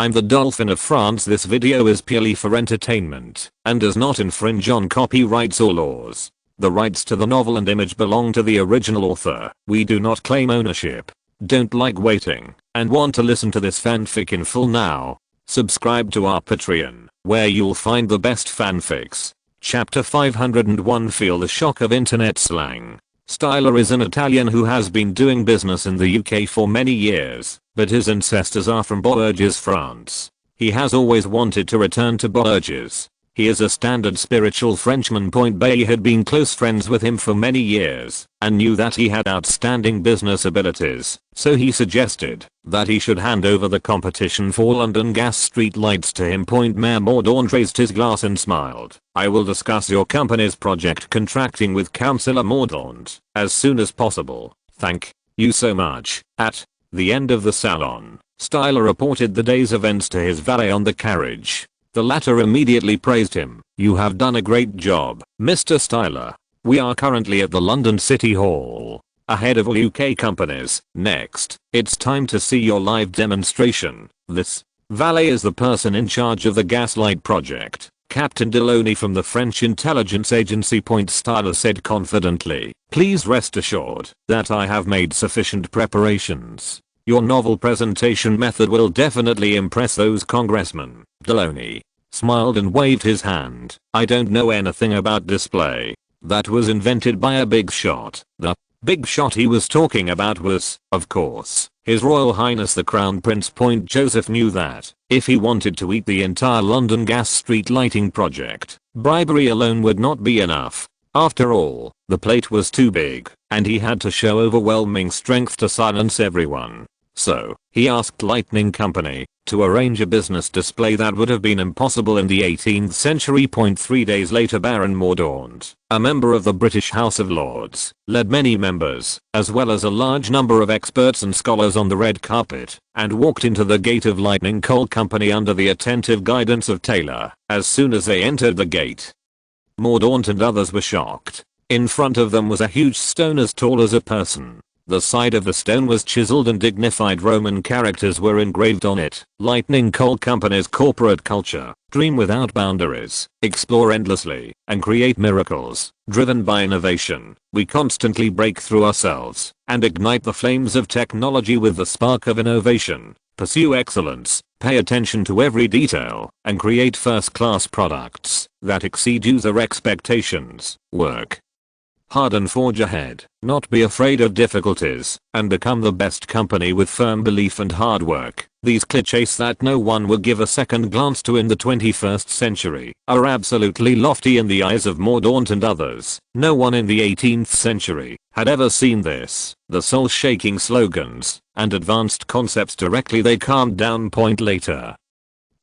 I'm the Dolphin of France. This video is purely for entertainment and does not infringe on copyrights or laws. The rights to the novel and image belong to the original author. We do not claim ownership. Don't like waiting and want to listen to this fanfic in full now? Subscribe to our Patreon, where you'll find the best fanfics. Chapter 501. Feel the shock of internet slang. Styler is an Italian who has been doing business in the UK for many years, but his ancestors are from Bourges, France. He has always wanted to return to Bourges. He is a standard spiritual Frenchman. Bay had been close friends with him for many years and knew that he had outstanding business abilities, so he suggested that he should hand over the competition for London gas street lights to him. Mayor Mordaunt raised his glass and smiled. I will discuss your company's project contracting with Councillor Mordaunt as soon as possible. Thank you so much. At the end of the salon, Styler reported the day's events to his valet on the carriage. The latter immediately praised him. You have done a great job, Mr. Styler. We are currently at the London City Hall, ahead of all UK companies. Next, it's time to see your live demonstration. This valet is the person in charge of the gaslight project, Captain Delaunay from the French intelligence agency. Styler said confidently. Please rest assured that I have made sufficient preparations. Your novel presentation method will definitely impress those congressmen. Delaunay smiled and waved his hand. I don't know anything about display. That was invented by a big shot. The big shot he was talking about was, of course, His Royal Highness the Crown Prince. Joseph knew that if he wanted to eat the entire London gas street lighting project, bribery alone would not be enough. After all, the plate was too big, and he had to show overwhelming strength to silence everyone. So, he asked Lightning Company to arrange a business display that would have been impossible in the 18th century. 3 days later, Baron Mordaunt, a member of the British House of Lords, led many members, as well as a large number of experts and scholars on the red carpet, and walked into the gate of Lightning Coal Company under the attentive guidance of Taylor. As soon as they entered the gate, Mordaunt and others were shocked. In front of them was a huge stone as tall as a person. The side of the stone was chiseled and dignified Roman characters were engraved on it. Lightning Coal Company's corporate culture: dream without boundaries, explore endlessly, and create miracles. Driven by innovation, we constantly break through ourselves and ignite the flames of technology with the spark of innovation. Pursue excellence, pay attention to every detail, and create first-class products that exceed user expectations. Work hard and forge ahead. Not be afraid of difficulties, and become the best company with firm belief and hard work. These clichés that no one would give a second glance to in the 21st century are absolutely lofty in the eyes of Mordaunt and others. No one in the 18th century had ever seen this. The soul-shaking slogans and advanced concepts directly they calmed down. Later,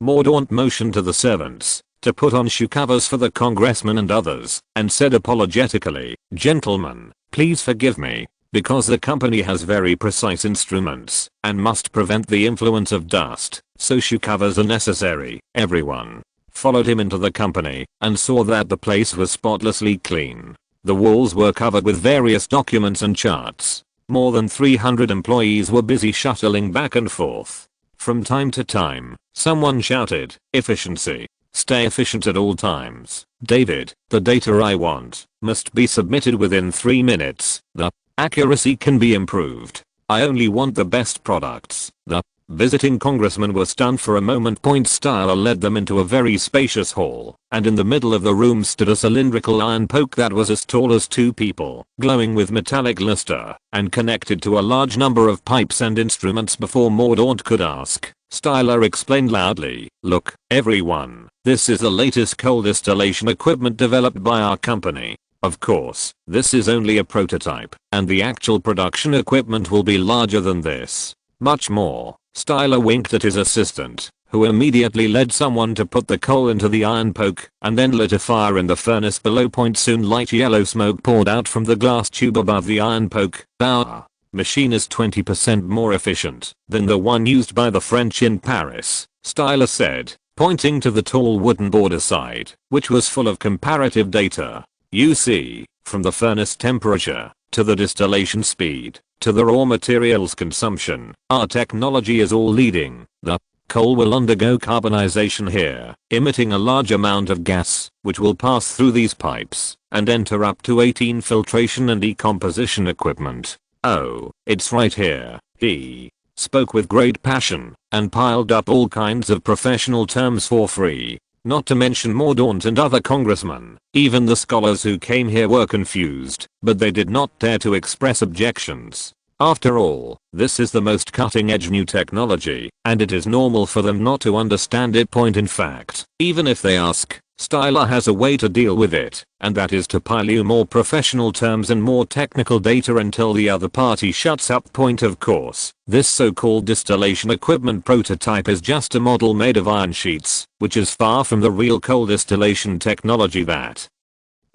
Mordaunt motioned to the servants to put on shoe covers for the congressmen and others, and said apologetically, "Gentlemen, please forgive me, because the company has very precise instruments and must prevent the influence of dust, so shoe covers are necessary." Everyone followed him into the company and saw that the place was spotlessly clean. The walls were covered with various documents and charts. More than 300 employees were busy shuttling back and forth. From time to time, someone shouted, "Efficiency. Stay efficient at all times. David, the data I want must be submitted within 3 minutes. The accuracy can be improved. I only want the best products." The visiting congressmen were stunned for a moment. Styler led them into a very spacious hall, and in the middle of the room stood a cylindrical iron poke that was as tall as 2 people, glowing with metallic luster, and connected to a large number of pipes and instruments. Before Mordaunt could ask, Styler explained loudly, "Look, everyone, this is the latest coal distillation equipment developed by our company. Of course, this is only a prototype, and the actual production equipment will be larger than this. Much more." Styler winked at his assistant, who immediately led someone to put the coal into the iron poke and then lit a fire in the furnace below. Soon light yellow smoke poured out from the glass tube above the iron poke. Our machine is 20% more efficient than the one used by the French in Paris, Styler said, pointing to the tall wooden border side, which was full of comparative data. You see, from the furnace temperature, to the distillation speed, to the raw materials consumption, our technology is all leading. The Coal will undergo carbonization here, emitting a large amount of gas, which will pass through these pipes and enter up to 18 filtration and decomposition equipment. Oh, it's right here. He spoke with great passion and piled up all kinds of professional terms for free. Not to mention Mordaunt and other congressmen. Even the scholars who came here were confused, but they did not dare to express objections. After all, this is the most cutting-edge new technology, and it is normal for them not to understand it. In fact, even if they ask, Styler has a way to deal with it, and that is to pile you more professional terms and more technical data until the other party shuts up. Of course, this so-called distillation equipment prototype is just a model made of iron sheets, which is far from the real coal distillation technology that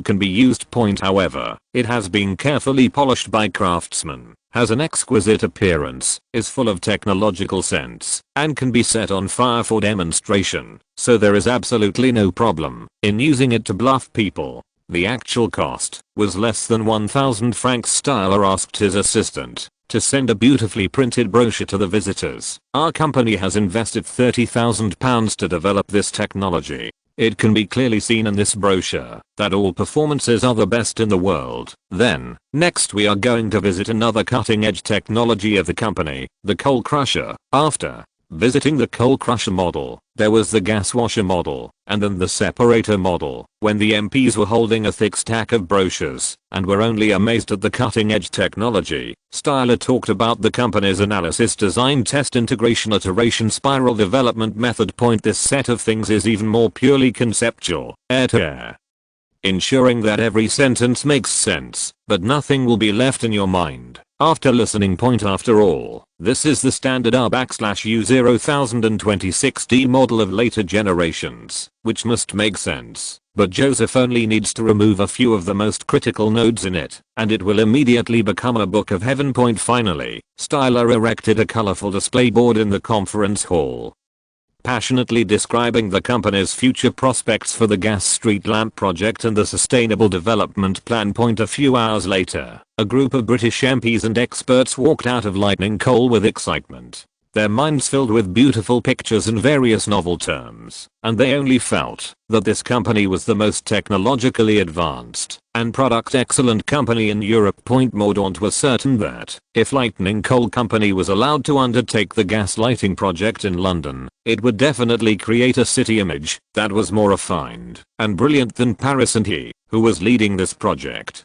can be used. However, it has been carefully polished by craftsmen, has an exquisite appearance, is full of technological sense, and can be set on fire for demonstration, so there is absolutely no problem in using it to bluff people. The actual cost was less than 1,000 francs. Styler asked his assistant to send a beautifully printed brochure to the visitors. Our company has invested £30,000 to develop this technology. It can be clearly seen in this brochure that all performances are the best in the world. Then, next we are going to visit another cutting-edge technology of the company, the coal crusher. After visiting the coal crusher model, there was the gas washer model, and then the separator model. When the MPs were holding a thick stack of brochures and were only amazed at the cutting-edge technology, Styler talked about the company's analysis, design, test, integration, iteration, spiral development method. This set of things is even more purely conceptual, air to air, ensuring that every sentence makes sense, but nothing will be left in your mind after listening. After all, this is the standard R/U model of later generations, which must make sense. But Joseph only needs to remove a few of the most critical nodes in it, and it will immediately become a book of heaven. Finally, Styler erected a colorful display board in the conference hall, passionately describing the company's future prospects for the gas street lamp project and the sustainable development plan. A few hours later, a group of British MPs and experts walked out of Lightning Coal with excitement, their minds filled with beautiful pictures and various novel terms, and they only felt that this company was the most technologically advanced and product excellent company in Europe. Mordaunt was certain that if Lightning Coal Company was allowed to undertake the gas lighting project in London, it would definitely create a city image that was more refined and brilliant than Paris, and he, who was leading this project,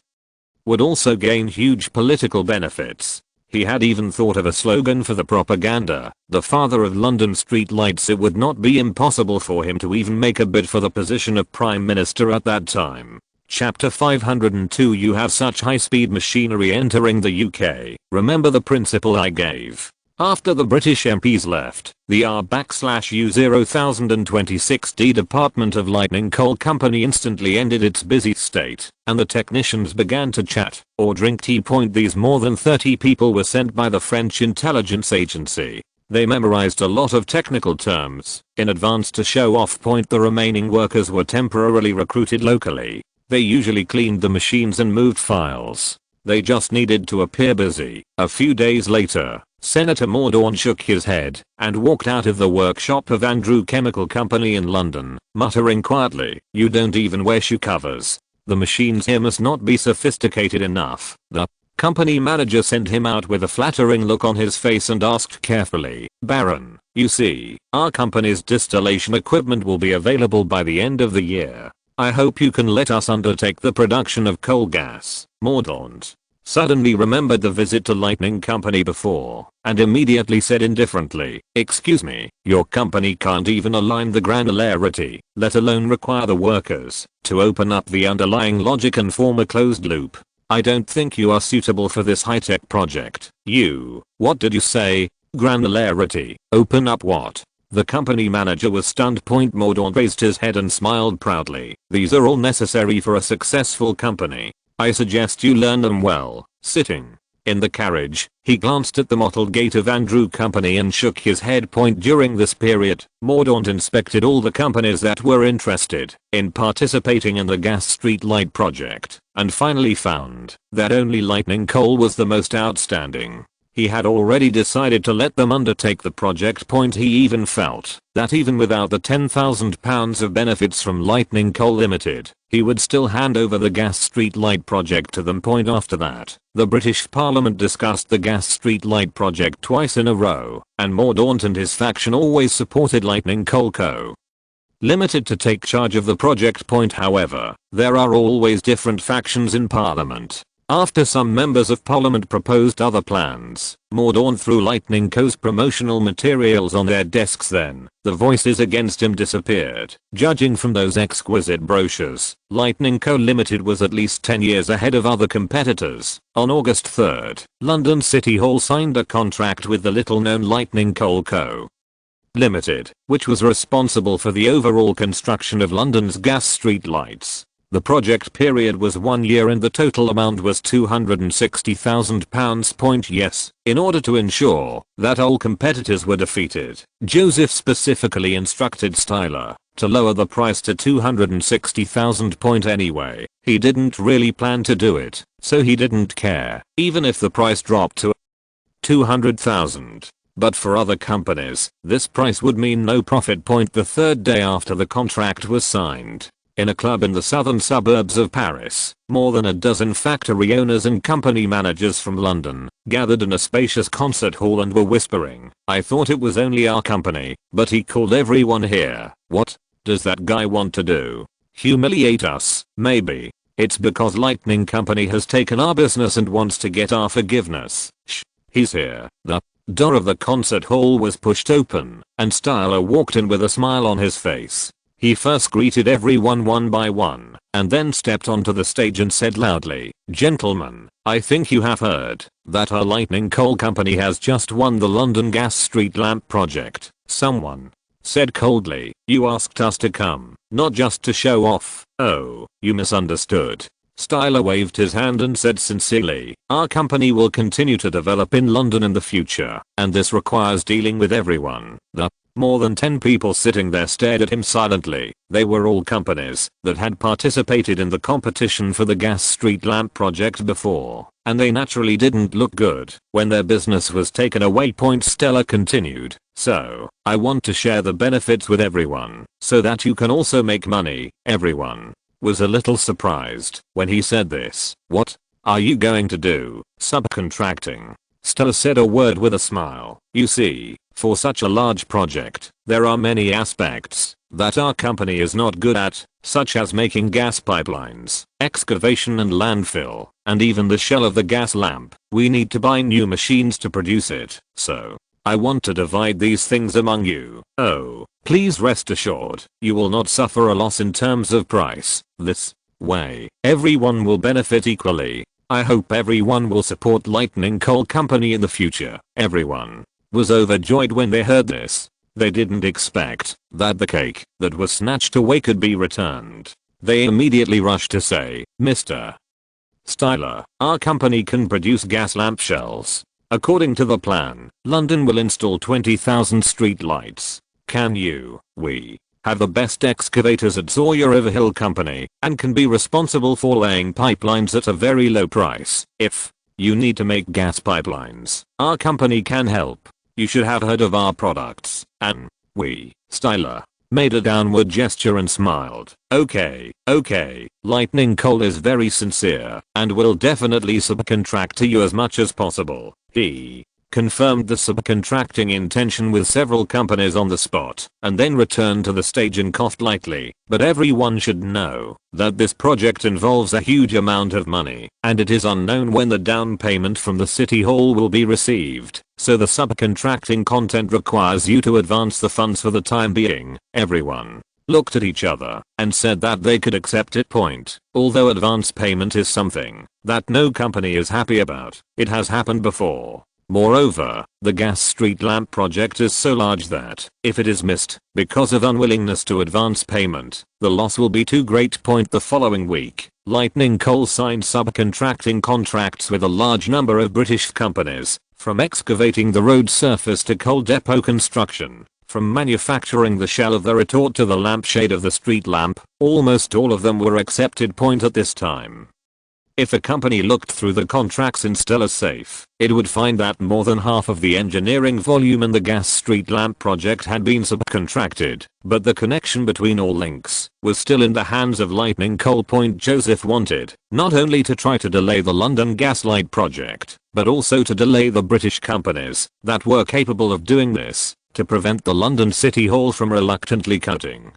would also gain huge political benefits. He had even thought of a slogan for the propaganda, the father of London street lights. It would not be impossible for him to even make a bid for the position of Prime Minister at that time. Chapter 502. You have such high-speed machinery entering the UK. Remember the principle I gave. After the British MPs left, the R/U 1026D department of Lightning Coal Company instantly ended its busy state, and the technicians began to chat or drink tea. These more than 30 people were sent by the French intelligence agency. They memorized a lot of technical terms in advance to show off. The remaining workers were temporarily recruited locally. They usually cleaned the machines and moved files. They just needed to appear busy. A few days later, Senator Mordaunt shook his head and walked out of the workshop of Andrew Chemical Company in London, muttering quietly, "You don't even wear shoe covers. The machines here must not be sophisticated enough." The company manager sent him out with a flattering look on his face and asked carefully, "Baron, you see, our company's distillation equipment will be available by the end of the year. I hope you can let us undertake the production of coal gas." Mordaunt suddenly remembered the visit to Lightning Company before, and immediately said indifferently, "Excuse me, your company can't even align the granularity, let alone require the workers to open up the underlying logic and form a closed loop. I don't think you are suitable for this high-tech project." What did you say? Granularity? Open up what? The company manager was stunned. Mordaunt raised his head and smiled proudly. "These are all necessary for a successful company. I suggest you learn them well." Sitting in the carriage, he glanced at the mottled gate of Andrew Company and shook his head. During this period, Mordaunt inspected all the companies that were interested in participating in the gas street light project, and finally found that only Lightning Coal was the most outstanding. He had already decided to let them undertake the project. He even felt that even without the £10,000 of benefits from Lightning Coal Limited, he would still hand over the gas street light project to them. After that, the British Parliament discussed the gas street light project twice in a row, and Mordaunt and his faction always supported Lightning Coal Co. Limited to take charge of the project. However, there are always different factions in Parliament. After some members of Parliament proposed other plans, Mordaunt threw Lightning Co.'s promotional materials on their desks. Then, the voices against him disappeared. Judging from those exquisite brochures, Lightning Co. Limited was at least 10 years ahead of other competitors. On August 3rd, London City Hall signed a contract with the little-known Lightning Coal Co. Limited, which was responsible for the overall construction of London's gas street lights. The project period was 1 year and the total amount was £260,000. Yes, in order to ensure that all competitors were defeated, Joseph specifically instructed Styler to lower the price to £260,000. Anyway, he didn't really plan to do it, so he didn't care, even if the price dropped to £200,000. But for other companies, this price would mean no profit. The third day after the contract was signed, in a club in the southern suburbs of Paris, more than a dozen factory owners and company managers from London gathered in a spacious concert hall and were whispering, "I thought it was only our company, but he called everyone here. What does that guy want to do? Humiliate us, maybe? It's because Lightning Company has taken our business and wants to get our forgiveness. Shh, he's here." The door of the concert hall was pushed open, and Styler walked in with a smile on his face. He first greeted everyone one by one, and then stepped onto the stage and said loudly, "Gentlemen, I think you have heard that our Lightning Coal Company has just won the London Gas Street Lamp project." Someone said coldly, "You asked us to come, not just to show off." "Oh, you misunderstood." Styler waved his hand and said sincerely, "Our company will continue to develop in London in the future, and this requires dealing with everyone." The more than 10 people sitting there stared at him silently. They were all companies that had participated in the competition for the gas street lamp project before, and they naturally didn't look good when their business was taken away. Stella continued, "So, I want to share the benefits with everyone, so that you can also make money." Everyone was a little surprised when he said this. "What are you going to do? Subcontracting?" Stella said a word with a smile. "You see, for such a large project, there are many aspects that our company is not good at, such as making gas pipelines, excavation and landfill, and even the shell of the gas lamp. We need to buy new machines to produce it, so I want to divide these things among you. Oh, please rest assured, you will not suffer a loss in terms of price. This way, everyone will benefit equally. I hope everyone will support Lightning Coal Company in the future." Everyone was overjoyed when they heard this. They didn't expect that the cake that was snatched away could be returned. They immediately rushed to say, "Mr. Styler, our company can produce gas lamp shells. According to the plan, London will install 20,000 street lights. We have the best excavators at Sawyer Overhill Company and can be responsible for laying pipelines at a very low price. If you need to make gas pipelines, our company can help. You should have heard of our products." And Styler made a downward gesture and smiled. Okay, Lightning Coal is very sincere and will definitely subcontract to you as much as possible. He confirmed the subcontracting intention with several companies on the spot, and then returned to the stage and coughed lightly. "But everyone should know that this project involves a huge amount of money, and it is unknown when the down payment from the City Hall will be received, so the subcontracting content requires you to advance the funds for the time being." Everyone looked at each other and said that they could accept it. Although advance payment is something that no company is happy about, it has happened before. Moreover, the gas street lamp project is so large that, if it is missed because of unwillingness to advance payment, the loss will be too great. The following week, Lightning Coal signed subcontracting contracts with a large number of British companies, from excavating the road surface to coal depot construction, from manufacturing the shell of the retort to the lampshade of the street lamp. Almost all of them were accepted. At this time, If a company looked through the contracts in Stella's safe, it would find that more than half of the engineering volume in the gas street lamp project had been subcontracted, but the connection between all links was still in the hands of Lightning Coal. Joseph wanted not only to try to delay the London Gaslight project, but also to delay the British companies that were capable of doing this, to prevent the London City Hall from reluctantly cutting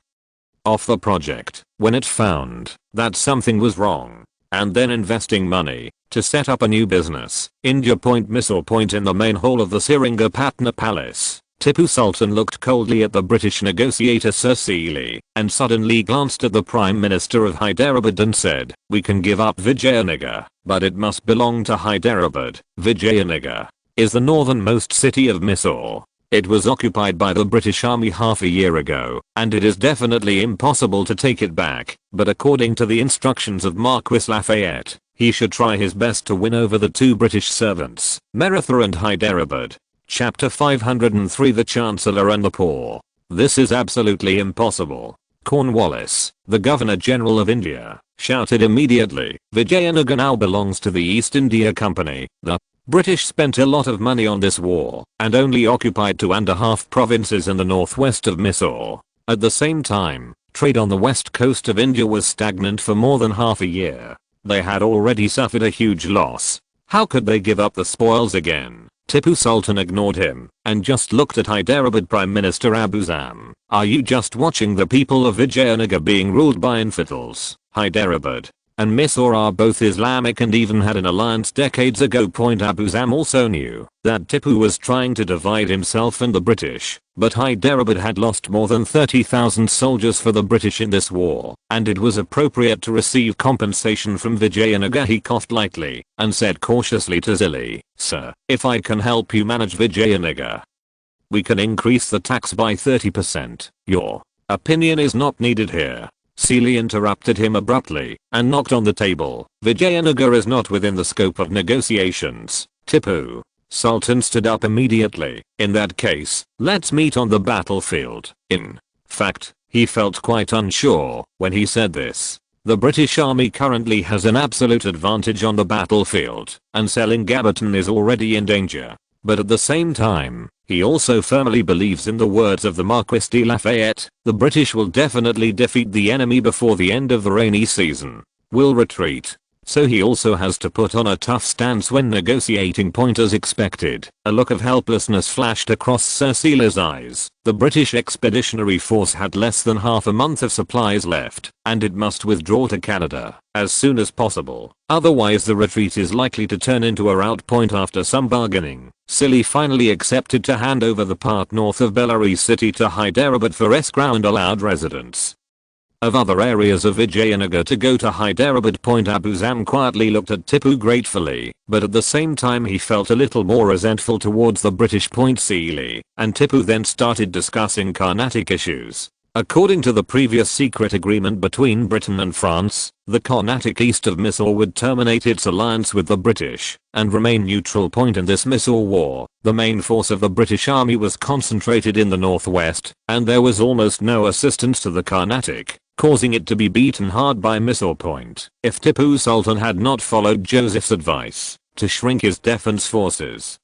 off the project when it found that something was wrong, and then investing money to set up a new business, India. Mysore. In the main hall of the Seringapatna Palace, Tipu Sultan looked coldly at the British negotiator Sir Sealy, and suddenly glanced at the Prime Minister of Hyderabad and said, "We can give up Vijayanagar, but it must belong to Hyderabad." Vijayanagar is the northernmost city of Mysore. It was occupied by the British Army half a year ago, and it is definitely impossible to take it back, but according to the instructions of Marquis Lafayette, he should try his best to win over the two British servants, Maratha and Hyderabad. Chapter 503 The Chancellor and the Poor. This is absolutely impossible. Cornwallis, the Governor General of India, shouted immediately, "Vijayanagar now belongs to the East India Company." The British spent a lot of money on this war and only occupied 2.5 provinces in the northwest of Mysore. At the same time, trade on the west coast of India was stagnant for more than half a year. They had already suffered a huge loss. How could they give up the spoils again? Tipu Sultan ignored him and just looked at Hyderabad Prime Minister Abuzam. "Are you just watching the people of Vijayanagar being ruled by infidels? Hyderabad and Mysore are both Islamic and even had an alliance decades ago." Abuzam also knew that Tipu was trying to divide himself and the British, but Hyderabad had lost more than 30,000 soldiers for the British in this war, and it was appropriate to receive compensation from Vijayanagar. He coughed lightly and said cautiously to Zilli, "Sir, if I can help you manage Vijayanagar, we can increase the tax by 30%. Your opinion is not needed here." Sealy interrupted him abruptly and knocked on the table. "Vijayanagar is not within the scope of negotiations." Tipu Sultan stood up immediately. "In that case, let's meet on the battlefield." In fact, he felt quite unsure when he said this. The British Army currently has an absolute advantage on the battlefield, and Seringapatam is already in danger. But at the same time, he also firmly believes in the words of the Marquis de Lafayette, the British will definitely defeat the enemy before the end of the rainy season. Will retreat. So he also has to put on a tough stance when negotiating. As expected, a look of helplessness flashed across Sir Sealy's eyes. The British Expeditionary Force had less than half a month of supplies left, and it must withdraw to Canada as soon as possible. Otherwise the retreat is likely to turn into a rout. After some bargaining, Sealy finally accepted to hand over the part north of Bellary city to Hyderabad for escrow and allowed residents of other areas of Vijayanagar to go to Hyderabad. Abuzam quietly looked at Tipu gratefully, but at the same time he felt a little more resentful towards the British. Sealy and Tipu then started discussing Carnatic issues. According to the previous secret agreement between Britain and France, the Carnatic east of Mysore would terminate its alliance with the British and remain neutral. In this Mysore war, the main force of the British Army was concentrated in the northwest, and there was almost no assistance to the Carnatic, causing it to be beaten hard by Mysore. If Tipu Sultan had not followed Joseph's advice to shrink his defense forces,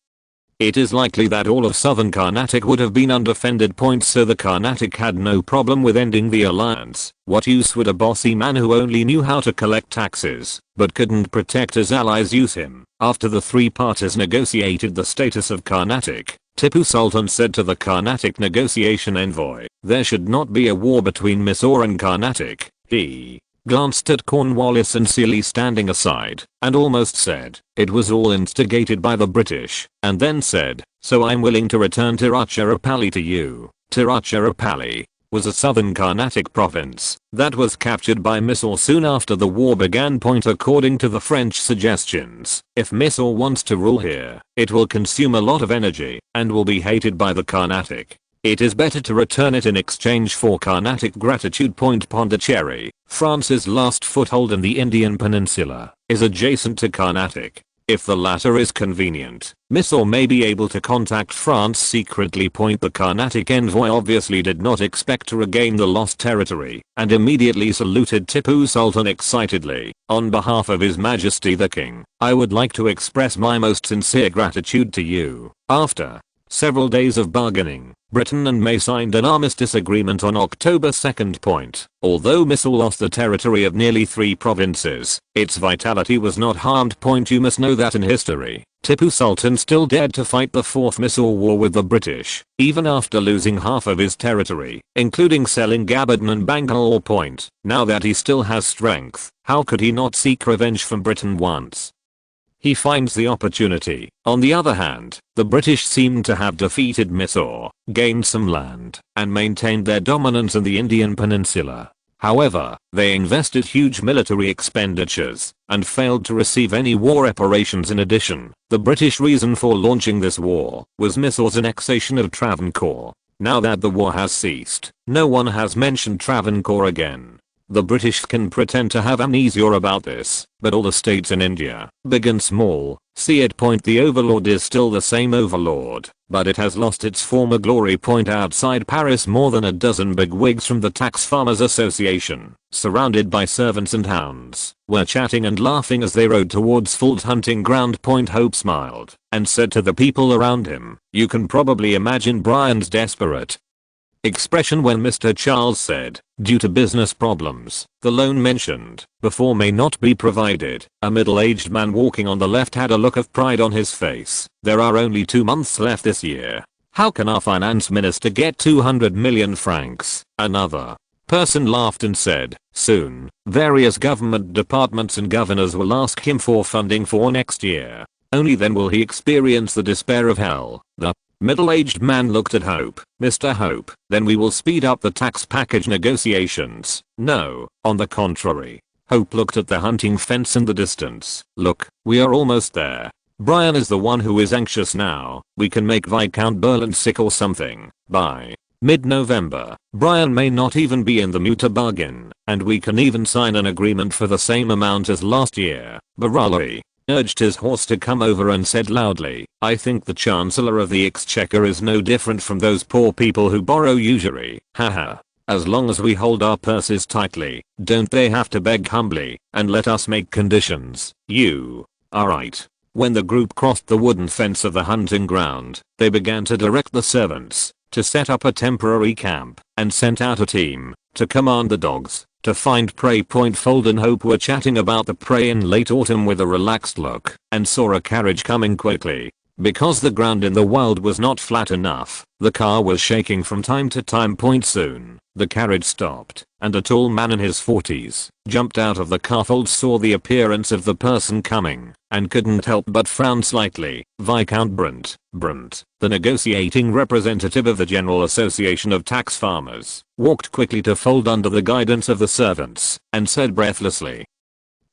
it is likely that all of southern Carnatic would have been undefended. So the Carnatic had no problem with ending the alliance. What use would a bossy man who only knew how to collect taxes but couldn't protect his allies use him? After the three parties negotiated the status of Carnatic, Tipu Sultan said to the Carnatic negotiation envoy, "There should not be a war between Mysore and Carnatic." He glanced at Cornwallis and Sealy standing aside and almost said, "It was all instigated by the British," and then said, "So I'm willing to return Tiruchirappalli to you." Tiruchirappalli was a southern Carnatic province that was captured by Mysore soon after the war began. According to the French suggestions, if Mysore wants to rule here, it will consume a lot of energy and will be hated by the Carnatic. It is better to return it in exchange for Carnatic gratitude. Pondicherry, France's last foothold in the Indian peninsula, is adjacent to Carnatic. If the latter is convenient, Mysore may be able to contact France secretly. The Carnatic envoy obviously did not expect to regain the lost territory and immediately saluted Tipu Sultan excitedly. On behalf of His Majesty the King, I would like to express my most sincere gratitude to you. After several days of bargaining, Britain and May signed an armistice agreement on October 2nd. Although Mysore lost the territory of nearly 3 provinces, its vitality was not harmed. You must know that in history, Tipu Sultan still dared to fight the Fourth Mysore War with the British, even after losing half of his territory, including selling Gabardin and Bangalore. Now that he still has strength, how could he not seek revenge from Britain once he finds the opportunity? On the other hand, the British seem to have defeated Mysore, gained some land, and maintained their dominance in the Indian peninsula. However, they invested huge military expenditures and failed to receive any war reparations. In addition, the British reason for launching this war was Mysore's annexation of Travancore. Now that the war has ceased, no one has mentioned Travancore again. The British can pretend to have amnesia about this, but all the states in India, big and small, see it. The overlord is still the same overlord, but it has lost its former glory. Outside Paris, more than a dozen bigwigs from the Tax Farmers Association, surrounded by servants and hounds, were chatting and laughing as they rode towards Fult's hunting ground. Hope smiled and said to the people around him, "You can probably imagine Brian's desperate expression when Mr. Charles said, due to business problems, the loan mentioned before may not be provided." A middle-aged man walking on the left had a look of pride on his face. "There are only 2 months left this year. How can our finance minister get 200 million francs? Another person laughed and said, "Soon, various government departments and governors will ask him for funding for next year. Only then will he experience the despair of hell." The middle-aged man looked at Hope. "Mr. Hope, then we will speed up the tax package negotiations." "No, on the contrary." Hope looked at the hunting fence in the distance. "Look, we are almost there. Brian is the one who is anxious now. We can make Viscount Berland sick or something. By mid-November, Brian may not even be in the mood to bargain, and we can even sign an agreement for the same amount as last year." Barali urged his horse to come over and said loudly, "I think the Chancellor of the Exchequer is no different from those poor people who borrow usury. Haha. As long as we hold our purses tightly, don't they have to beg humbly and let us make conditions?" "You are right." When the group crossed the wooden fence of the hunting ground, they began to direct the servants to set up a temporary camp and sent out a team to command the dogs to find prey. Fold and Hope were chatting about the prey in late autumn with a relaxed look and saw a carriage coming quickly. Because the ground in the wild was not flat enough, the car was shaking from time to time. Soon, the carriage stopped, and a tall man in his 40s jumped out of the car. Fold saw the appearance of the person coming and couldn't help but frown slightly. Viscount Brunt, the negotiating representative of the General Association of Tax Farmers, walked quickly to Fold under the guidance of the servants and said breathlessly,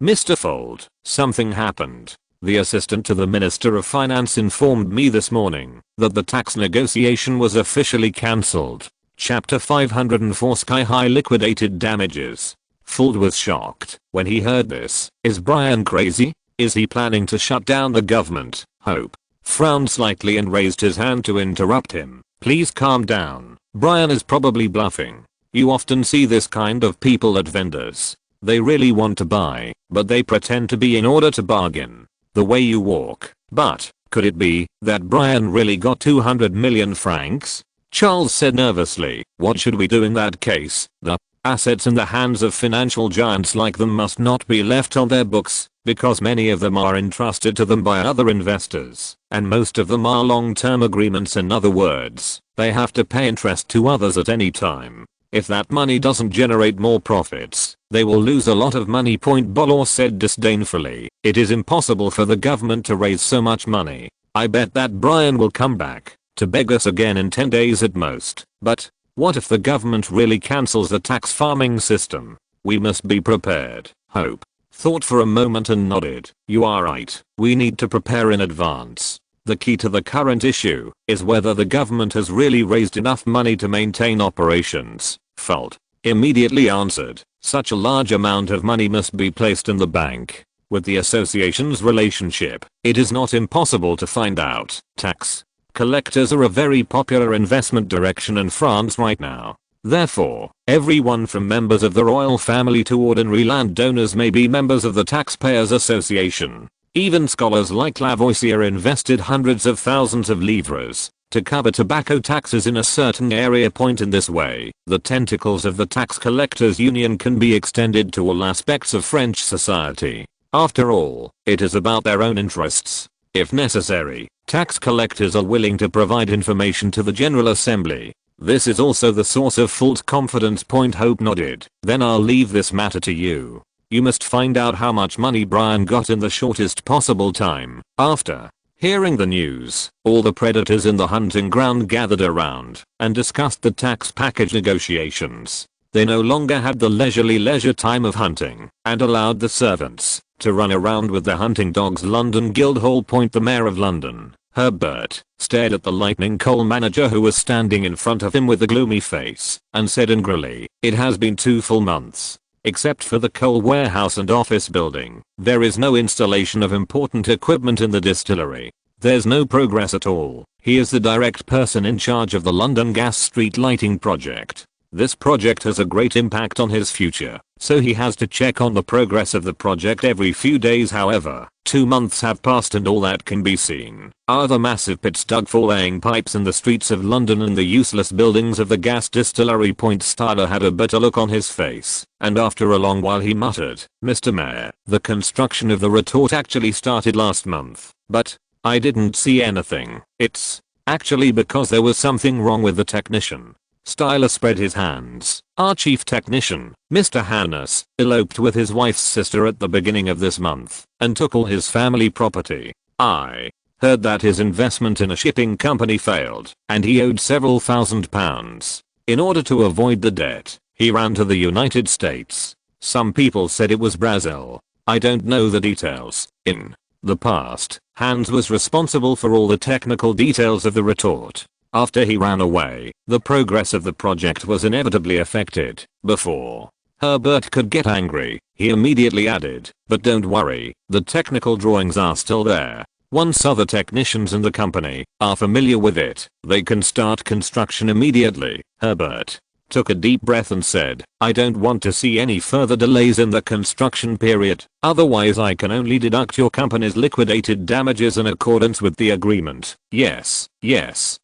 "Mr. Fold, something happened. The assistant to the Minister of Finance informed me this morning that the tax negotiation was officially cancelled." Chapter 504 Sky High Liquidated Damages. Fold was shocked when he heard this. Is Brian crazy? Is he planning to shut down the government? Hope frowned slightly and raised his hand to interrupt him. "Please calm down. Brian is probably bluffing. You often see this kind of people at vendors. They really want to buy, but they pretend to be in order to bargain. The way you walk. But could it be that Brian really got 200 million francs? Charles said nervously. "What should we do in that case? The assets in the hands of financial giants like them must not be left on their books, because many of them are entrusted to them by other investors, and most of them are long-term agreements. In other words, they have to pay interest to others at any time. If that money doesn't generate more profits, they will lose a lot of money." Bolor said disdainfully. "It is impossible for the government to raise so much money. I bet that Brian will come back to beg us again in 10 days at most. But what if the government really cancels the tax farming system? We must be prepared." Hope thought for a moment and nodded. "You are right. We need to prepare in advance. The key to the current issue is whether the government has really raised enough money to maintain operations." Fold immediately answered, "Such a large amount of money must be placed in the bank. With the association's relationship, it is not impossible to find out. Tax collectors are a very popular investment direction in France right now. Therefore, everyone from members of the royal family to ordinary landowners may be members of the Taxpayers Association. Even scholars like Lavoisier invested hundreds of thousands of livres to cover tobacco taxes in a certain area. In this way, the tentacles of the tax collectors union can be extended to all aspects of French society. After all, it is about their own interests. If necessary, tax collectors are willing to provide information to the General Assembly. This is also the source of false confidence. Hope nodded. Then I'll leave this matter to you. You must find out how much money Brian got in the shortest possible time. After hearing the news, all the predators in the hunting ground gathered around and discussed the tax package negotiations. They no longer had the leisure time of hunting and allowed the servants to run around with their hunting dogs. London Guildhall. The Mayor of London, Herbert, stared at the lightning coal manager who was standing in front of him with a gloomy face and said angrily, "It has been 2 full months. Except for the coal warehouse and office building, there is no installation of important equipment in the distillery. There's no progress at all." He is the direct person in charge of the London Gas Street lighting project. This project has a great impact on his future, so he has to check on the progress of the project every few days. However, 2 months have passed and all that can be seen are the massive pits dug for laying pipes in the streets of London and the useless buildings of the gas distillery. Styler had a bitter look on his face, and after a long while he muttered, "Mr. Mayor, the construction of the retort actually started last month, but I didn't see anything. It's actually because there was something wrong with the technician." Styler spread his hands. "Our chief technician, Mr. Hannes, eloped with his wife's sister at the beginning of this month and took all his family property. I heard that his investment in a shipping company failed and he owed several £1,000s. In order to avoid the debt, he ran to the United States. Some people said it was Brazil. I don't know the details. In the past, Hans was responsible for all the technical details of the retort. After he ran away, the progress of the project was inevitably affected." Before Herbert could get angry, he immediately added, "But don't worry, the technical drawings are still there. Once other technicians in the company are familiar with it, they can start construction immediately." Herbert took a deep breath and said, "I don't want to see any further delays in the construction period, otherwise I can only deduct your company's liquidated damages in accordance with the agreement." Yes,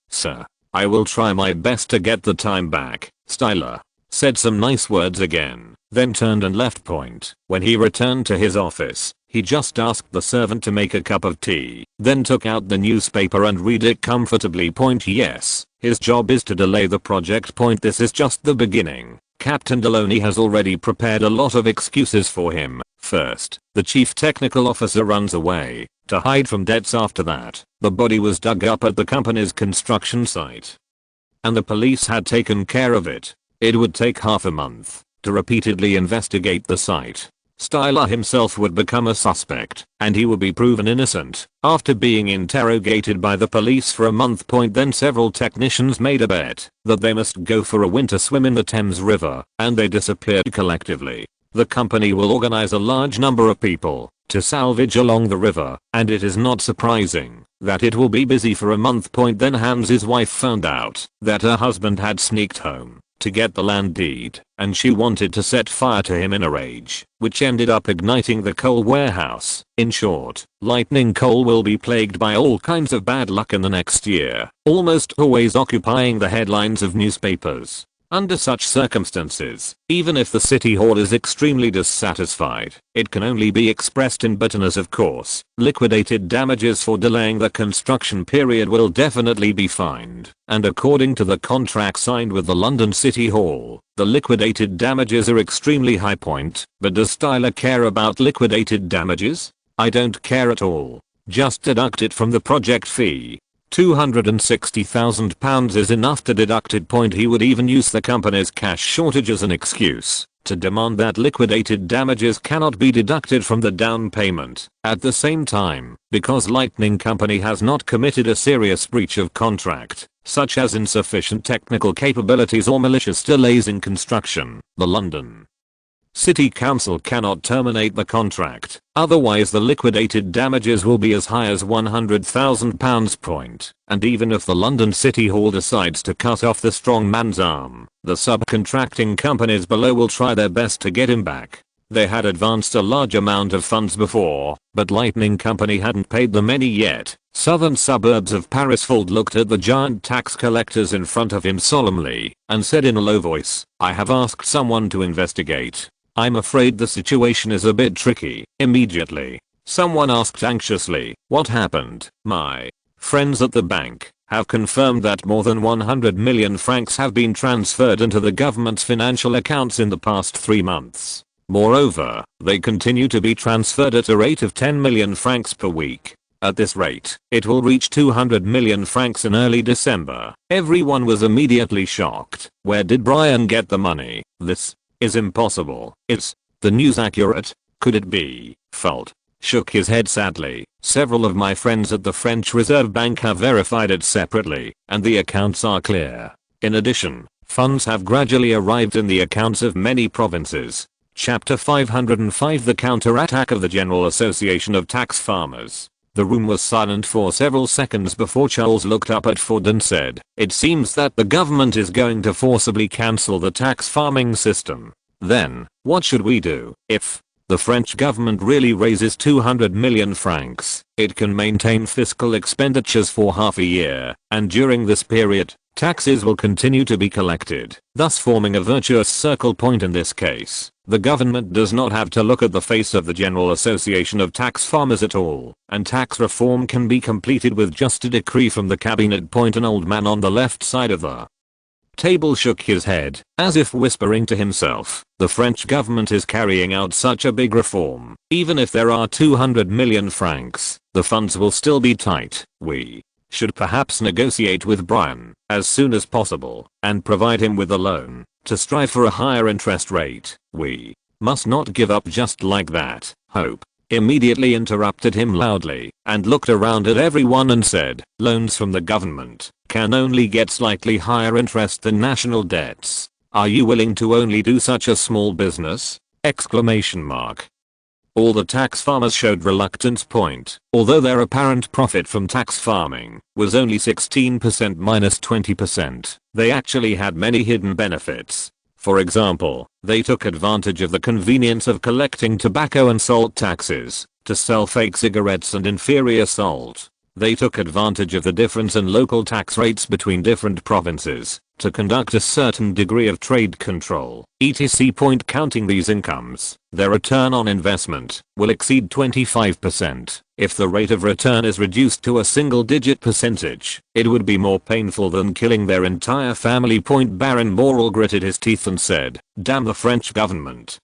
sir. I will try my best to get the time back." Styler said some nice words again, then turned and left. When he returned to his office, he just asked the servant to make a cup of tea, then took out the newspaper and read it comfortably. Yes, his job is to delay the project. This is just the beginning. Captain Deloney has already prepared a lot of excuses for him. First, the chief technical officer runs away to hide from debts. After that, the body was dug up at the company's construction site, and the police had taken care of it. It would take half a month to repeatedly investigate the site. Styler himself would become a suspect, and he would be proven innocent after being interrogated by the police for a month. Then several technicians made a bet that they must go for a winter swim in the Thames River, and they disappeared collectively. The company will organize a large number of people to salvage along the river, and it is not surprising that it will be busy for a month. Then Hans's wife found out that her husband had sneaked home to get the land deed, and she wanted to set fire to him in a rage, which ended up igniting the coal warehouse. In short, lightning coal will be plagued by all kinds of bad luck in the next year, almost always occupying the headlines of newspapers. Under such circumstances, even if the city hall is extremely dissatisfied, it can only be expressed in bitterness. Of course, liquidated damages for delaying the construction period will definitely be fined, and according to the contract signed with the London City Hall, the liquidated damages are extremely high. But does Styler care about liquidated damages? I don't care at all. Just deduct it from the project fee. £260,000 is enough to deduct it. He would even use the company's cash shortage as an excuse to demand that liquidated damages cannot be deducted from the down payment. At the same time, because Lightning Company has not committed a serious breach of contract, such as insufficient technical capabilities or malicious delays in construction, the London City council cannot terminate the contract, otherwise the liquidated damages will be as high as £100,000. And even if the London City Hall decides to cut off the strong man's arm, the subcontracting companies below will try their best to get him back. They had advanced a large amount of funds before, but Lightning Company hadn't paid them any yet. Southern suburbs of Paris Fuld looked at the giant tax collectors in front of him solemnly, and said in a low voice, "I have asked someone to investigate. I'm afraid the situation is a bit tricky." Immediately, someone asked anxiously, "What happened?" "My friends at the bank have confirmed that more than 100 million francs have been transferred into the government's financial accounts in the past 3 months. Moreover, they continue to be transferred at a rate of 10 million francs per week. At this rate, it will reach 200 million francs in early December." Everyone was immediately shocked. Where did Brian get the money? This is impossible. Is the news accurate? Could it be? Fuld shook his head sadly. "Several of my friends at the French Reserve Bank have verified it separately, and the accounts are clear. In addition, funds have gradually arrived in the accounts of many provinces." Chapter 505 The Counterattack of the General Association of Tax Farmers. The room was silent for several seconds before Charles looked up at Fuld and said, "It seems that the government is going to forcibly cancel the tax farming system. Then, what should we do? If the French government really raises 200 million francs, it can maintain fiscal expenditures for half a year, and during this period, taxes will continue to be collected, thus forming a virtuous circle point in this case. The government does not have to look at the face of the General Association of Tax Farmers at all, and tax reform can be completed with just a decree from the cabinet." An old man on the left side of the table shook his head, as if whispering to himself, "The French government is carrying out such a big reform. Even if there are 200 million francs, the funds will still be tight. We should perhaps negotiate with Brian as soon as possible and provide him with a loan to strive for a higher interest rate. We must not give up just like that." Hope immediately interrupted him loudly and looked around at everyone and said, "Loans from the government can only get slightly higher interest than national debts. Are you willing to only do such a small business?" Exclamation mark. All the tax farmers showed reluctance. Although their apparent profit from tax farming was only 16% minus 20%, they actually had many hidden benefits. For example, they took advantage of the convenience of collecting tobacco and salt taxes to sell fake cigarettes and inferior salt. They took advantage of the difference in local tax rates between different provinces to conduct a certain degree of trade control, etc. Counting these incomes, their return on investment will exceed 25%. If the rate of return is reduced to a single-digit percentage, it would be more painful than killing their entire family. Baron Moral gritted his teeth and said, "Damn the French government.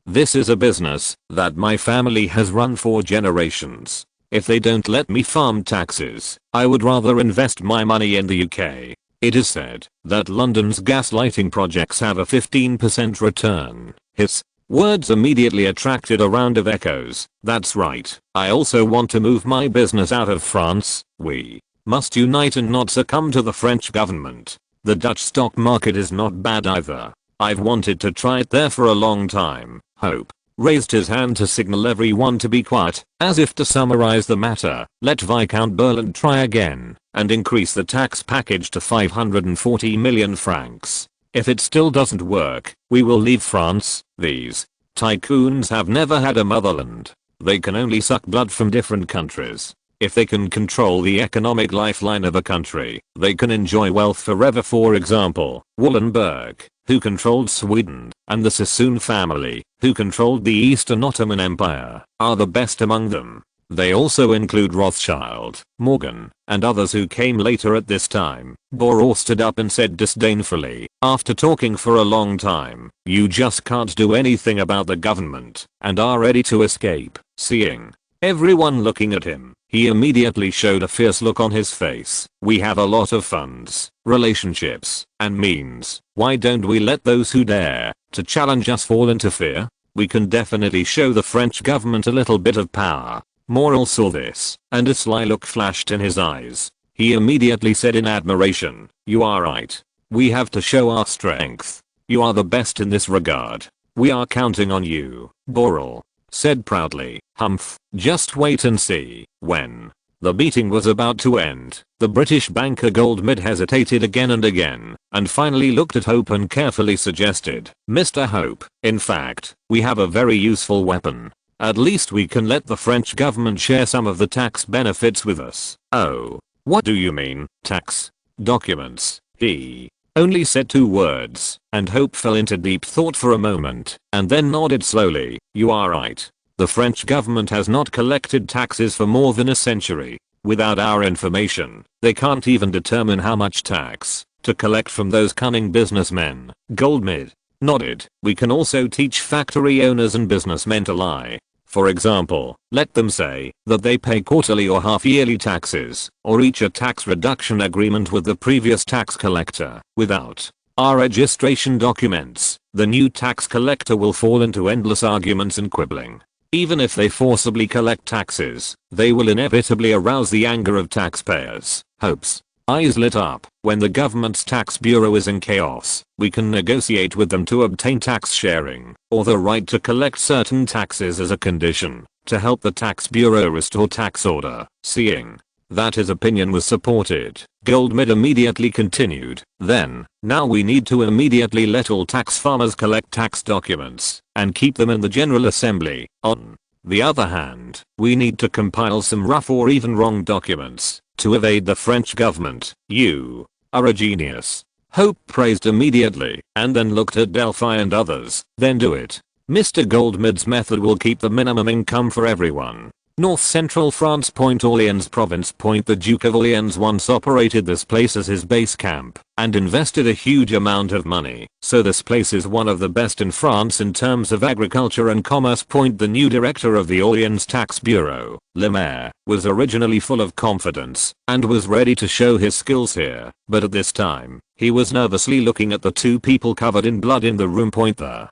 This is a business that my family has run for generations. If they don't let me farm taxes, I would rather invest my money in the UK. It is said that London's gas lighting projects have a 15% return." His words immediately attracted a round of echoes. "That's right. I also want to move my business out of France. We must unite and not succumb to the French government. The Dutch stock market is not bad either. I've wanted to try it there for a long time." Hope raised his hand to signal everyone to be quiet, as if to summarize the matter. "Let Viscount Berland try again and increase the tax package to 540 million francs. If it still doesn't work, we will leave France. These tycoons have never had a motherland. They can only suck blood from different countries. If they can control the economic lifeline of a country, they can enjoy wealth forever." For example, Wallenberg, who controlled Sweden, and the Sassoon family, who controlled the Eastern Ottoman Empire, are the best among them. They also include Rothschild, Morgan, and others who came later at this time. Boral stood up and said disdainfully, after talking for a long time, "You just can't do anything about the government and are ready to escape." Seeing everyone looking at him, he immediately showed a fierce look on his face. "We have a lot of funds, relationships, and means. Why don't we let those who dare to challenge us fall into fear? We can definitely show the French government a little bit of power." Moral saw this, and a sly look flashed in his eyes. He immediately said in admiration, "You are right. We have to show our strength. You are the best in this regard." We are counting on you, Borrell said proudly. Humph, just wait and see. When the meeting was about to end, the British banker Goldmid hesitated again and again, and finally looked at Hope and carefully suggested, Mr. Hope, in fact, we have a very useful weapon. At least we can let the French government share some of the tax benefits with us. Oh, what do you mean, tax documents? He only said 2 words, and Hope fell into deep thought for a moment, and then nodded slowly. You are right. The French government has not collected taxes for more than a century. Without our information, they can't even determine how much tax to collect from those cunning businessmen. Goldmid nodded. We can also teach factory owners and businessmen to lie. For example, let them say that they pay quarterly or half-yearly taxes, or reach a tax reduction agreement with the previous tax collector. Without our registration documents, the new tax collector will fall into endless arguments and quibbling. Even if they forcibly collect taxes, they will inevitably arouse the anger of taxpayers. Hope's eyes lit up. When the government's tax bureau is in chaos, we can negotiate with them to obtain tax sharing, or the right to collect certain taxes as a condition, to help the tax bureau restore tax order. Seeing that his opinion was supported, Goldmid immediately continued, now we need to immediately let all tax farmers collect tax documents, and keep them in the General Assembly. On the other hand, we need to compile some rough or even wrong documents, to evade the French government. You are a genius. Hope praised immediately, and then looked at Delphi and others. Then do it. Mr. Goldmid's method will keep the minimum income for everyone. North Central France. Orléans Province. The Duke of Orléans once operated this place as his base camp, and invested a huge amount of money, so this place is one of the best in France in terms of agriculture and commerce. The new director of the Orléans Tax Bureau, Le Maire, was originally full of confidence, and was ready to show his skills here, but at this time, he was nervously looking at the 2 people covered in blood in the room. The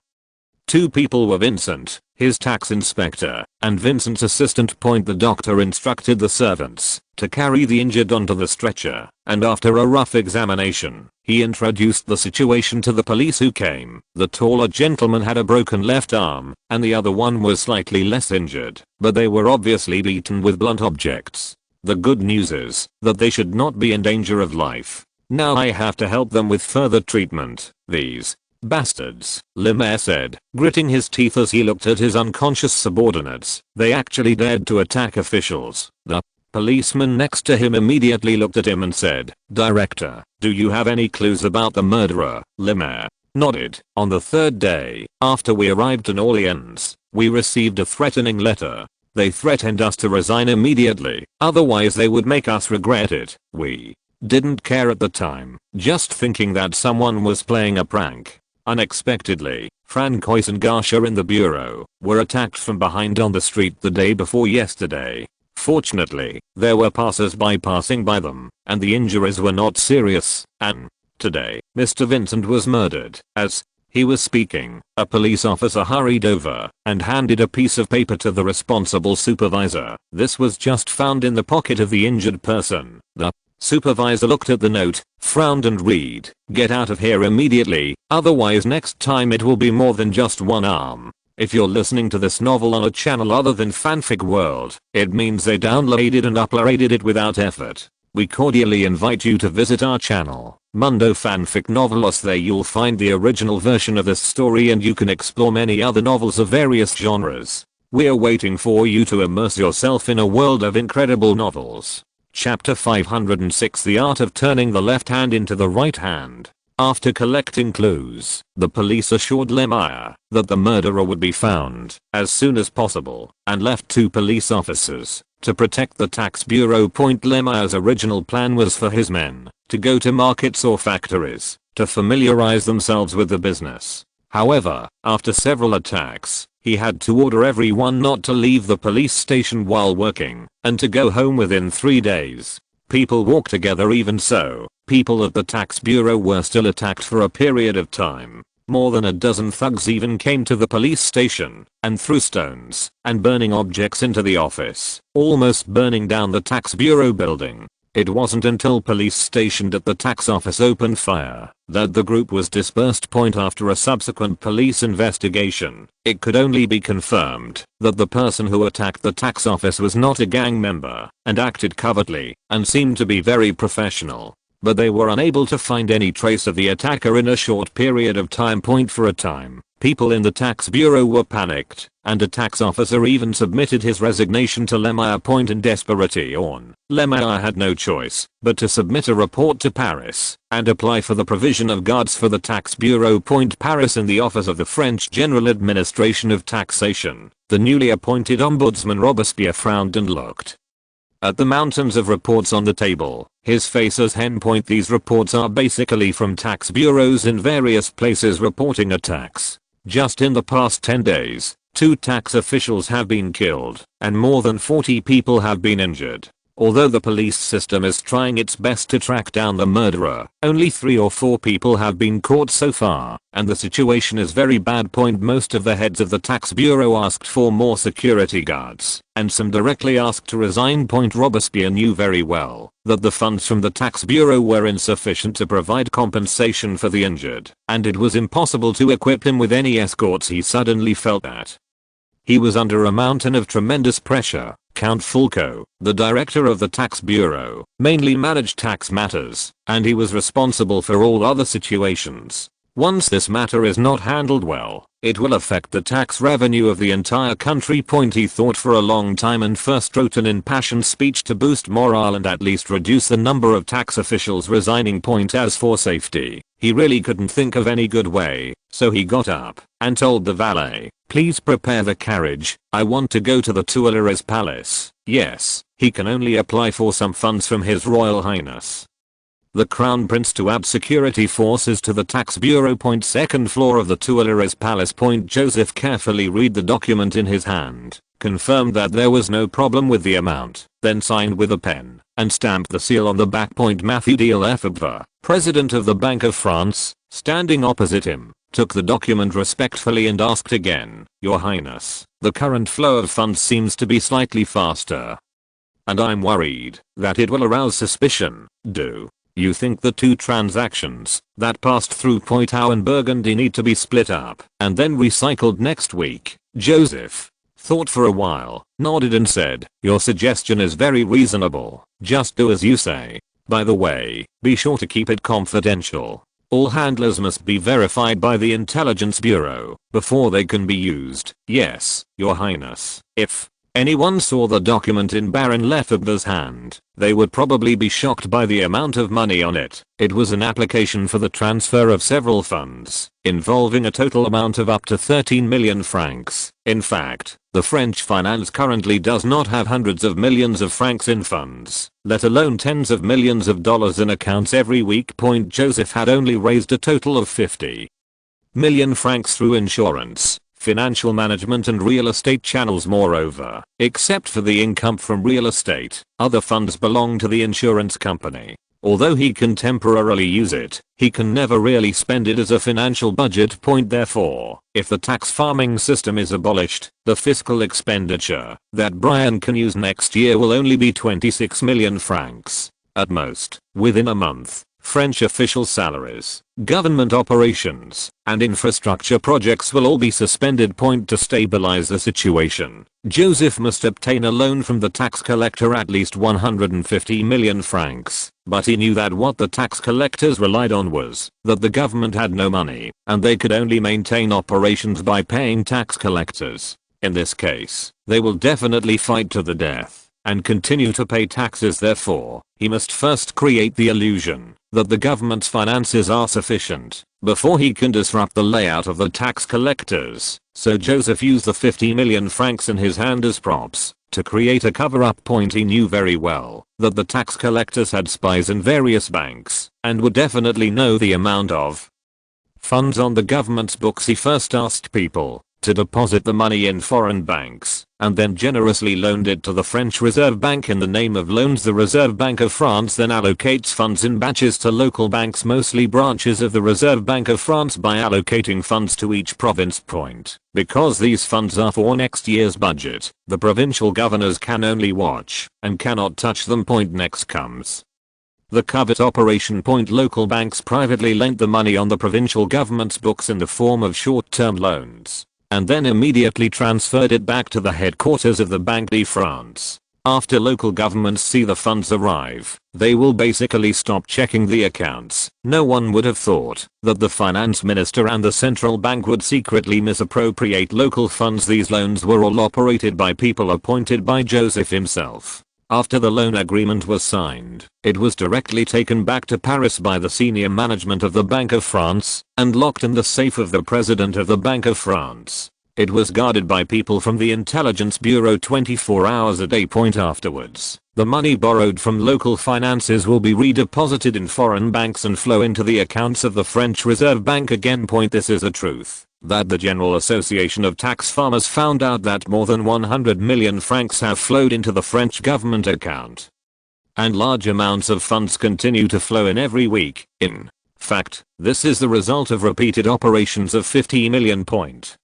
2 people were Vincent, his tax inspector, and Vincent's assistant. The doctor instructed the servants to carry the injured onto the stretcher, and after a rough examination, he introduced the situation to the police who came. The taller gentleman had a broken left arm, and the other one was slightly less injured, but they were obviously beaten with blunt objects. The good news is that they should not be in danger of life. Now I have to help them with further treatment. These bastards, Le Maire said, gritting his teeth as he looked at his unconscious subordinates. They actually dared to attack officials. The policeman next to him immediately looked at him and said, Director, do you have any clues about the murderer? Le Maire nodded. On the 3rd day, after we arrived in Orléans, we received a threatening letter. They threatened us to resign immediately, otherwise they would make us regret it. We didn't care at the time, just thinking that someone was playing a prank. Unexpectedly, Francois and Garcia in the bureau were attacked from behind on the street the day before yesterday. Fortunately, there were passers-by passing by them, and the injuries were not serious, and today, Mr. Vincent was murdered. As he was speaking, a police officer hurried over and handed a piece of paper to the responsible supervisor. This was just found in the pocket of the injured person. The supervisor looked at the note, frowned and read, Get out of here immediately, otherwise next time it will be more than just one arm. If you're listening to this novel on a channel other than Fanfic World, it means they downloaded and uploaded it without effort. We cordially invite you to visit our channel, Mundo Fanfic Novelos. There you'll find the original version of this story and you can explore many other novels of various genres. We're waiting for you to immerse yourself in a world of incredible novels. Chapter 506. The Art of Turning the Left Hand into the Right Hand. After collecting clues, the police assured Le Maire that the murderer would be found as soon as possible, and left 2 police officers to protect the tax bureau. Le Maire's original plan was for his men to go to markets or factories to familiarize themselves with the business. However, after several attacks, he had to order everyone not to leave the police station while working, and to go home within 3 days. People walk together. Even so, people at the tax bureau were still attacked for a period of time. More than a dozen thugs even came to the police station, and threw stones and burning objects into the office, almost burning down the tax bureau building. It wasn't until police stationed at the tax office opened fire that the group was dispersed. After a subsequent police investigation, it could only be confirmed that the person who attacked the tax office was not a gang member and acted covertly and seemed to be very professional. But they were unable to find any trace of the attacker in a short period of time. For a time, people in the tax bureau were panicked, and a tax officer even submitted his resignation to Lemire. In desperation, Lemire had no choice but to submit a report to Paris and apply for the provision of guards for the tax bureau. Paris in the office of the French General Administration of Taxation. The newly appointed ombudsman Robespierre frowned and looked at the mountains of reports on the table, his face as hen. These reports are basically from tax bureaus in various places reporting attacks. Just in the past 10 days, 2 tax officials have been killed, and more than 40 people have been injured. Although the police system is trying its best to track down the murderer, only 3 or 4 people have been caught so far, and the situation is very bad. Most of the heads of the tax bureau asked for more security guards, and some directly asked to resign. Robespierre knew very well that the funds from the tax bureau were insufficient to provide compensation for the injured, and it was impossible to equip him with any escorts. He suddenly felt that he was under a mountain of tremendous pressure. Count Fulco, the director of the tax bureau, mainly managed tax matters, and he was responsible for all other situations. Once this matter is not handled well, it will affect the tax revenue of the entire country. He thought for a long time and first wrote an impassioned speech to boost morale and at least reduce the number of tax officials resigning. As for safety, he really couldn't think of any good way, so he got up and told the valet, "Please prepare the carriage, I want to go to the Tuileries Palace." Yes, he can only apply for some funds from His Royal Highness the Crown Prince to add security forces to the tax bureau. Second floor of the Tuileries Palace. Joseph carefully read the document in his hand, confirmed that there was no problem with the amount, then signed with a pen and stamped the seal on the back. Matthew de Lefebvre, president of the Bank of France, standing opposite him, took the document respectfully and asked again, "Your Highness, the current flow of funds seems to be slightly faster, and I'm worried that it will arouse suspicion. Do you think the 2 transactions that passed through Poitou and Burgundy need to be split up and then recycled next week?" Joseph thought for a while, nodded and said, "Your suggestion is very reasonable. Just do as you say. By the way, be sure to keep it confidential. All handlers must be verified by the Intelligence Bureau before they can be used." "Yes, Your Highness." If anyone saw the document in Baron Lefebvre's hand, they would probably be shocked by the amount of money on it. It was an application for the transfer of several funds, involving a total amount of up to 13 million francs. In fact, the French finance currently does not have hundreds of millions of francs in funds, let alone tens of millions of dollars in accounts every week. Joseph had only raised a total of 50 million francs through insurance, financial management and real estate channels. Moreover, except for the income from real estate, other funds belong to the insurance company. Although he can temporarily use it, he can never really spend it as a financial budget. Therefore, if the tax farming system is abolished, the fiscal expenditure that Brian can use next year will only be 26 million francs. At most, within a month, French official salaries, government operations, and infrastructure projects will all be suspended. To stabilize the situation, Joseph must obtain a loan from the tax collector at least 150 million francs, but he knew that what the tax collectors relied on was that the government had no money, and they could only maintain operations by paying tax collectors. In this case, they will definitely fight to the death and continue to pay taxes. Therefore, he must first create the illusion that the government's finances are sufficient before he can disrupt the layout of the tax collectors. So Joseph used the 50 million francs in his hand as props to create a cover-up. He knew very well that the tax collectors had spies in various banks and would definitely know the amount of funds on the government's books. He first asked people to deposit the money in foreign banks, and then generously loaned it to the French Reserve Bank in the name of loans. The Reserve Bank of France then allocates funds in batches to local banks, mostly branches of the Reserve Bank of France, by allocating funds to each province. Because these funds are for next year's budget, the provincial governors can only watch and cannot touch them. Next comes the covert operation. Local banks privately lent the money on the provincial government's books in the form of short-term loans, and then immediately transferred it back to the headquarters of the Banque de France. After local governments see the funds arrive, they will basically stop checking the accounts. No one would have thought that the finance minister and the central bank would secretly misappropriate local funds. These loans were all operated by people appointed by Joseph himself. After the loan agreement was signed, it was directly taken back to Paris by the senior management of the Bank of France and locked in the safe of the president of the Bank of France. It was guarded by people from the intelligence bureau 24 hours a day. Afterwards, the money borrowed from local finances will be redeposited in foreign banks and flow into the accounts of the French Reserve Bank again. This is a truth that the General Association of Tax Farmers found out that more than 100 million francs have flowed into the French government account. And large amounts of funds continue to flow in every week. In fact, this is the result of repeated operations of 50 million.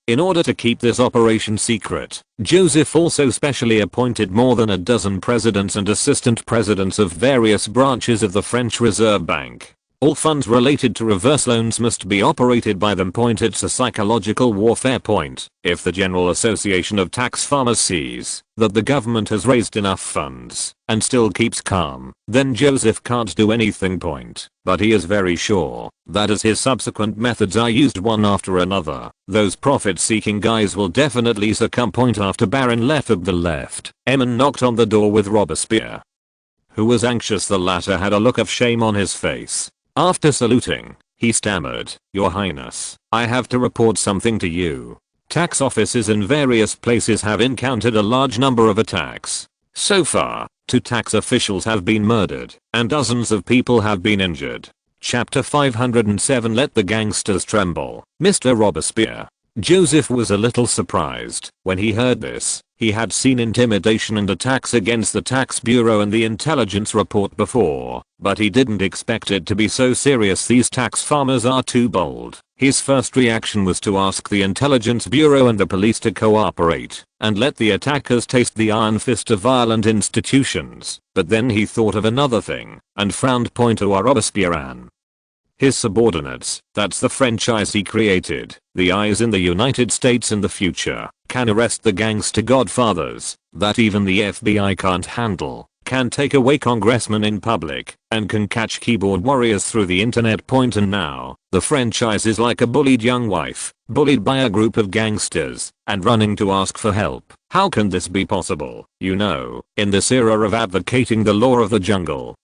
In order to keep this operation secret, Joseph also specially appointed more than a dozen presidents and assistant presidents of various branches of the French Reserve Bank. All funds related to reverse loans must be operated by them. It's a psychological warfare. If the General Association of Tax Farmers sees that the government has raised enough funds and still keeps calm, then Joseph can't do anything. But he is very sure that as his subsequent methods are used one after another, those profit-seeking guys will definitely succumb. After Baron Lefebvre left, Emin knocked on the door with Robespierre, who was anxious. The latter had a look of shame on his face. After saluting, he stammered, "Your Highness, I have to report something to you. Tax offices in various places have encountered a large number of attacks. So far, 2 tax officials have been murdered, and dozens of people have been injured." Chapter 507. Let the gangsters tremble. Mr. Robespierre. Joseph was a little surprised when he heard this. He had seen intimidation and attacks against the tax bureau and the intelligence report before, but he didn't expect it to be so serious. These tax farmers are too bold. His first reaction was to ask the intelligence bureau and the police to cooperate and let the attackers taste the iron fist of violent institutions. But then he thought of another thing and frowned. To Robespierre, his subordinates, that's the franchise he created, the eyes in the United States in the future, can arrest the gangster godfathers that even the FBI can't handle, can take away congressmen in public, and can catch keyboard warriors through the internet. And now, the franchise is like a bullied young wife, bullied by a group of gangsters, and running to ask for help. How can this be possible? You know, in this era of advocating the law of the jungle,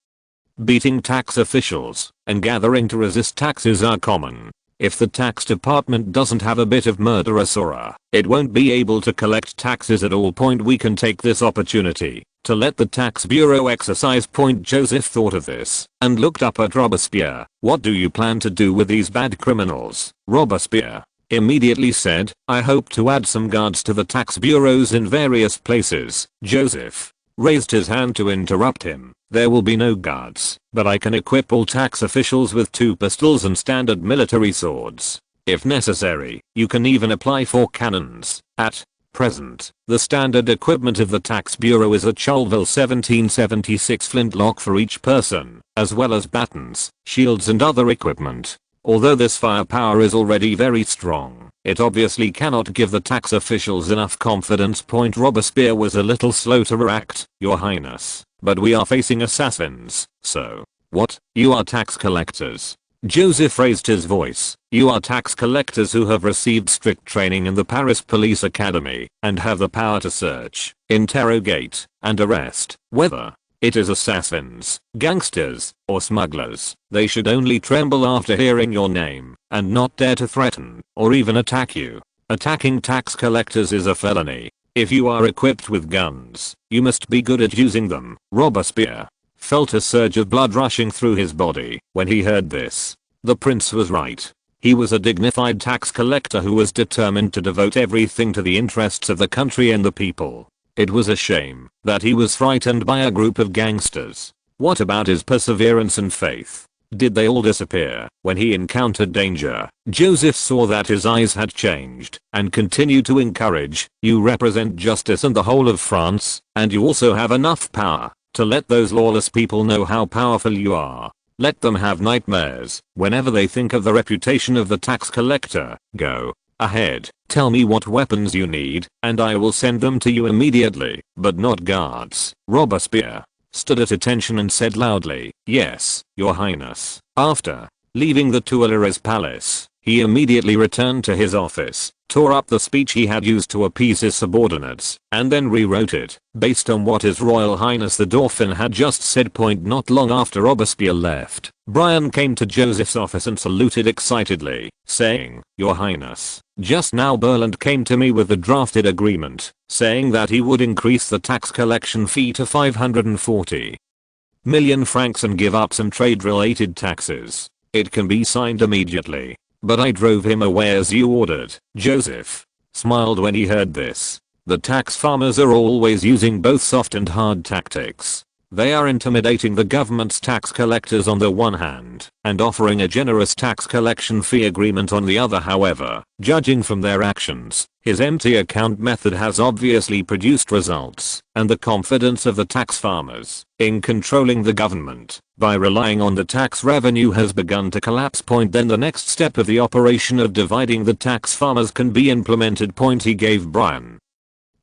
beating tax officials and gathering to resist taxes are common. If the tax department doesn't have a bit of murderous aura, it won't be able to collect taxes at all. We can take this opportunity to let the tax bureau exercise. Joseph thought of this and looked up at Robespierre. What do you plan to do with these bad criminals? Robespierre immediately said, I hope to add some guards to the tax bureaus in various places. Joseph raised his hand to interrupt him. There will be no guards, but I can equip all tax officials with 2 pistols and standard military swords. If necessary, you can even apply for cannons. At present, the standard equipment of the tax bureau is a Charleville 1776 flintlock for each person, as well as batons, shields and other equipment. Although this firepower is already very strong, it obviously cannot give the tax officials enough confidence. Robespierre was a little slow to react. Your Highness, but we are facing assassins, so. What? You are tax collectors? Joseph raised his voice. You are tax collectors who have received strict training in the Paris Police Academy and have the power to search, interrogate, and arrest, whether it is assassins, gangsters, or smugglers. They should only tremble after hearing your name and not dare to threaten or even attack you. Attacking tax collectors is a felony. If you are equipped with guns, you must be good at using them. Robespierre felt a surge of blood rushing through his body when he heard this. The prince was right. He was a dignified tax collector who was determined to devote everything to the interests of the country and the people. It was a shame that he was frightened by a group of gangsters. What about his perseverance and faith? Did they all disappear when he encountered danger? Joseph saw that his eyes had changed and continued to encourage, "You represent justice and the whole of France, and you also have enough power to let those lawless people know how powerful you are. Let them have nightmares whenever they think of the reputation of the tax collector. Go ahead, tell me what weapons you need, and I will send them to you immediately, but not guards." Robespierre stood at attention and said loudly, "Yes, your highness." After leaving the Tuileries palace, he immediately returned to his office, tore up the speech he had used to appease his subordinates, and then rewrote it, based on what His Royal Highness the Dauphin had just said. Not long after Robespierre left, Brian came to Joseph's office and saluted excitedly, saying, "Your Highness, just now Berland came to me with the drafted agreement, saying that he would increase the tax collection fee to 540 million francs and give up some trade-related taxes. It can be signed immediately. But I drove him away as you ordered." Joseph smiled when he heard this. The tax farmers are always using both soft and hard tactics. They are intimidating the government's tax collectors on the one hand, and offering a generous tax collection fee agreement on the other. However, judging from their actions, his empty account method has obviously produced results, and the confidence of the tax farmers in controlling the government by relying on the tax revenue has begun to collapse. Then the next step of the operation of dividing the tax farmers can be implemented. He gave Brian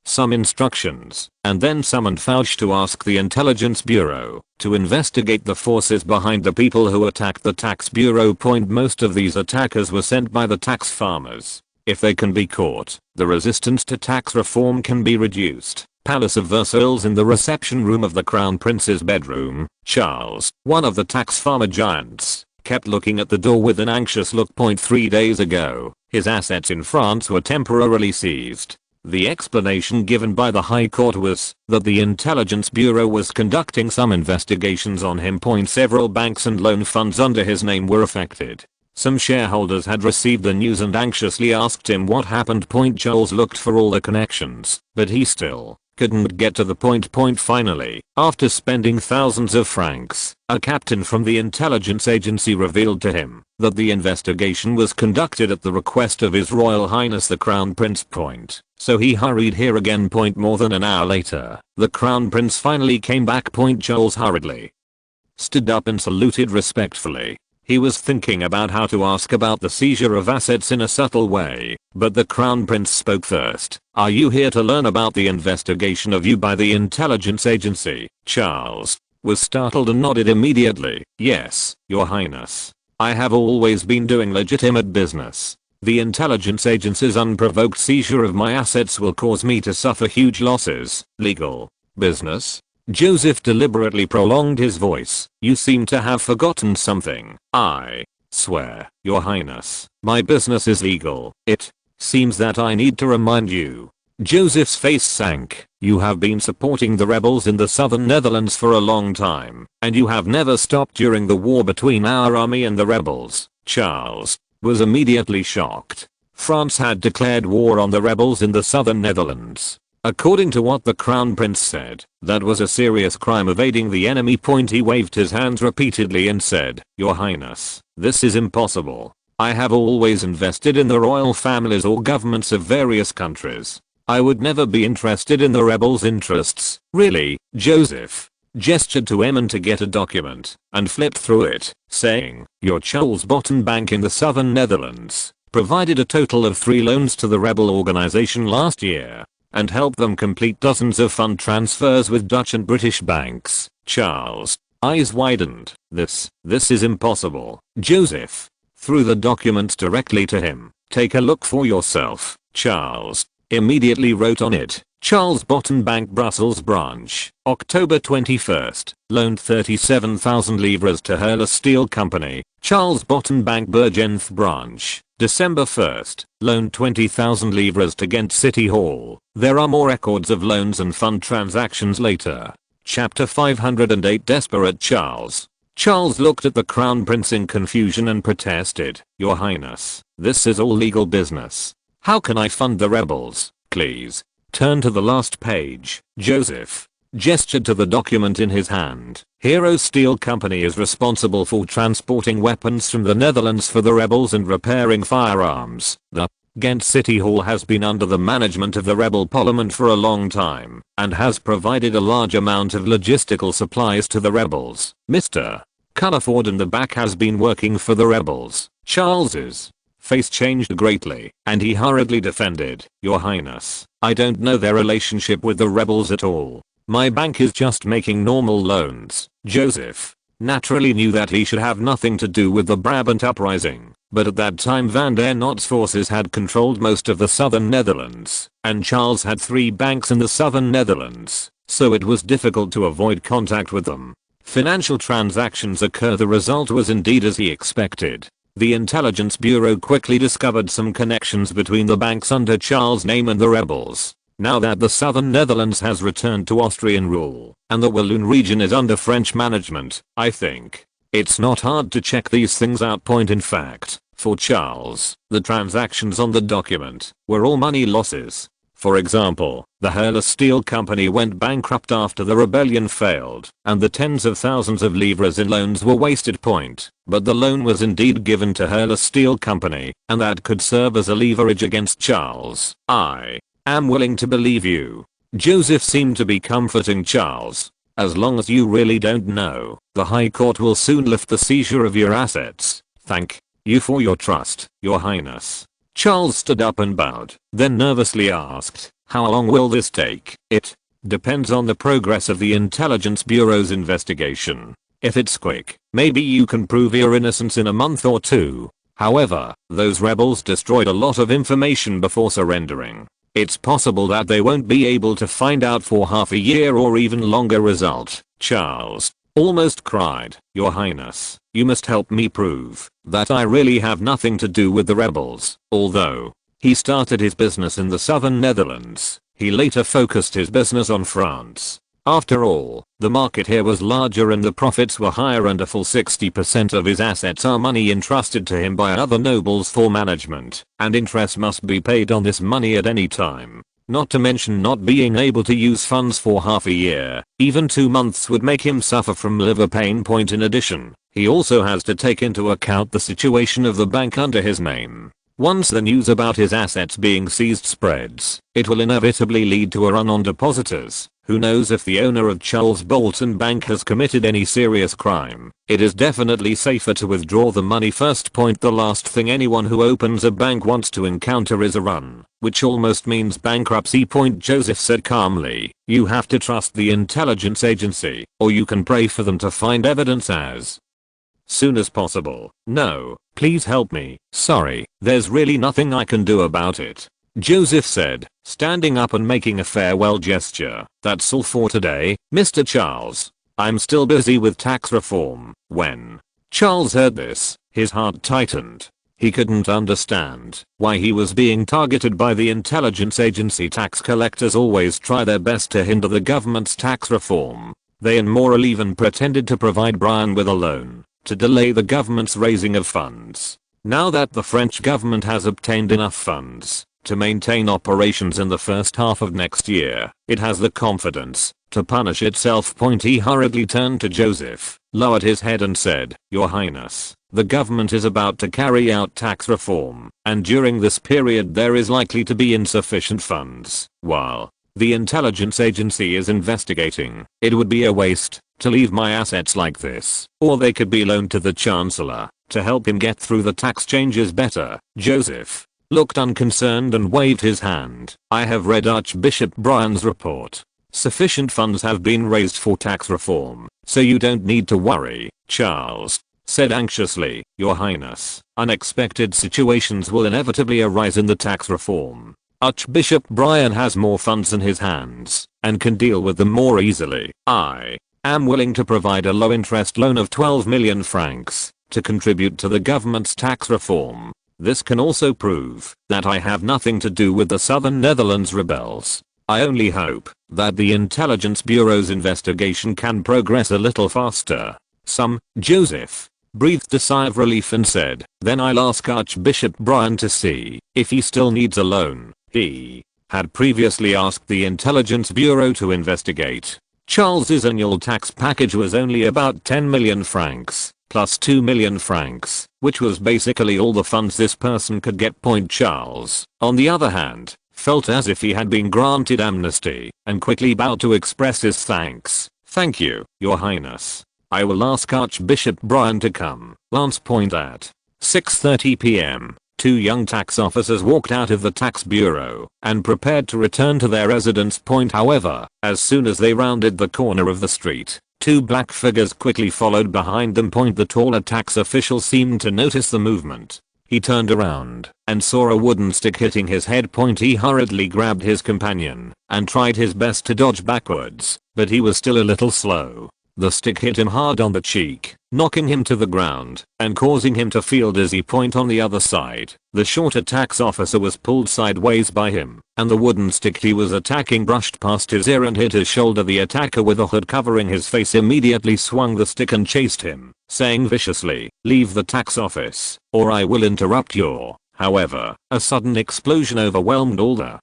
some instructions, and then summoned Fouch to ask the intelligence bureau to investigate the forces behind the people who attacked the tax bureau. Most of these attackers were sent by the tax farmers. If they can be caught, the resistance to tax reform can be reduced. Palace of Versailles. In the reception room of the Crown Prince's bedroom, Charles, one of the tax farmer giants, kept looking at the door with an anxious look. 3 days ago, his assets in France were temporarily seized. The explanation given by the High Court was that the Intelligence Bureau was conducting some investigations on him. Several banks and loan funds under his name were affected. Some shareholders had received the news and anxiously asked him what happened. Charles looked for all the connections, but he still couldn't get to the point. Finally, after spending thousands of francs, a captain from the intelligence agency revealed to him that the investigation was conducted at the request of His Royal Highness the Crown Prince. So he hurried here again. More than an hour later, the Crown Prince finally came back. Charles hurriedly stood up and saluted respectfully. He was thinking about how to ask about the seizure of assets in a subtle way, but the Crown Prince spoke first. "Are you here to learn about the investigation of you by the intelligence agency?" Charles was startled and nodded immediately. "Yes, Your Highness. I have always been doing legitimate business. The intelligence agency's unprovoked seizure of my assets will cause me to suffer huge losses." "Legal business?" Joseph deliberately prolonged his voice. "You seem to have forgotten something." "I swear, Your Highness, my business is legal." "It seems that I need to remind you." Joseph's face sank. "You have been supporting the rebels in the southern Netherlands for a long time, and you have never stopped during the war between our army and the rebels." Charles was immediately shocked. France had declared war on the rebels in the southern Netherlands. According to what the Crown Prince said, that was a serious crime of aiding the enemy. He waved his hands repeatedly and said, "Your Highness, this is impossible. I have always invested in the royal families or governments of various countries. I would never be interested in the rebels' interests." "Really?" Joseph gestured to Emin to get a document and flipped through it, saying, "Your Charles Botten Bank in the southern Netherlands provided a total of 3 loans to the rebel organization last year and helped them complete dozens of fund transfers with Dutch and British banks." Charles' eyes widened. This is impossible." Joseph threw the documents directly to him. "Take a look for yourself." Charles immediately wrote on it, "Charles Botten Bank Brussels branch, October 21st, loaned 37,000 livres to Hurler Steel Company. Charles Botten Bank Bergenth branch, December 1st, loaned 20,000 livres to Ghent City Hall." There are more records of loans and fund transactions later. Chapter 508. Desperate Charles. Charles looked at the Crown Prince in confusion and protested, "Your Highness, this is all legal business. How can I fund the rebels? Please turn to the last page." Joseph gestured to the document in his hand. Hero Steel Company is responsible for transporting weapons from the Netherlands for the rebels and repairing firearms. The Ghent City Hall has been under the management of the rebel parliament for a long time and has provided a large amount of logistical supplies to the rebels. Mr. Culliford in the back has been working for the rebels. Charles's face changed greatly and he hurriedly defended, "Your Highness, I don't know their relationship with the rebels at all. My bank is just making normal loans." Joseph naturally knew that he should have nothing to do with the Brabant uprising, but at that time Van der Not's forces had controlled most of the southern Netherlands, and Charles had 3 banks in the southern Netherlands, so it was difficult to avoid contact with them. Financial transactions occur. The result was indeed as he expected. The intelligence bureau quickly discovered some connections between the banks under Charles' name and the rebels. Now that the southern Netherlands has returned to Austrian rule and the Walloon region is under French management, I think it's not hard to check these things out. In fact, for Charles, the transactions on the document were all money losses. For example, the Heir Steel Company went bankrupt after the rebellion failed, and the tens of thousands of livres in loans were wasted. But the loan was indeed given to Heir Steel Company, and that could serve as a leverage against Charles. "I am willing to believe you." Joseph seemed to be comforting Charles. "As long as you really don't know, the High Court will soon lift the seizure of your assets. Thank you for your trust, Your Highness." Charles stood up and bowed, then nervously asked, "How long will this take?" "It depends on the progress of the Intelligence Bureau's investigation. If it's quick, maybe you can prove your innocence in a month or 2. However, those rebels destroyed a lot of information before surrendering. It's possible that they won't be able to find out for half a year or even longer." Result, Charles almost cried, "Your Highness, you must help me prove that I really have nothing to do with the rebels." Although he started his business in the southern Netherlands, he later focused his business on France. After all, the market here was larger and the profits were higher, and a full 60% of his assets are money entrusted to him by other nobles for management, and interest must be paid on this money at any time. Not to mention not being able to use funds for half a year. Even 2 months would make him suffer from liver pain. In addition, he also has to take into account the situation of the bank under his name. Once the news about his assets being seized spreads, it will inevitably lead to a run on depositors. Who knows if the owner of Charles Bolton Bank has committed any serious crime. It is definitely safer to withdraw the money first. The last thing anyone who opens a bank wants to encounter is a run, which almost means bankruptcy. Joseph said calmly, "You have to trust the intelligence agency, or you can pray for them to find evidence as soon as possible. No, please help me. Sorry, there's really nothing I can do about it." Joseph said, standing up and making a farewell gesture. "That's all for today, Mr. Charles. I'm still busy with tax reform." When Charles heard this, his heart tightened. He couldn't understand why he was being targeted by the intelligence agency. Tax collectors always try their best to hinder the government's tax reform. They and Morrell even pretended to provide Brian with a loan to delay the government's raising of funds. Now that the French government has obtained enough funds to maintain operations in the first half of next year, it has the confidence to punish itself. He hurriedly turned to Joseph, lowered his head and said, "Your Highness, the government is about to carry out tax reform, and during this period there is likely to be insufficient funds. While the intelligence agency is investigating, it would be a waste to leave my assets like this, or they could be loaned to the Chancellor to help him get through the tax changes better." Joseph looked unconcerned and waved his hand. "I have read Archbishop Brian's report. Sufficient funds have been raised for tax reform, so you don't need to worry." Charles said anxiously, "Your Highness, unexpected situations will inevitably arise in the tax reform. Archbishop Brian has more funds in his hands and can deal with them more easily. I am willing to provide a low interest loan of 12 million francs to contribute to the government's tax reform. This can also prove that I have nothing to do with the southern Netherlands rebels. I only hope that the Intelligence Bureau's investigation can progress a little faster." Joseph breathed a sigh of relief and said, "Then I'll ask Archbishop Brian to see if he still needs a loan." He had previously asked the Intelligence Bureau to investigate. Charles's annual tax package was only about 10 million francs, plus 2 million francs, which was basically all the funds this person could get. Charles, on the other hand, felt as if he had been granted amnesty, and quickly bowed to express his thanks. "Thank you, Your Highness. I will ask Archbishop Brian to come." At 6:30 p.m. two young tax officers walked out of the tax bureau and prepared to return to their residence. However, as soon as they rounded the corner of the street, two black figures quickly followed behind them. The taller tax official seemed to notice the movement. He turned around and saw a wooden stick hitting his head. He hurriedly grabbed his companion and tried his best to dodge backwards, but he was still a little slow. The stick hit him hard on the cheek, knocking him to the ground and causing him to feel dizzy. On the other side, the shorter tax officer was pulled sideways by him, and the wooden stick he was attacking brushed past his ear and hit his shoulder. The attacker, with a hood covering his face, immediately swung the stick and chased him, saying viciously, "Leave the tax office, or I will interrupt your." However, a sudden explosion overwhelmed all the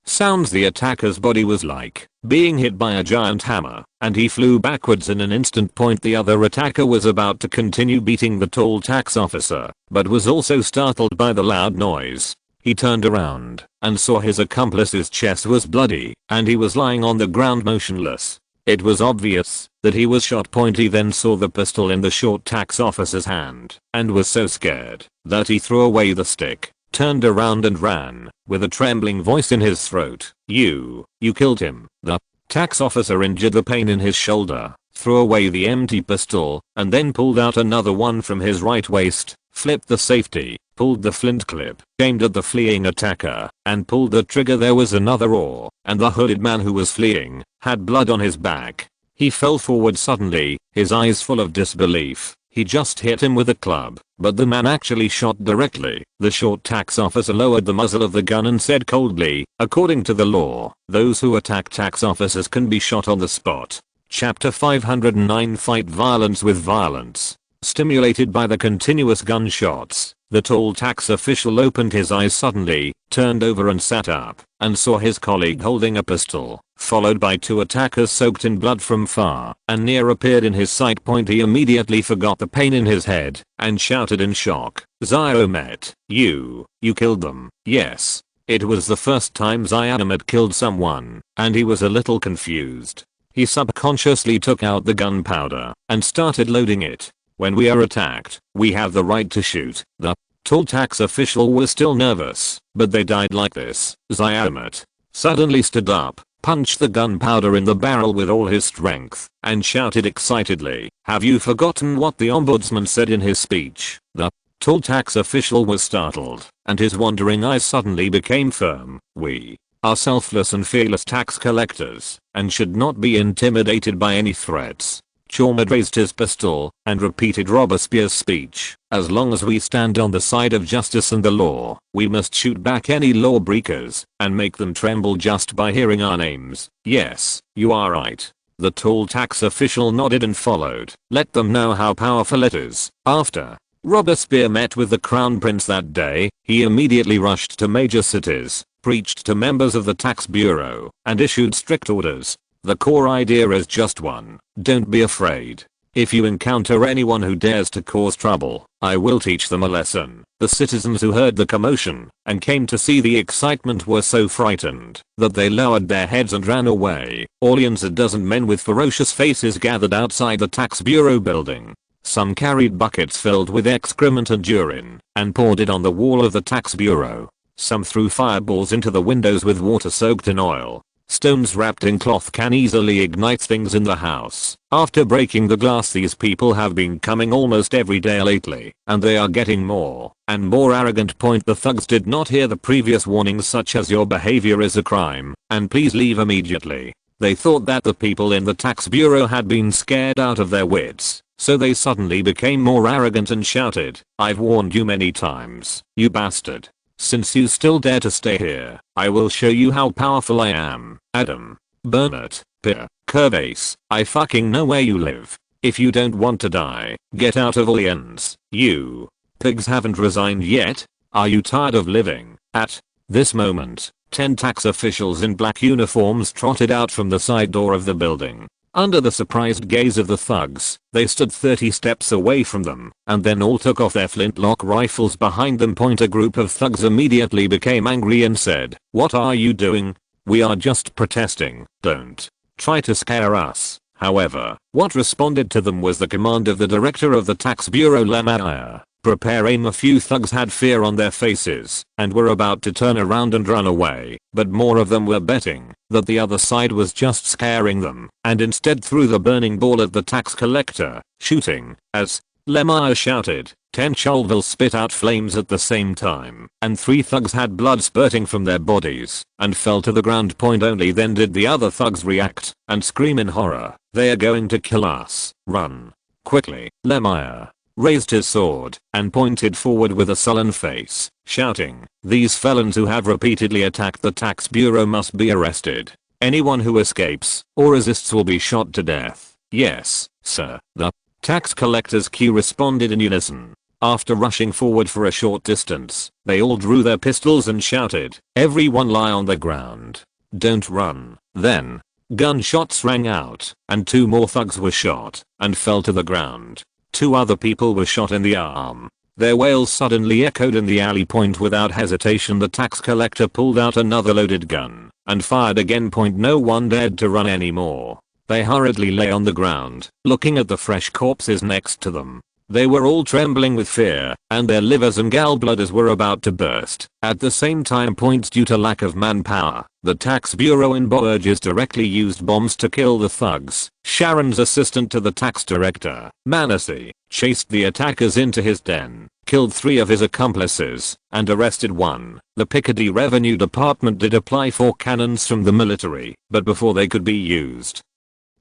sounds. The attacker's body was like being hit by a giant hammer, and he flew backwards in an instant. The other attacker was about to continue beating the tall tax officer, but was also startled by the loud noise. He turned around and saw his accomplice's chest was bloody, and he was lying on the ground motionless. It was obvious that he was shot. He then saw the pistol in the short tax officer's hand, and was so scared that he threw away the stick, turned around and ran, with a trembling voice in his throat. You killed him." The tax officer, injured the pain in his shoulder, threw away the empty pistol, and then pulled out another one from his right waist, flipped the safety, pulled the flint clip, aimed at the fleeing attacker, and pulled the trigger. There was another roar, and the hooded man who was fleeing had blood on his back. He fell forward suddenly, his eyes full of disbelief. He just hit him with a club, but the man actually shot directly. The short tax officer lowered the muzzle of the gun and said coldly, "According to the law, those who attack tax officers can be shot on the spot." Chapter 509 Fight violence with violence. Stimulated by the continuous gunshots, the tall tax official opened his eyes suddenly, turned over and sat up, and saw his colleague holding a pistol, followed by two attackers soaked in blood from far and near appeared in his sight. He immediately forgot the pain in his head and shouted in shock, "Ziomet, you killed them." Yes. It was the first time Ziomet killed someone, and he was a little confused. He subconsciously took out the gunpowder and started loading it. "When we are attacked, we have the right to shoot." The tall tax official was still nervous, but they died like this. Ziomet suddenly stood up, punched the gunpowder in the barrel with all his strength, and shouted excitedly, "Have you forgotten what the ombudsman said in his speech?" The tall tax official was startled, and his wandering eyes suddenly became firm. "We are selfless and fearless tax collectors, and should not be intimidated by any threats." Chormad raised his pistol and repeated Robespierre's speech. "As long as we stand on the side of justice and the law, we must shoot back any lawbreakers and make them tremble just by hearing our names." "Yes, you are right." The tall tax official nodded and followed. "Let them know how powerful it is." After Robespierre met with the crown prince that day, he immediately rushed to major cities, preached to members of the tax bureau, and issued strict orders. The core idea is just one: don't be afraid. If you encounter anyone who dares to cause trouble, I will teach them a lesson. The citizens who heard the commotion and came to see the excitement were so frightened that they lowered their heads and ran away. Orleans, a dozen men with ferocious faces gathered outside the tax bureau building. Some carried buckets filled with excrement and urine and poured it on the wall of the tax bureau. Some threw fireballs into the windows with water soaked in oil. Stones wrapped in cloth can easily ignite things in the house. After breaking the glass, these people have been coming almost every day lately, and they are getting more and more arrogant. The thugs did not hear the previous warnings such as "your behavior is a crime, and please leave immediately." They thought that the people in the tax bureau had been scared out of their wits, so they suddenly became more arrogant and shouted, "I've warned you many times, you bastard. Since you still dare to stay here, I will show you how powerful I am. Adam, Bernard, Pierre, Curvace, I fucking know where you live. If you don't want to die, get out of Orleans. You pigs haven't resigned yet? Are you tired of living? At this moment, 10 tax officials in black uniforms trotted out from the side door of the building. Under the surprised gaze of the thugs, they stood 30 steps away from them, and then all took off their flintlock rifles behind them. A group of thugs immediately became angry and said, "What are you doing? We are just protesting. Don't try to scare us." However, what responded to them was the command of the director of the tax bureau, le maire. Prepare aim. A few thugs had fear on their faces and were about to turn around and run away, but more of them were betting that the other side was just scaring them and instead threw the burning ball at the tax collector, shooting. As le maire shouted, 10 chulvils spit out flames at the same time, and 3 thugs had blood spurting from their bodies and fell to the ground. Only then did the other thugs react and scream in horror, "They are going to kill us, run!" Quickly, le maire raised his sword and pointed forward with a sullen face, shouting, "These felons who have repeatedly attacked the tax bureau must be arrested. Anyone who escapes or resists will be shot to death." "Yes, sir." The tax collectors' queue responded in unison. After rushing forward for a short distance, they all drew their pistols and shouted, "Everyone lie on the ground. Don't run." Then, gunshots rang out, and 2 more thugs were shot and fell to the ground. 2 other people were shot in the arm. Their wails suddenly echoed in the alley. Without hesitation, the tax collector pulled out another loaded gun and fired again. No one dared to run anymore. They hurriedly lay on the ground, looking at the fresh corpses next to them. They were all trembling with fear, and their livers and gallbladders were about to burst. At the same time, due to lack of manpower, the tax bureau in Bourges directly used bombs to kill the thugs. Sharon's assistant to the tax director, Manasseh, chased the attackers into his den, killed 3 of his accomplices, and arrested 1. The Picardy Revenue Department did apply for cannons from the military, but before they could be used,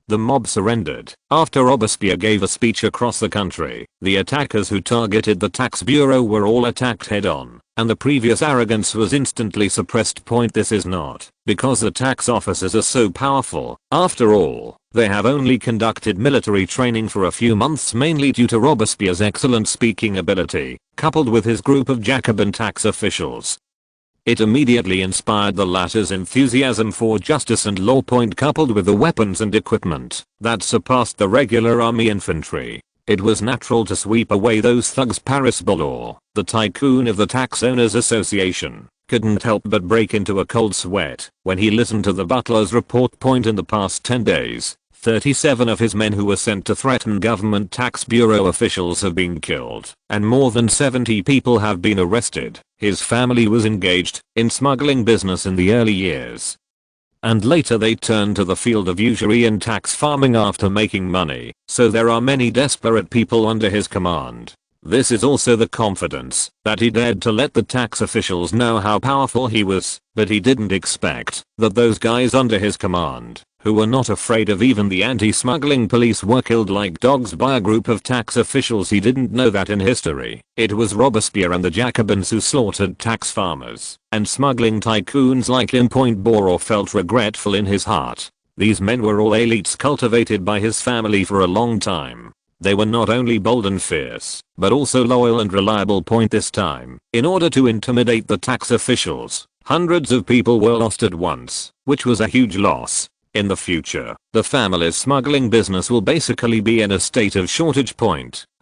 the mob surrendered. After Robespierre gave a speech across the country, the attackers who targeted the tax bureau were all attacked head-on, and the previous arrogance was instantly suppressed. This is not because the tax officers are so powerful. After all, they have only conducted military training for a few months, mainly due to Robespierre's excellent speaking ability, coupled with his group of Jacobin tax officials. It immediately inspired the latter's enthusiasm for justice and law. Coupled with the weapons and equipment that surpassed the regular army infantry, it was natural to sweep away those thugs. Paris Ballor, the tycoon of the Tax Owners Association, couldn't help but break into a cold sweat when he listened to the butler's report. In the past 10 days, 37 of his men who were sent to threaten government tax bureau officials have been killed, and more than 70 people have been arrested. His family was engaged in smuggling business in the early years, and later they turned to the field of usury and tax farming after making money. So there are many desperate people under his command. This is also the confidence that he dared to let the tax officials know how powerful he was, but he didn't expect that those guys under his command, who were not afraid of even the anti-smuggling police, were killed like dogs by a group of tax officials. He didn't know that in history, it was Robespierre and the Jacobins who slaughtered tax farmers and smuggling tycoons like him. Ballor felt regretful in his heart. These men were all elites cultivated by his family for a long time. They were not only bold and fierce, but also loyal and reliable. This time, in order to intimidate the tax officials, hundreds of people were lost at once, which was a huge loss. In the future, the family's smuggling business will basically be in a state of shortage.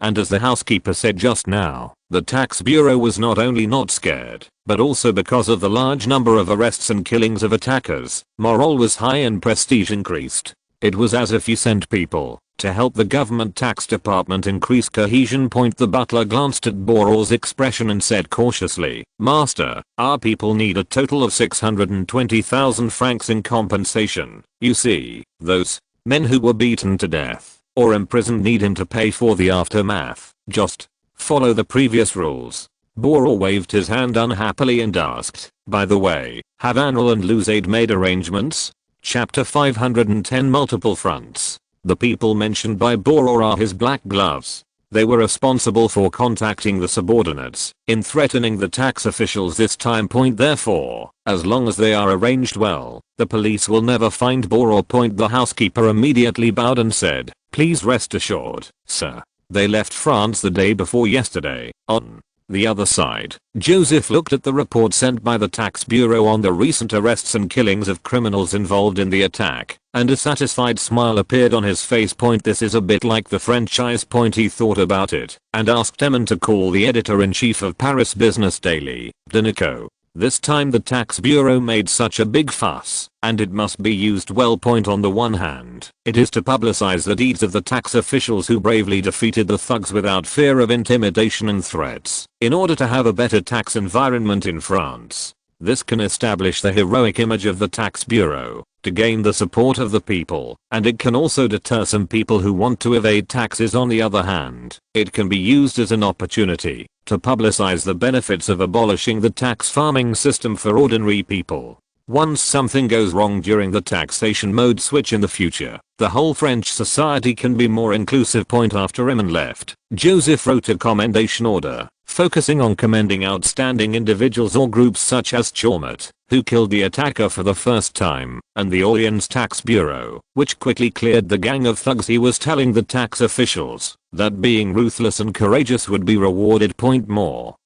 And as the housekeeper said just now, the tax bureau was not only not scared, but also because of the large number of arrests and killings of attackers, morale was high and prestige increased. It was as if you sent people to help the government tax department increase cohesion. The butler glanced at Ballor's expression and said cautiously, "Master, our people need a total of 620,000 francs in compensation. You see, those men who were beaten to death or imprisoned need him to pay for the aftermath. Just follow the previous rules." Ballor waved his hand unhappily and asked, "By the way, have Anil and Luzaide made arrangements?" Chapter 510 Multiple Fronts. The people mentioned by Ballor are his black gloves. They were responsible for contacting the subordinates in threatening the tax officials this time. Therefore, as long as they are arranged well, the police will never find Bore or point. The housekeeper immediately bowed and said, "Please rest assured, sir. They left France the day before yesterday." On the other side, Joseph looked at the report sent by the tax bureau on the recent arrests and killings of criminals involved in the attack, and a satisfied smile appeared on his face. This is a bit like the franchise. He thought about it and asked Emin to call the editor-in-chief of Paris Business Daily, Denico. This time the tax bureau made such a big fuss, and it must be used well. On the one hand, it is to publicize the deeds of the tax officials who bravely defeated the thugs without fear of intimidation and threats, in order to have a better tax environment in France. This can establish the heroic image of the tax bureau, to gain the support of the people, and it can also deter some people who want to evade taxes. On the other hand, it can be used as an opportunity to publicize the benefits of abolishing the tax farming system for ordinary people. Once something goes wrong during the taxation mode switch in the future, the whole French society can be more inclusive. After Emin left, Joseph wrote a commendation order, focusing on commending outstanding individuals or groups such as Chaumet, who killed the attacker for the first time, and the Orleans Tax Bureau, which quickly cleared the gang of thugs. He was telling the tax officials that being ruthless and courageous would be rewarded. More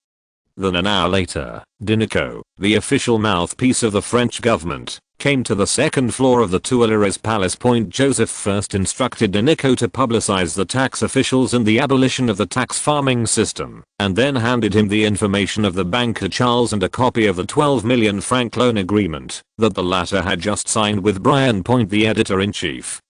than an hour later, Denico, the official mouthpiece of the French government, came to the second floor of the Tuileries Palace. Joseph first instructed Denico to publicize the tax officials and the abolition of the tax farming system, and then handed him the information of the banker Charles and a copy of the 12 million franc loan agreement that the latter had just signed with Brian. The editor-in-chief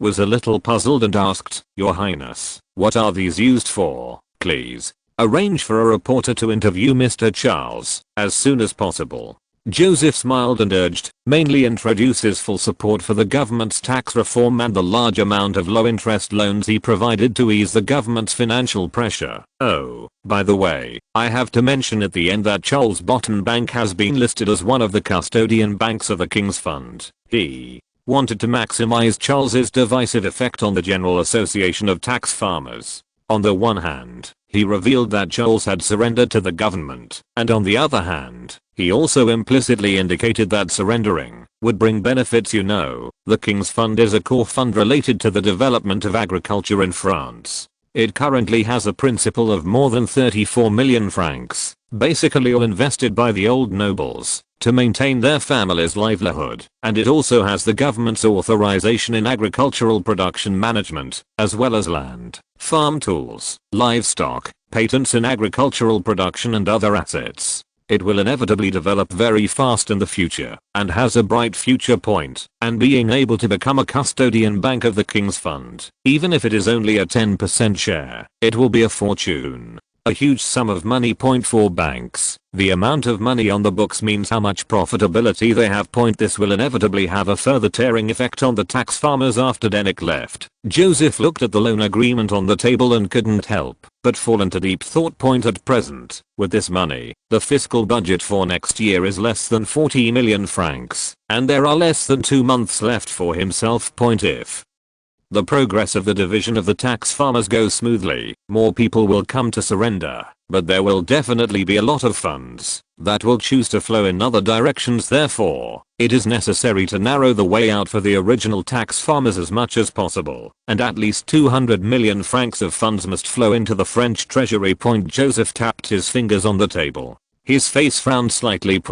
was a little puzzled and asked, "Your Highness, what are these used for? Please arrange for a reporter to interview Mr. Charles as soon as possible." Joseph smiled and urged, mainly introduce his full support for the government's tax reform and the large amount of low-interest loans he provided to ease the government's financial pressure. Oh, by the way, I have to mention at the end that Charles' Botton Bank has been listed as one of the custodian banks of the King's Fund. He wanted to maximize Charles's divisive effect on the General Association of Tax Farmers. On the one hand, he revealed that Charles had surrendered to the government, and on the other hand, he also implicitly indicated that surrendering would bring benefits. The King's Fund is a core fund related to the development of agriculture in France. It currently has a principal of more than 34 million francs, basically all invested by the old nobles, to maintain their family's livelihood, and it also has the government's authorization in agricultural production management, as well as land, farm tools, livestock, patents in agricultural production and other assets. It will inevitably develop very fast in the future, and has a bright future. And being able to become a custodian bank of the King's Fund, even if it is only a 10% share, it will be a fortune. A huge sum of money. For banks, the amount of money on the books means how much profitability they have. This will inevitably have a further tearing effect on the tax farmers. After Denick left, Joseph looked at the loan agreement on the table and couldn't help but fall into deep thought. At present, with this money, the fiscal budget for next year is less than 40 million francs, and there are less than 2 months left for himself. If the progress of the division of the tax farmers goes smoothly, more people will come to surrender, but there will definitely be a lot of funds that will choose to flow in other directions. Therefore, it is necessary to narrow the way out for the original tax farmers as much as possible, and at least 200 million francs of funds must flow into the French treasury. Joseph tapped his fingers on the table. His face frowned slightly.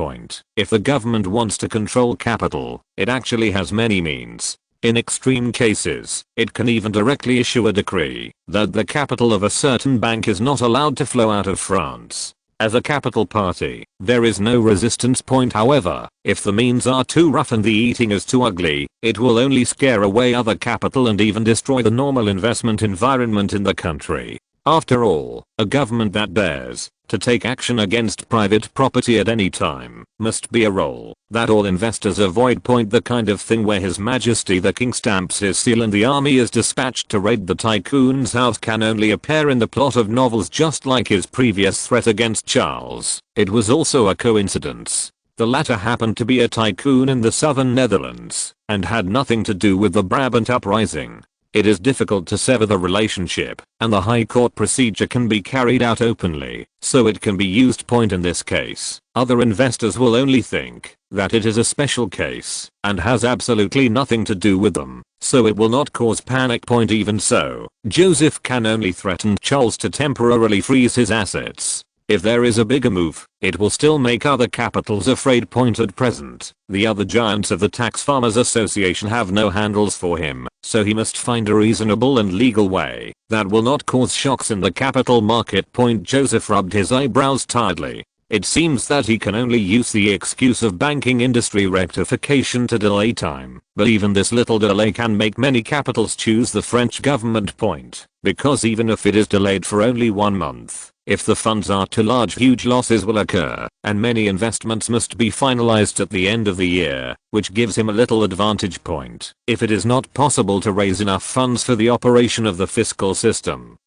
If the government wants to control capital, it actually has many means. In extreme cases, it can even directly issue a decree that the capital of a certain bank is not allowed to flow out of France. As a capital party, there is no resistance. However, if the means are too rough and the eating is too ugly, it will only scare away other capital and even destroy the normal investment environment in the country. After all, a government that dares to take action against private property at any time must be a role that all investors avoid. The kind of thing where His Majesty the King stamps his seal and the army is dispatched to raid the tycoon's house can only appear in the plot of novels, just like his previous threat against Charles. It was also a coincidence. The latter happened to be a tycoon in the southern Netherlands and had nothing to do with the Brabant uprising. it is difficult to sever the relationship, and the High Court procedure can be carried out openly, so it can be used point in this case. Other investors will only think that it is a special case and has absolutely nothing to do with them, so it will not cause panic point. Even so, Joseph can only threaten Charles to temporarily freeze his assets. If there is a bigger move, it will still make other capitals afraid. Point at present, the other giants of the Tax Farmers Association have no handles for him, so he must find a reasonable and legal way that will not cause shocks in the capital market. Point. Joseph rubbed his eyebrows tiredly. It seems that he can only use the excuse of banking industry rectification to delay time, but even this little delay can make many capitals choose the French government. Point. Because even if it is delayed for only 1 month, if the funds are too large, huge losses will occur, and many investments must be finalized at the end of the year, which gives him a little advantage. Point. If it is not possible to raise enough funds for the operation of the fiscal system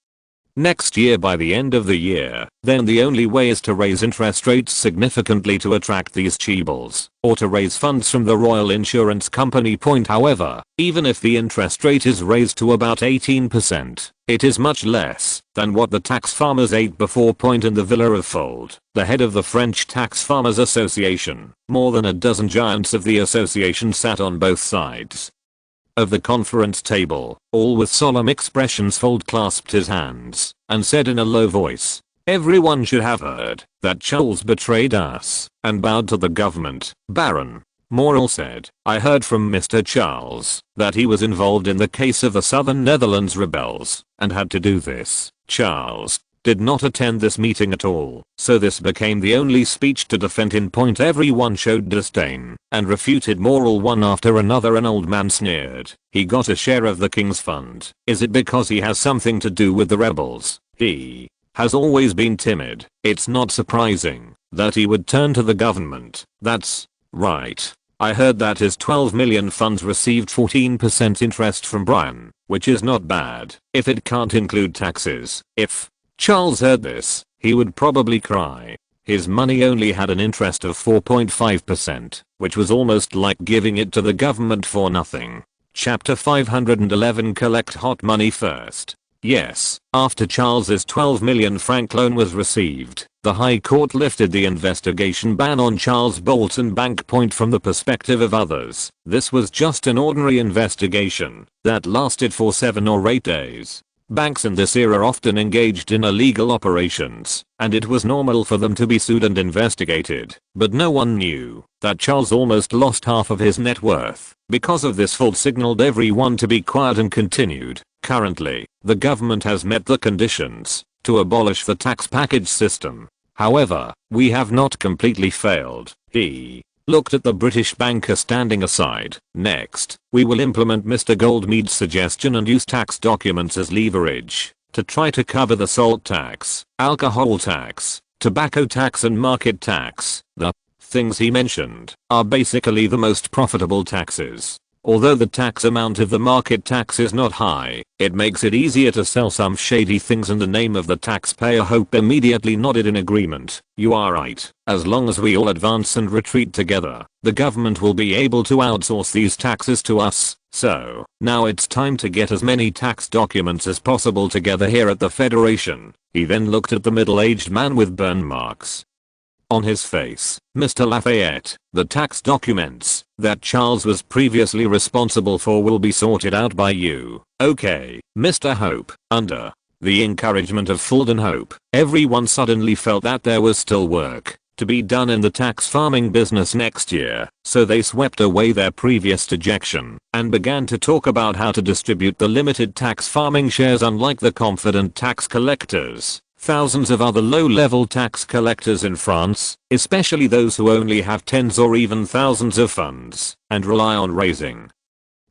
next year by the end of the year, then the only way is to raise interest rates significantly to attract these cheebles, or to raise funds from the Royal Insurance Company. Point. However, even if the interest rate is raised to about 18%, it is much less than what the tax farmers ate before. Point. In the Villa of Fold, the head of the French Tax Farmers Association, more than a dozen giants of the association sat on both sides of the conference table, all with solemn expressions. Fold clasped his hands and said in a low voice, "Everyone should have heard that Charles betrayed us," and bowed to the government. Baron Morel said, "I heard from Mr. Charles that he was involved in the case of the Southern Netherlands rebels and had to do this." Charles did not attend this meeting at all, so this became the only speech to defend him. Point. Everyone showed disdain and refuted Morel one after another. An old man sneered, "He got a share of the king's fund. Is it because he has something to do with the rebels? He has always been timid. It's not surprising that he would turn to the government." That's right. I heard that his 12 million funds received 14% interest from Brian, which is not bad if it can't include taxes. If Charles heard this, he would probably cry. His money only had an interest of 4.5%, which was almost like giving it to the government for nothing. Chapter 511. Collect hot money first. Yes, after Charles's 12 million franc loan was received, the High Court lifted the investigation ban on Charles Bolton Bank. Point. From the perspective of others, this was just an ordinary investigation that lasted for 7 or 8 days. Banks in this era often engaged in illegal operations, and it was normal for them to be sued and investigated, but no one knew that Charles almost lost half of his net worth. Because of this, Fold signaled everyone to be quiet and continued, "Currently, the government has met the conditions to abolish the tax package system. However, we have not completely failed." He looked at the British banker standing aside. "Next, we will implement Mr. Goldmead's suggestion and use tax documents as leverage to try to cover the salt tax, alcohol tax, tobacco tax and market tax. The things he mentioned are basically the most profitable taxes. Although the tax amount of the market tax is not high, it makes it easier to sell some shady things in the name of the taxpayer." Hope immediately nodded in agreement. "You are right. As long as we all advance and retreat together, the government will be able to outsource these taxes to us. So, now it's time to get as many tax documents as possible together here at the Federation." He then looked at the middle-aged man with burn marks on his face. "Mr. Lafayette, the tax documents that Charles was previously responsible for will be sorted out by you." "Okay, Mr. Hope." Under the encouragement of Fold and Hope, everyone suddenly felt that there was still work to be done in the tax farming business next year, so they swept away their previous dejection and began to talk about how to distribute the limited tax farming shares. Unlike the confident tax collectors, thousands of other low-level tax collectors in France, especially those who only have tens or even thousands of funds and rely on raising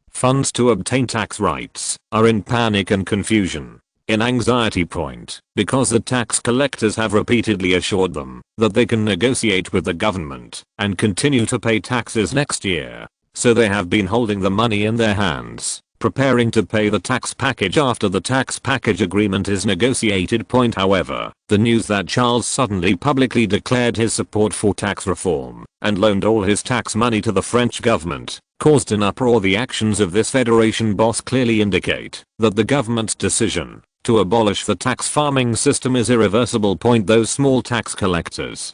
funds to obtain tax rights, are in panic and confusion. In anxiety. Point. Because the tax collectors have repeatedly assured them that they can negotiate with the government and continue to pay taxes next year, so they have been holding the money in their hands. preparing to pay the tax package after the tax package agreement is negotiated. However, the news that Charles suddenly publicly declared his support for tax reform and loaned all his tax money to the French government caused an uproar. The actions of this Federation boss clearly indicate that the government's decision to abolish the tax farming system is irreversible. Those small tax collectors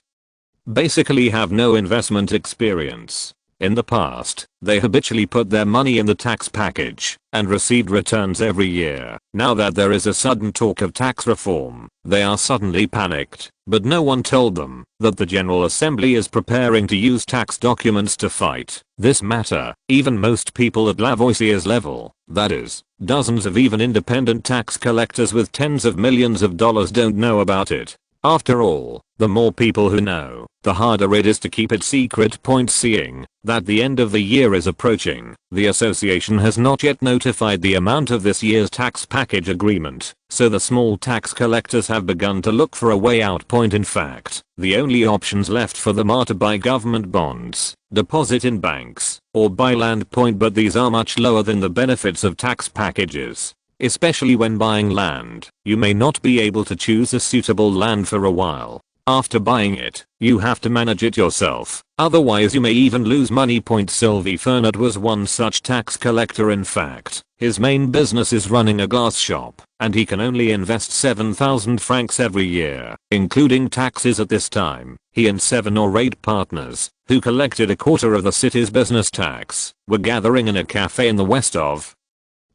basically have no investment experience. In the past, they habitually put their money in the tax package and received returns every year. Now that there is a sudden talk of tax reform, they are suddenly panicked. But no one told them that the General Assembly is preparing to use tax documents to fight this matter. Even most people at Lavoisier's level, that is, dozens of even independent tax collectors with tens of millions of dollars, don't know about it. After all, the more people who know, the harder it is to keep it secret. Seeing that the end of the year is approaching, the association has not yet notified the amount of this year's tax package agreement, so the small tax collectors have begun to look for a way out. In fact, the only options left for them are to buy government bonds, deposit in banks, or buy land. But these are much lower than the benefits of tax packages. Especially when buying land, you may not be able to choose a suitable land for a while. After buying it, you have to manage it yourself, otherwise you may even lose money. Sylvie Fernand was one such tax collector. In fact, his main business is running a glass shop, and he can only invest 7,000 francs every year, including taxes. At this time, he and 7 or 8 partners, who collected a quarter of the city's business tax, were gathering in a cafe in the west of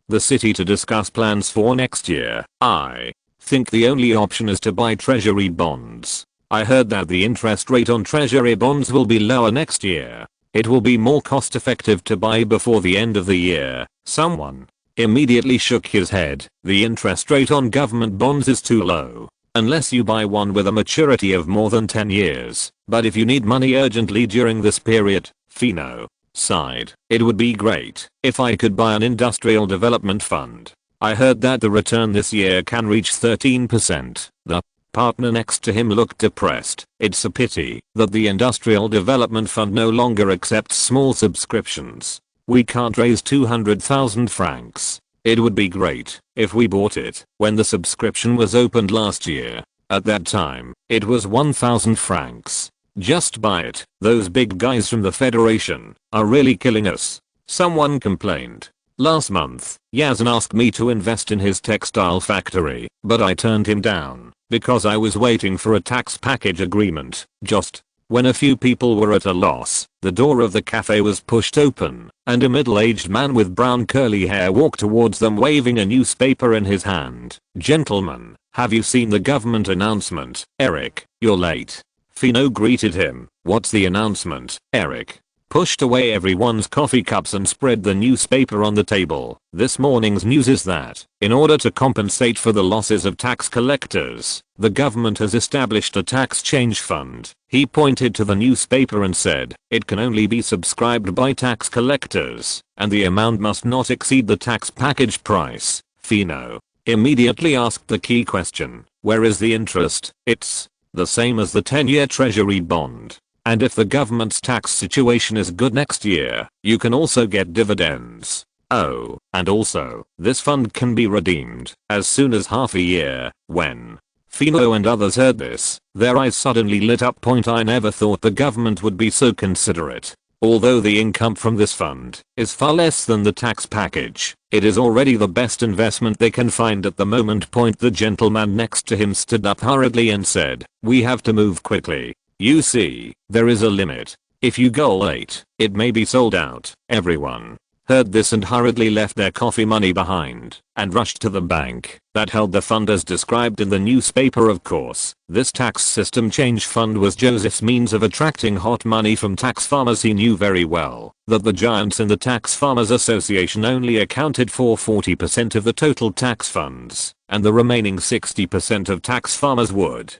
the city to discuss plans for next year. I think the only option is to buy treasury bonds. I heard that the interest rate on treasury bonds will be lower next year. It will be more cost effective to buy before the end of the year. Someone immediately shook his head. The interest rate on government bonds is too low, unless you buy one with a maturity of more than 10 years. But if you need money urgently during this period, Fino sighed, it would be great if I could buy an industrial development fund. I heard that the return this year can reach 13%. The partner next to him looked depressed. It's a pity that the industrial development fund no longer accepts small subscriptions. We can't raise 200,000 francs. It would be great if we bought it when the subscription was opened last year. At that time, it was 1,000 francs. Just buy it. Those big guys from the Federation are really killing us. Someone complained. Last month, Yazan asked me to invest in his textile factory, but I turned him down because I was waiting for a tax package agreement. Just when a few people were at a loss, the door of the cafe was pushed open, and a middle-aged man with brown curly hair walked towards them waving a newspaper in his hand. "Gentlemen, have you seen the government announcement? Eric, you're late." Fino greeted him. "What's the announcement?" Eric pushed away everyone's coffee cups and spread the newspaper on the table. "This morning's news is that, in order to compensate for the losses of tax collectors, the government has established a tax change fund." He pointed to the newspaper and said, "It can only be subscribed by tax collectors, and the amount must not exceed the tax package price." Fino immediately asked the key question, "Where is the interest?" "It's the same as the 10-year treasury bond. And if the government's tax situation is good next year, you can also get dividends. Oh, and also, this fund can be redeemed as soon as half a year." When Fino and others heard this, their eyes suddenly lit up. I never thought the government would be so considerate. Although the income from this fund is far less than the tax package, it is already the best investment they can find at the moment. The gentleman next to him stood up hurriedly and said, "We have to move quickly. You see, there is a limit. If you go late, it may be sold out." Everyone heard this and hurriedly left their coffee money behind and rushed to the bank that held the fund as described in the newspaper. Of course, this tax system change fund was Joseph's means of attracting hot money from tax farmers. He knew very well that the giants in the Tax Farmers Association only accounted for 40% of the total tax funds, and the remaining 60% of tax farmers would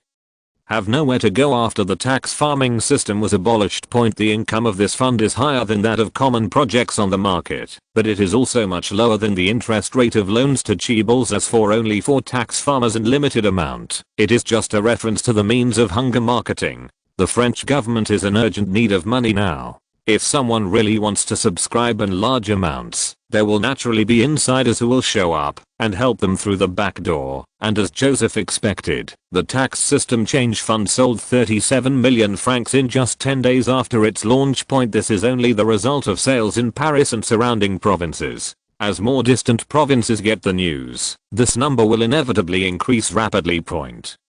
have nowhere to go after the tax farming system was abolished. The income of this fund is higher than that of common projects on the market, but it is also much lower than the interest rate of loans to chaebols as for only for tax farmers and limited amount. It is just a reference to the means of hunger marketing. The French government is in urgent need of money now. If someone really wants to subscribe in large amounts, there will naturally be insiders who will show up and help them through the back door, and as Joseph expected, the tax system change fund sold 37 million francs in just 10 days after its launch point. This is only the result of sales in Paris and surrounding provinces. As more distant provinces get the news, this number will inevitably increase rapidly.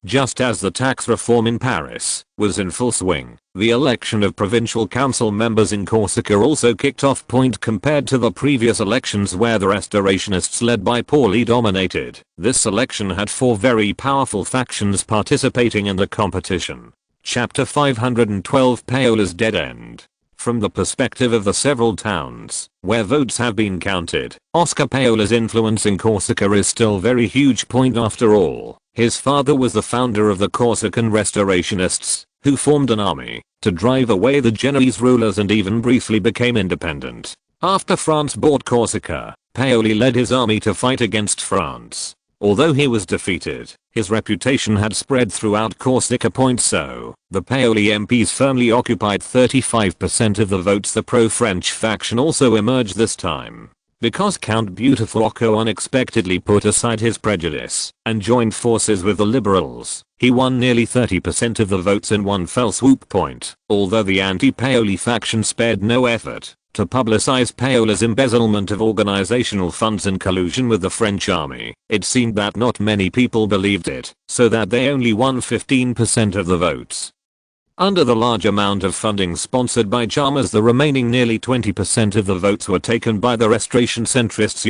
Just as the tax reform in Paris was in full swing, the election of provincial council members in Corsica also kicked off. Compared to the previous elections where the restorationists led by Paulie dominated, this election had 4 very powerful factions participating in the competition. Chapter 512 Paola's Dead End. From the perspective of the several towns where votes have been counted, Oscar Paola's influence in Corsica is still very huge. After all, his father was the founder of the Corsican restorationists, who formed an army to drive away the Genoese rulers and even briefly became independent. After France bought Corsica, Paoli led his army to fight against France. Although he was defeated, his reputation had spread throughout Corsica. So, the Paoli MPs firmly occupied 35% of the votes. The pro-French faction also emerged this time. Because Count Beautiful Rocco unexpectedly put aside his prejudice and joined forces with the liberals, he won nearly 30% of the votes in one fell swoop. Although the anti-Paoli faction spared no effort to publicize Paola's embezzlement of organizational funds in collusion with the French army, it seemed that not many people believed it, so that they only won 15% of the votes. Under the large amount of funding sponsored by Chalmers, the remaining nearly 20% of the votes were taken by the restoration centrists.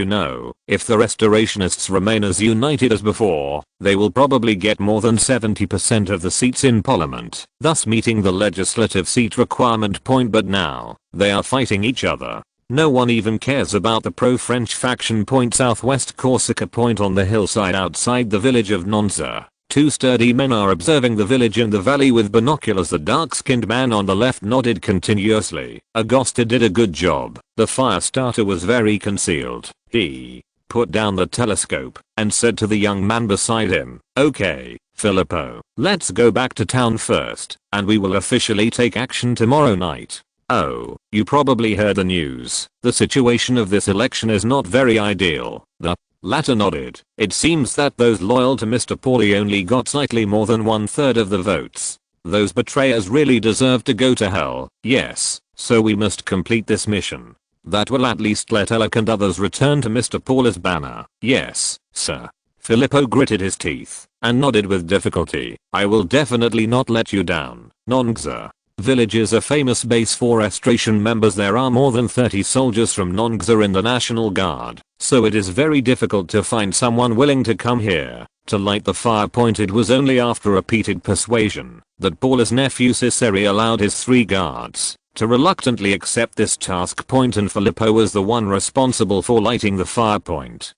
If the restorationists remain as united as before, they will probably get more than 70% of the seats in parliament, thus meeting the legislative seat requirement. But now, they are fighting each other. No one even cares about the pro-French faction. Southwest Corsica. On the hillside outside the village of Nonza, 2 sturdy men are observing the village in the valley with binoculars. The dark-skinned man on the left nodded continuously. Agosta did a good job. The fire starter was very concealed. He put down the telescope and said to the young man beside him, "Okay, Filippo, let's go back to town first, and we will officially take action tomorrow night. Oh, you probably heard the news. The situation of this election is not very ideal." The latter nodded. It seems that those loyal to Mr. Paulie only got slightly more than 1/3 of the votes. Those betrayers really deserve to go to hell. Yes, so we must complete this mission. That will at least let Alec and others return to Mr. Paula's banner. Yes, sir. Filippo gritted his teeth and nodded with difficulty. "I will definitely not let you down, Nongza." Village is a famous base for restoration members. There are more than 30 soldiers from Nongza in the National Guard, so it is very difficult to find someone willing to come here to light the fire. It was only after repeated persuasion that Paula's nephew Ciceri allowed his 3 guards to reluctantly accept this task. And Filippo was the one responsible for lighting the fire.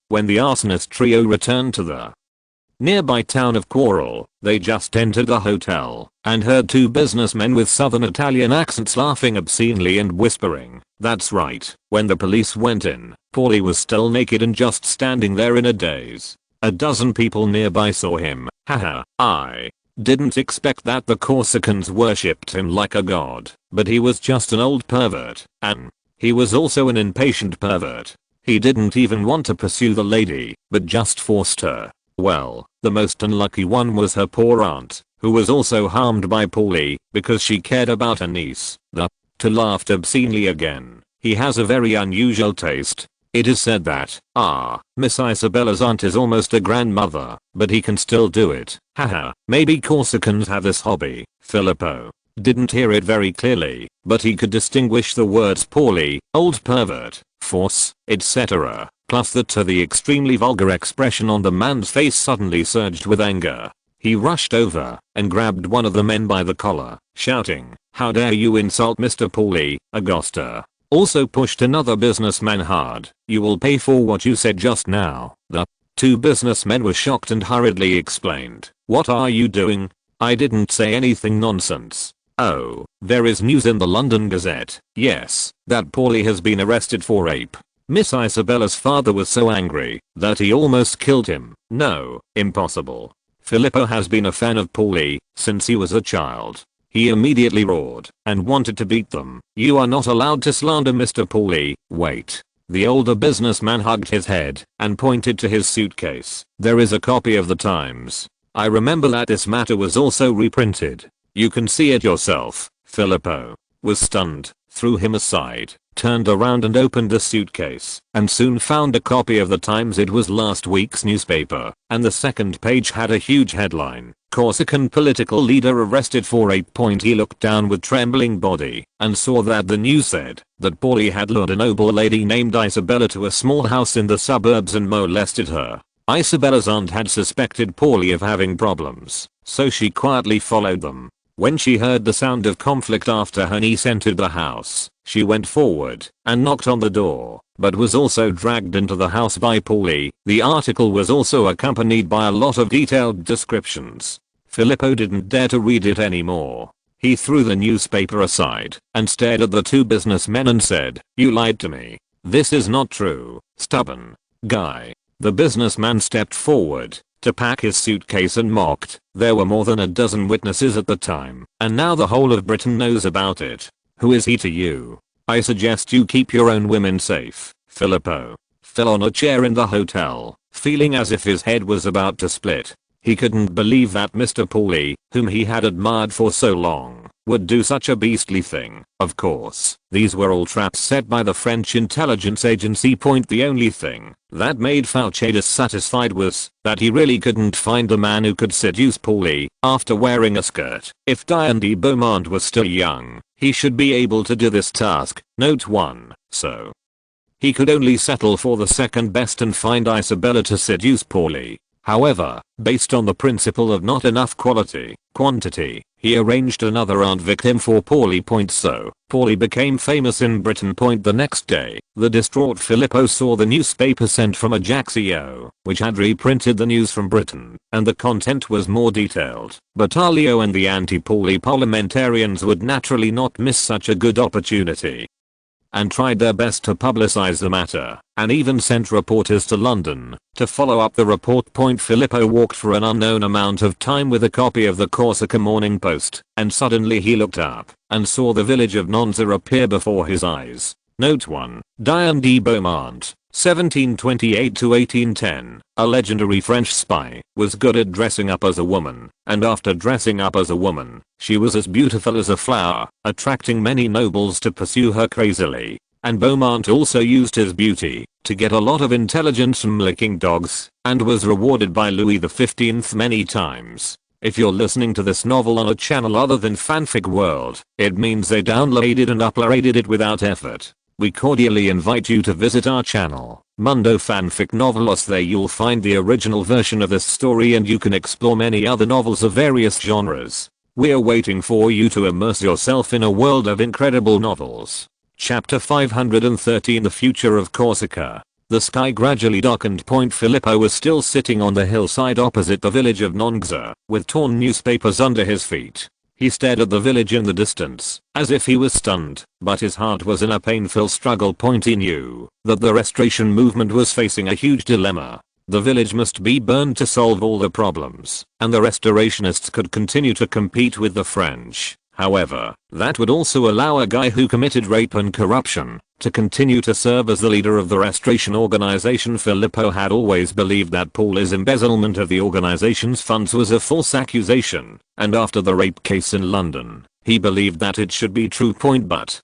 When the arsonist trio returned to the nearby town of Quarrel, they just entered the hotel and heard 2 businessmen with southern Italian accents laughing obscenely and whispering. That's right, when the police went in, Paulie was still naked and just standing there in a daze. A dozen people nearby saw him. Haha, I didn't expect that. The Corsicans worshipped him like a god, but he was just an old pervert, and he was also an impatient pervert. He didn't even want to pursue the lady, but just forced her. Well, the most unlucky one was her poor aunt, who was also harmed by Paulie because she cared about her niece. The two laughed obscenely again. He has a very unusual taste. It is said that, Miss Isabella's aunt is almost a grandmother, but he can still do it. Haha, maybe Corsicans have this hobby. Filippo didn't hear it very clearly, but he could distinguish the words Paulie, old pervert, force, etc. Plus the extremely vulgar expression on the man's face suddenly surged with anger. He rushed over and grabbed one of the men by the collar, shouting, "How dare you insult Mr. Paulie, Agosta?" Also pushed another businessman hard. "You will pay for what you said just now." The 2 businessmen were shocked and hurriedly explained, "What are you doing? I didn't say anything nonsense." "Oh, there is news in the London Gazette. Yes, that Paulie has been arrested for rape. Miss Isabella's father was so angry that he almost killed him." "No, impossible. Filippo has been a fan of Paulie since he was a child." He immediately roared and wanted to beat them. "You are not allowed to slander Mr. Paulie." "Wait. The older businessman hugged his head and pointed to his suitcase. "There is a copy of the Times. I remember that this matter was also reprinted. You can see it yourself." Filippo was stunned, threw him aside, turned around and opened the suitcase, and soon found a copy of the Times. It was last week's newspaper, and the second page had a huge headline: "Corsican political leader arrested for rape." He looked down with trembling body and saw that the news said that Paulie had lured a noble lady named Isabella to a small house in the suburbs and molested her. Isabella's aunt had suspected Paulie of having problems, so she quietly followed them. When she heard the sound of conflict after her niece entered the house, she went forward and knocked on the door, but was also dragged into the house by Paulie. The article was also accompanied by a lot of detailed descriptions. Filippo didn't dare to read it anymore. He threw the newspaper aside and stared at the two businessmen and said, "You lied to me. This is not true, stubborn guy." The businessman stepped forward to pack his suitcase and mocked. "There were more than a dozen witnesses at the time, and now the whole of Britain knows about it. Who is he to you? I suggest you keep your own women safe." Filippo fell on a chair in the hotel, feeling as if his head was about to split. He couldn't believe that Mr. Paulie, whom he had admired for so long, would do such a beastly thing. Of course, these were all traps set by the French intelligence agency. The only thing that made Fauci dissatisfied was that he really couldn't find a man who could seduce Paulie after wearing a skirt. If Diane de Beaumont was still young, he should be able to do this task. Note 1. So he could only settle for the second best and find Isabella to seduce Paulie. However, based on the principle of not enough quantity, he arranged another aunt victim for Paulie. So Paulie became famous in Britain. The next day, the distraught Filippo saw the newspaper sent from Ajaccio, which had reprinted the news from Britain, and the content was more detailed. Battaglio and the anti-Paulie parliamentarians would naturally not miss such a good opportunity, and tried their best to publicize the matter, and even sent reporters to London to follow up the report. Filippo walked for an unknown amount of time with a copy of the Corsica Morning Post, and suddenly he looked up and saw the village of Nonza appear before his eyes. Note 1. Diane de Beaumont, 1728 to 1810, a legendary French spy, was good at dressing up as a woman, and after dressing up as a woman, she was as beautiful as a flower, attracting many nobles to pursue her crazily. And Beaumont also used his beauty to get a lot of intelligence from licking dogs, and was rewarded by Louis XV many times. If you're listening to this novel on a channel other than Fanfic World, it means they downloaded and uploaded it without effort. We cordially invite you to visit our channel, Mundo Fanfic Novelos. There you'll find the original version of this story, and you can explore many other novels of various genres. We're waiting for you to immerse yourself in a world of incredible novels. Chapter 513, The Future of Corsica. The sky gradually darkened. Filippo was still sitting on the hillside opposite the village of Nonza, with torn newspapers under his feet. He stared at the village in the distance, as if he was stunned, but his heart was in a painful struggle. He knew that the restoration movement was facing a huge dilemma. The village must be burned to solve all the problems, and the restorationists could continue to compete with the French. However, that would also allow a guy who committed rape and corruption to continue to serve as the leader of the restoration organization. Filippo had always believed that Paulie's embezzlement of the organization's funds was a false accusation, and after the rape case in London, he believed that it should be true. But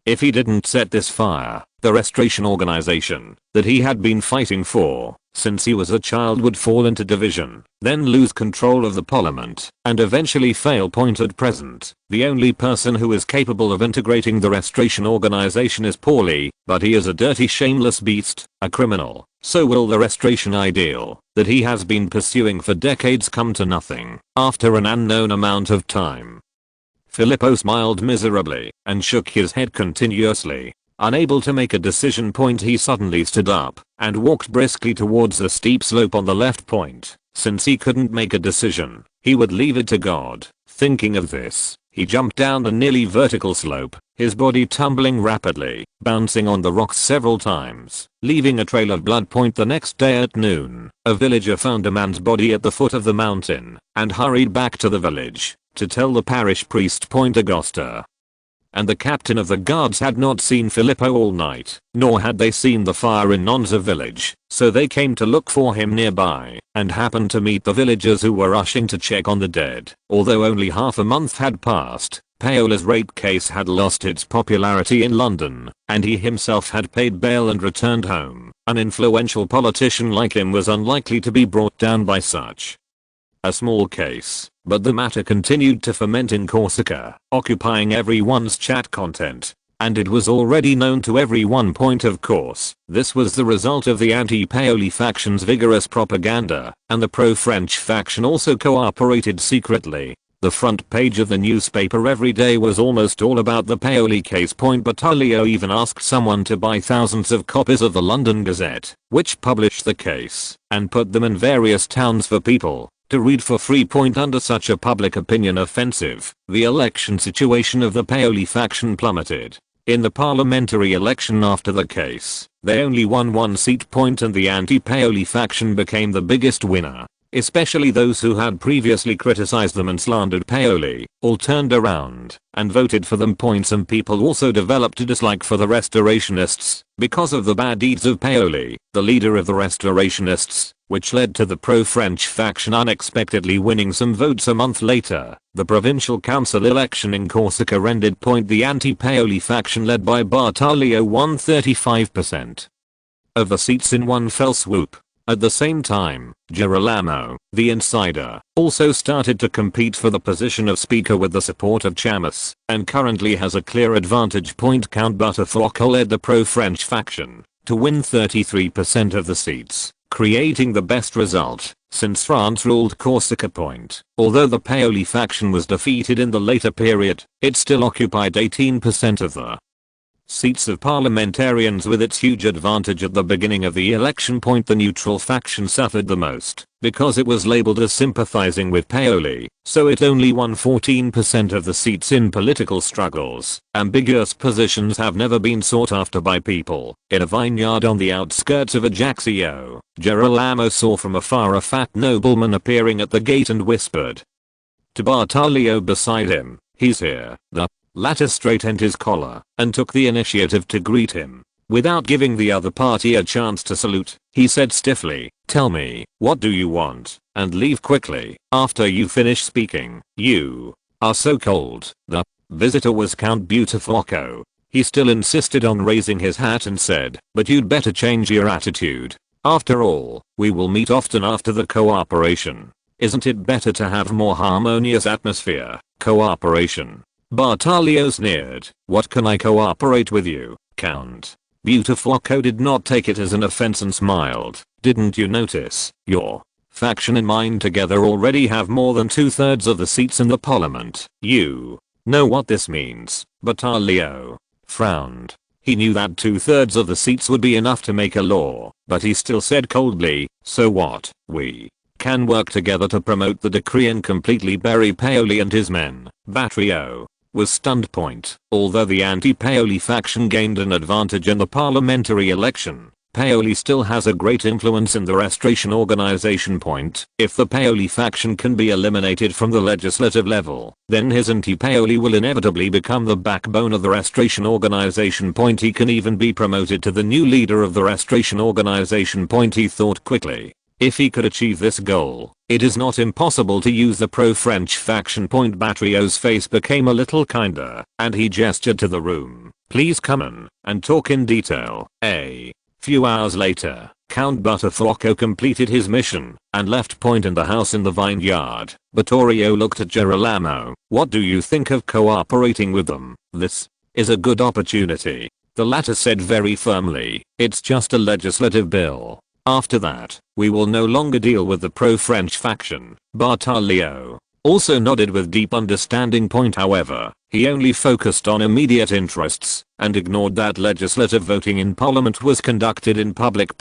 if he didn't set this fire, the restoration organization that he had been fighting for since he was a child would fall into division, then lose control of the parliament, and eventually fail. At present, the only person who is capable of integrating the restoration organization is Paulie, but he is a dirty, shameless beast, a criminal. So will the restoration ideal that he has been pursuing for decades come to nothing after an unknown amount of time. Filippo smiled miserably and shook his head continuously. Unable to make a decision. He suddenly stood up and walked briskly towards the steep slope on the left. Since he couldn't make a decision, he would leave it to God. Thinking of this, he jumped down the nearly vertical slope, his body tumbling rapidly, bouncing on the rocks several times, leaving a trail of blood. The next day at noon, a villager found a man's body at the foot of the mountain and hurried back to the village to tell the parish priest. Agosta and the captain of the guards had not seen Filippo all night, nor had they seen the fire in Nonza village, so they came to look for him nearby, and happened to meet the villagers who were rushing to check on the dead. Although only half a month had passed, Paola's rape case had lost its popularity in London, and he himself had paid bail and returned home. An influential politician like him was unlikely to be brought down by such a small case, but the matter continued to ferment in Corsica, occupying everyone's chat content. And it was already known to everyone. Of course, this was the result of the anti-Paoli faction's vigorous propaganda, and the pro-French faction also cooperated secretly. The front page of the newspaper every day was almost all about the Paoli case. Battaglio even asked someone to buy thousands of copies of the London Gazette, which published the case, and put them in various towns for people to read for free. Under such a public opinion offensive, the election situation of the Paoli faction plummeted. In the parliamentary election after the case, they only won one seat. And the anti-Paoli faction became the biggest winner. Especially those who had previously criticized them and slandered Paoli, all turned around and voted for them. Some people also developed a dislike for the restorationists because of the bad deeds of Paoli, the leader of the restorationists, which led to the pro-French faction unexpectedly winning some votes. A month later, the provincial council election in Corsica ended. The anti-Paoli faction led by Battaglio won 35% of the seats in one fell swoop. At the same time, Girolamo, the insider, also started to compete for the position of speaker with the support of Chammas, and currently has a clear advantage. Count Butteflocco led the pro-French faction to win 33% of the seats, creating the best result since France ruled Corsica. Although the Paoli faction was defeated in the later period, it still occupied 18% of the seats of parliamentarians. With its huge advantage at the beginning of the election. The neutral faction suffered the most because it was labeled as sympathizing with Paoli, so it only won 14% of the seats in political struggles. Ambiguous positions have never been sought after by people. In a vineyard on the outskirts of Ajaccio, Girolamo saw from afar a fat nobleman appearing at the gate and whispered to Battaglio beside him, "He's here." The latter straightened his collar and took the initiative to greet him. Without giving the other party a chance to salute, he said stiffly, "Tell me, what do you want, and leave quickly after you finish speaking. You are so cold." The visitor was Count Butteflocco. He still insisted on raising his hat and said, "But you'd better change your attitude. After all, we will meet often after the cooperation. Isn't it better to have more harmonious atmosphere? Cooperation." Battaglio sneered. "What can I cooperate with you, Count?" Butteflocco did not take it as an offense and smiled. "Didn't you notice? Your faction and mine together already have more than 2/3 of the seats in the parliament. You know what this means." Battaglio frowned. He knew that 2/3 of the seats would be enough to make a law, but he still said coldly, "So what? We can work together to promote the decree and completely bury Paoli and his men." Battaglio was stunned. Although the anti-Paoli faction gained an advantage in the parliamentary election, Paoli still has a great influence in the restoration organization. If the Paoli faction can be eliminated from the legislative level, then his anti-Paoli will inevitably become the backbone of the restoration organization. He can even be promoted to the new leader of the restoration organization. He thought quickly. If he could achieve this goal, it is not impossible to use the pro-French faction. Battaglio's face became a little kinder, and he gestured to the room. "Please come in and talk in detail." A few hours later, Count Butteflocco completed his mission and left. In the house in the vineyard, Battaglio looked at Girolamo. "What do you think of cooperating with them? This is a good opportunity," the latter said very firmly. "It's just a legislative bill. After that, we will no longer deal with the pro-French faction." Battaglio also nodded with deep understanding. However, he only focused on immediate interests and ignored that legislative voting in parliament was conducted in public.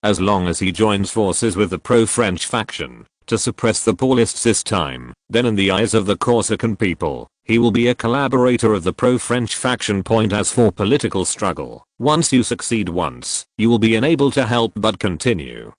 As long as he joins forces with the pro-French faction to suppress the Paulists this time, then in the eyes of the Corsican people, he will be a collaborator of the pro-French faction. As for political struggle, once you succeed once, you will be unable to help but continue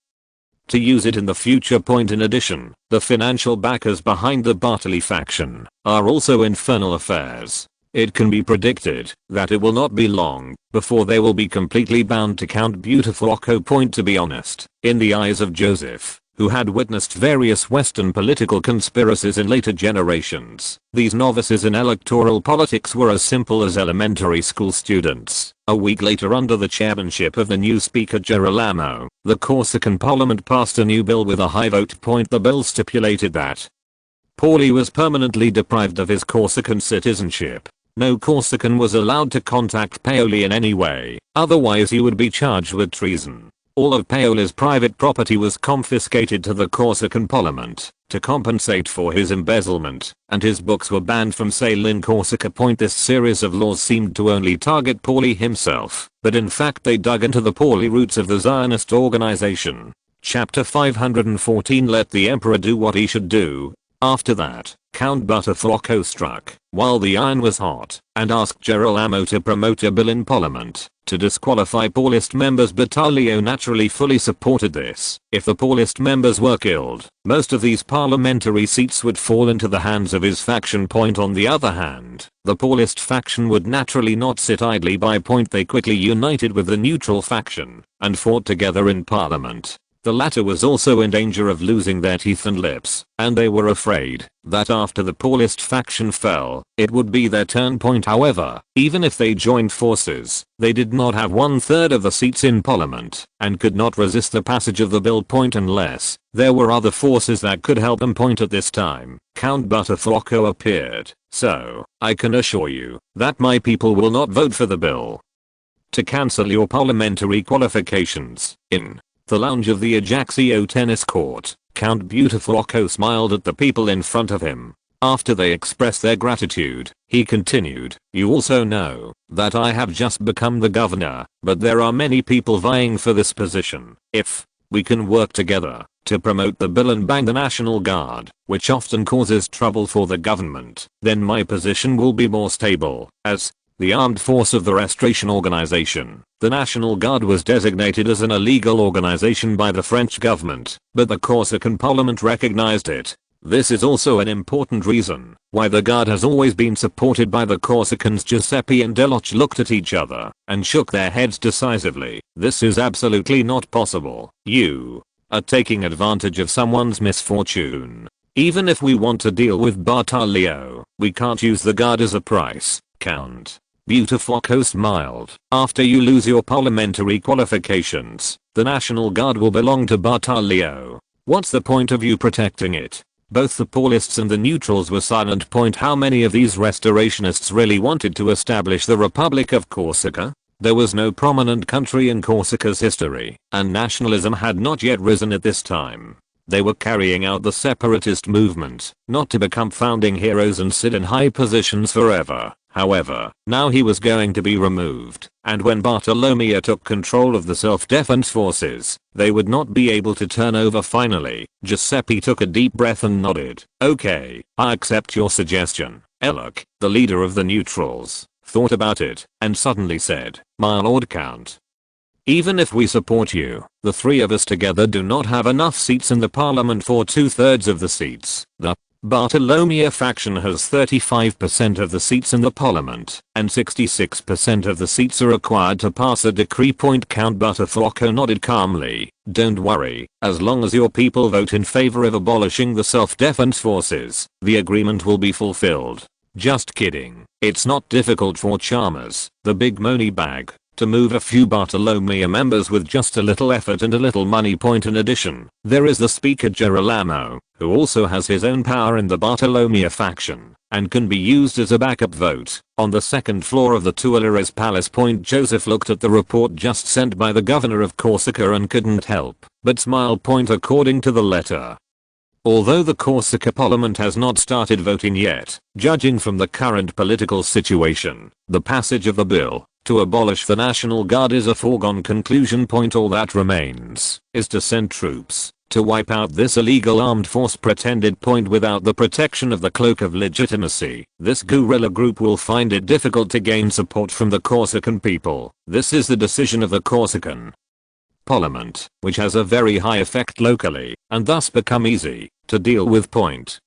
to use it in the future. In addition, the financial backers behind the Bartoli faction are also infernal affairs. It can be predicted that it will not be long before they will be completely bound to Count Beautiful. Point to be honest, in the eyes of Joseph, who had witnessed various Western political conspiracies in later generations, these novices in electoral politics were as simple as elementary school students. A week later, under the chairmanship of the new speaker Girolamo, the Corsican parliament passed a new bill with a high vote. The bill stipulated that Pauli was permanently deprived of his Corsican citizenship. No Corsican was allowed to contact Paoli in any way, otherwise he would be charged with treason. All of Paoli's private property was confiscated to the Corsican parliament to compensate for his embezzlement, and his books were banned from sale in Corsica. This series of laws seemed to only target Pauli himself, but in fact they dug into the Pauli roots of the Zionist organization. Chapter 514. Let the emperor do what he should do. After that, Count Bartolomeo struck while the iron was hot and asked Girolamo to promote a bill in parliament to disqualify Paulist members. Bartolomeo naturally fully supported this. If the Paulist members were killed, most of these parliamentary seats would fall into the hands of his faction. On the other hand, the Paulist faction would naturally not sit idly by. They quickly united with the neutral faction and fought together in parliament. The latter was also in danger of losing their teeth and lips, and they were afraid that after the Paulist faction fell, it would be their turn. However, even if they joined forces, they did not have 1/3 of the seats in parliament, and could not resist the passage of the bill. Unless there were other forces that could help them. At this time, Count Bartolomeo appeared, so I can assure you that my people will not vote for the bill. To cancel your parliamentary qualifications. In the lounge of the Ajaccio tennis court, Count Beautiful smiled at the people in front of him. After they expressed their gratitude, he continued, "You also know that I have just become the governor, but there are many people vying for this position. If we can work together to promote the bill and ban the National Guard, which often causes trouble for the government, then my position will be more stable." As the armed force of the Restoration Organization, the National Guard was designated as an illegal organization by the French government, but the Corsican parliament recognized it. This is also an important reason why the Guard has always been supported by the Corsicans. Giuseppe and Deloche looked at each other and shook their heads decisively. This is absolutely not possible. You are taking advantage of someone's misfortune. Even if we want to deal with Bartolomeo, we can't use the Guard as a price, Count. Beautiful smiled. After you lose your parliamentary qualifications, the National Guard will belong to Bartolomeo. What's the point of you protecting it? Both the Paulists and the neutrals were silent. How many of these restorationists really wanted to establish the Republic of Corsica? There was no prominent country in Corsica's history, and nationalism had not yet risen at this time. They were carrying out the separatist movement, not to become founding heroes and sit in high positions forever. However, now he was going to be removed, and when Bartolomeo took control of the self-defense forces, they would not be able to turn over. Finally, Giuseppe took a deep breath and nodded. "Okay, I accept your suggestion." Eloch, the leader of the neutrals, thought about it, and suddenly said, "My lord Count, even if we support you, the three of us together do not have enough seats in the parliament for 2/3 of the seats. The Bartolomeo faction has 35% of the seats in the parliament, and 66% of the seats are required to pass a decree. Count Bartolomeo nodded calmly. "Don't worry, as long as your people vote in favor of abolishing the self-defense forces, the agreement will be fulfilled." "Just kidding. It's not difficult for Chalmers, the big money bag, to move a few Bartolomeo members with just a little effort and a little money. In addition, there is the speaker Girolamo, who also has his own power in the Bartolomeo faction, and can be used as a backup vote. On the second floor of the Tuileries Palace. Joseph looked at the report just sent by the governor of Corsica and couldn't help but smile. According to the letter, although the Corsica parliament has not started voting yet, judging from the current political situation, the passage of the bill to abolish the National Guard is a foregone conclusion. All that remains is to send troops to wipe out this illegal armed force. Without the protection of the cloak of legitimacy, this guerrilla group will find it difficult to gain support from the Corsican people. This is the decision of the Corsican parliament, which has a very high effect locally, and thus become easy to deal with.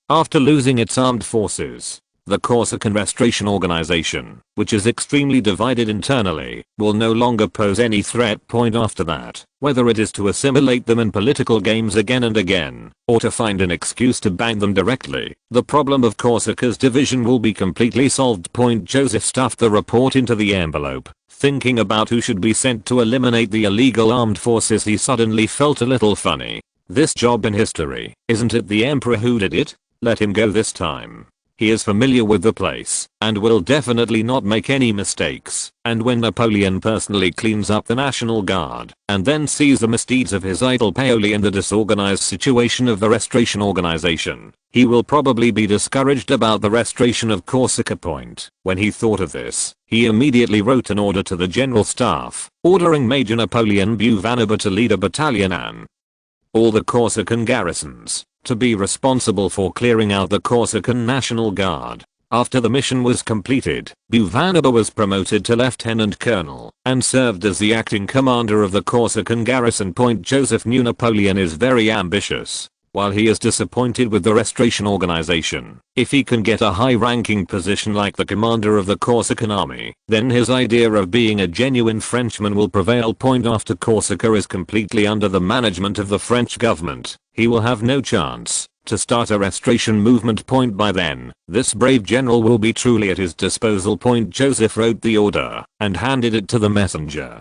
After losing its armed forces, The Corsican Restoration Organization, which is extremely divided internally, will no longer pose any threat point after that, whether it is to assimilate them in political games again and again, or to find an excuse to bang them directly. The problem of Corsica's division will be completely solved. Joseph stuffed the report into the envelope. Thinking about who should be sent to eliminate the illegal armed forces, he suddenly felt a little funny. This job in history, isn't it the emperor who did it? Let him go this time. He is familiar with the place, and will definitely not make any mistakes. And when Napoleon personally cleans up the National Guard, and then sees the misdeeds of his idol Paoli in the disorganized situation of the Restoration Organization, he will probably be discouraged about the restoration of Corsica. When he thought of this, he immediately wrote an order to the General Staff, ordering Major Napoleon Buvanaba to lead a battalion and all the Corsican garrisons to be responsible for clearing out the Corsican National Guard. After the mission was completed, Buvanaba was promoted to lieutenant colonel and served as the acting commander of the Corsican garrison. Joseph knew Napoleon is very ambitious. While he is disappointed with the Restoration Organization, if he can get a high-ranking position like the commander of the Corsican army, then his idea of being a genuine Frenchman will prevail. After Corsica is completely under the management of the French government, he will have no chance to start a restoration movement. By then, this brave general will be truly at his disposal. Joseph wrote the order and handed it to the messenger.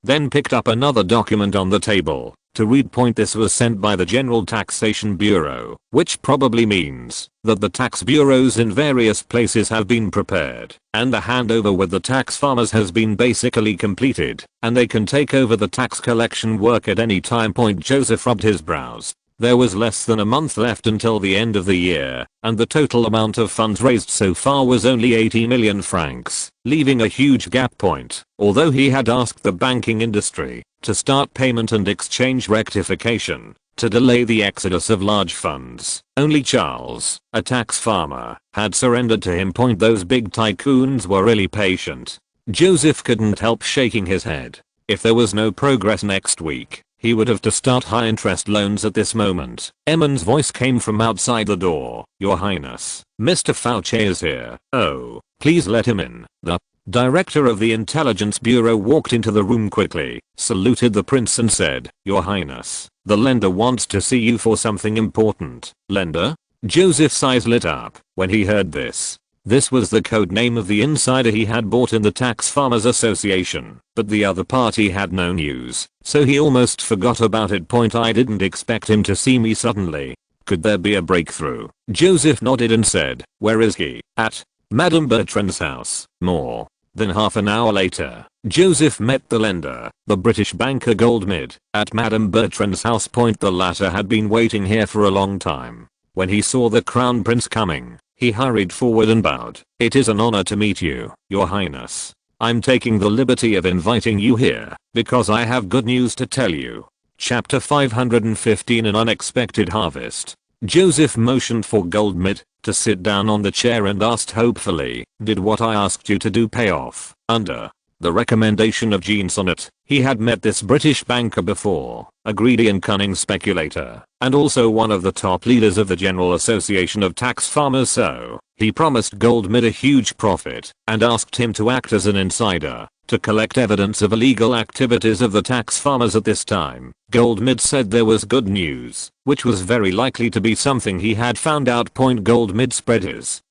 Then picked up another document on the table to read. This was sent by the General Taxation Bureau, which probably means that the tax bureaus in various places have been prepared, and the handover with the tax farmers has been basically completed, and they can take over the tax collection work at any time. Joseph rubbed his brows. There was less than a month left until the end of the year, and the total amount of funds raised so far was only 80 million francs, leaving a huge gap. Although he had asked the banking industry to start payment and exchange rectification to delay the exodus of large funds, only Charles, a tax farmer, had surrendered to him. Those big tycoons were really patient. Joseph couldn't help shaking his head. If there was no progress next week, he would have to start high interest loans at this moment. Emon's voice came from outside the door. Your Highness, Mr. Fouché is here. Oh, please let him in. The director of the intelligence bureau walked into the room quickly, saluted the prince and said, Your Highness, the lender wants to see you for something important. Lender? Joseph's eyes lit up when he heard this. This was the code name of the insider he had bought in the Tax Farmers Association, but the other party had no news, so he almost forgot about it. I didn't expect him to see me suddenly. Could there be a breakthrough? Joseph nodded and said, Where is he? At Madame Bertrand's house. More than half an hour later, Joseph met the lender, the British banker Goldmid, at Madame Bertrand's house. The latter had been waiting here for a long time. When he saw the Crown Prince coming, he hurried forward and bowed. It is an honor to meet you, Your Highness. I'm taking the liberty of inviting you here because I have good news to tell you. Chapter 515 An Unexpected Harvest. Joseph motioned for Goldmid to sit down on the chair and asked hopefully, Did what I asked you to do pay off? Under the recommendation of Jean Sonnet, he had met this British banker before, a greedy and cunning speculator, and also one of the top leaders of the General Association of Tax Farmers. So, he promised Goldmid a huge profit, and asked him to act as an insider, to collect evidence of illegal activities of the tax farmers at this time. Goldmid said there was good news, which was very likely to be something he had found out. Goldmid spread his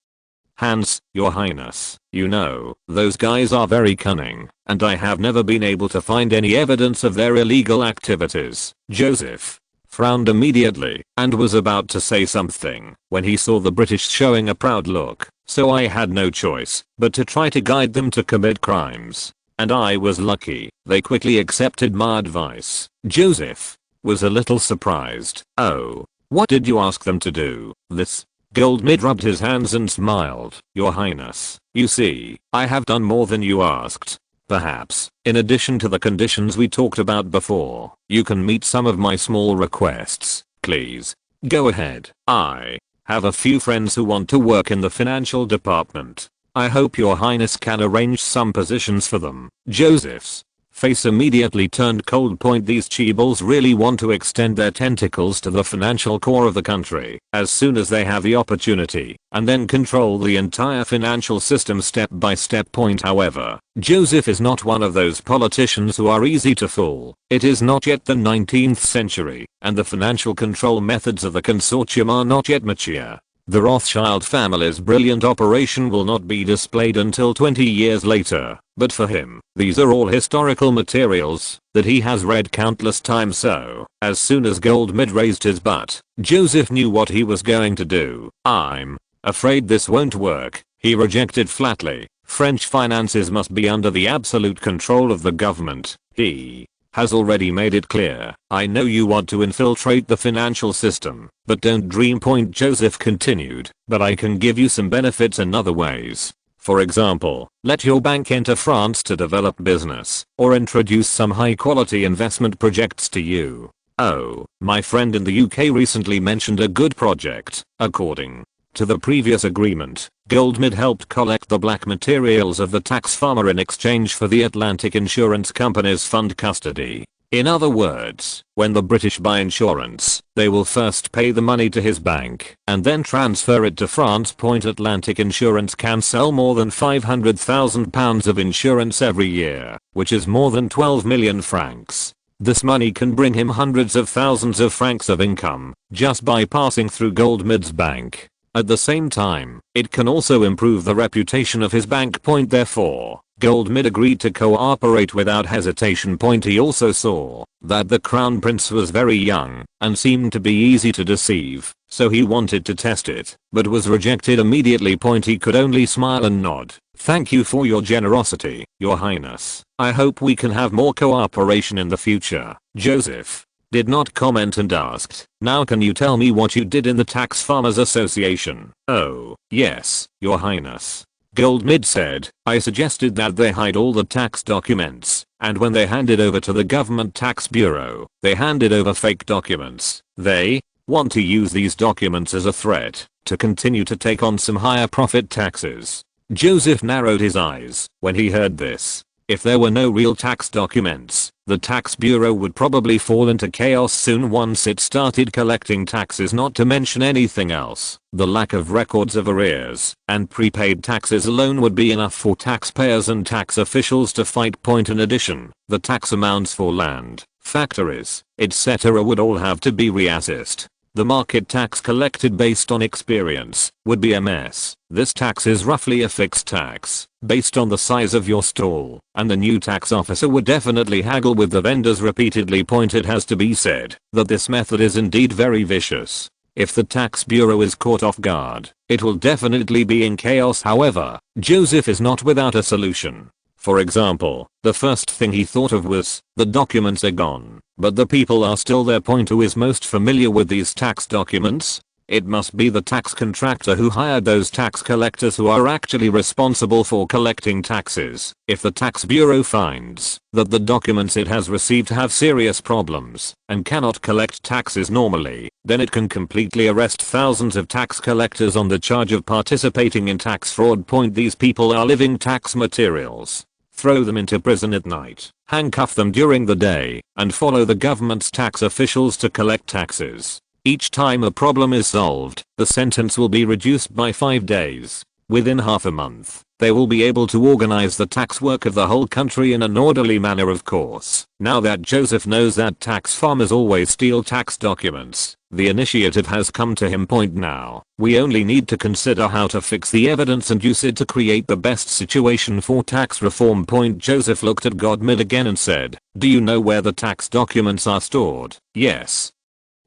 hands. Your Highness, you know, those guys are very cunning, and I have never been able to find any evidence of their illegal activities. Joseph frowned immediately and was about to say something when he saw the British showing a proud look, so I had no choice but to try to guide them to commit crimes. And I was lucky, they quickly accepted my advice. Joseph was a little surprised. Oh, what did you ask them to do? This? Goldmid rubbed his hands and smiled. Your Highness, you see, I have done more than you asked. Perhaps, in addition to the conditions we talked about before, you can meet some of my small requests. Please, go ahead. I have a few friends who want to work in the financial department. I hope Your Highness can arrange some positions for them. Joseph's face immediately turned cold. These cheebals really want to extend their tentacles to the financial core of the country as soon as they have the opportunity, and then control the entire financial system step by step. However, Joseph is not one of those politicians who are easy to fool. It is not yet the 19th century, and the financial control methods of the consortium are not yet mature. The Rothschild family's brilliant operation will not be displayed until 20 years later, but for him, these are all historical materials that he has read countless times. So, as soon as Goldmid raised his butt, Joseph knew what he was going to do. "I'm afraid this won't work," he rejected flatly. "French finances must be under the absolute control of the government." He has already made it clear. "I know you want to infiltrate the financial system, but don't dream." Joseph continued, "But I can give you some benefits in other ways. For example, let your bank enter France to develop business, or introduce some high quality investment projects to you." Oh, my friend in the UK recently mentioned a good project. According to the previous agreement, Goldmid helped collect the black materials of the tax farmer in exchange for the Atlantic Insurance Company's fund custody. In other words, when the British buy insurance, they will first pay the money to his bank and then transfer it to France. Atlantic Insurance can sell more than £500,000 of insurance every year, which is more than 12 million francs. This money can bring him hundreds of thousands of francs of income just by passing through Goldmid's bank. At the same time, it can also improve the reputation of his bank. Therefore, Goldmid agreed to cooperate without hesitation. He also saw that the Crown Prince was very young and seemed to be easy to deceive, so he wanted to test it, but was rejected immediately. He could only smile and nod. "Thank you for your generosity, Your Highness. I hope we can have more cooperation in the future." Joseph did not comment and asked, "Now can you tell me what you did in the Tax Farmers Association?" "Oh, yes, Your Highness." Goldmid said, "I suggested that they hide all the tax documents, and when they handed over to the government tax bureau, they handed over fake documents. They want to use these documents as a threat to continue to take on some higher profit taxes." Joseph narrowed his eyes when he heard this. If there were no real tax documents, the tax bureau would probably fall into chaos soon once it started collecting taxes, not to mention anything else. The lack of records of arrears and prepaid taxes alone would be enough for taxpayers and tax officials to fight. In addition, the tax amounts for land, factories, etc. would all have to be reassessed. The market tax collected based on experience would be a mess. This tax is roughly a fixed tax based on the size of your stall, and the new tax officer would definitely haggle with the vendors repeatedly. It has to be said that this method is indeed very vicious. If the tax bureau is caught off guard, it will definitely be in chaos. However, Joseph is not without a solution. For example, the first thing he thought of was, the documents are gone, but the people are still there. Who is most familiar with these tax documents? It must be the tax contractor who hired those tax collectors who are actually responsible for collecting taxes. If the tax bureau finds that the documents it has received have serious problems and cannot collect taxes normally, then it can completely arrest thousands of tax collectors on the charge of participating in tax fraud. These people are living tax materials. Throw them into prison at night, handcuff them during the day, and follow the government's tax officials to collect taxes. Each time a problem is solved, the sentence will be reduced by 5 days. Within half a month, they will be able to organize the tax work of the whole country in an orderly manner. Of course, now that Joseph knows that tax farmers always steal tax documents, the initiative has come to him. Now, we only need to consider how to fix the evidence and use it to create the best situation for tax reform. Joseph looked at Goldmid again and said, "Do you know where the tax documents are stored?" "Yes,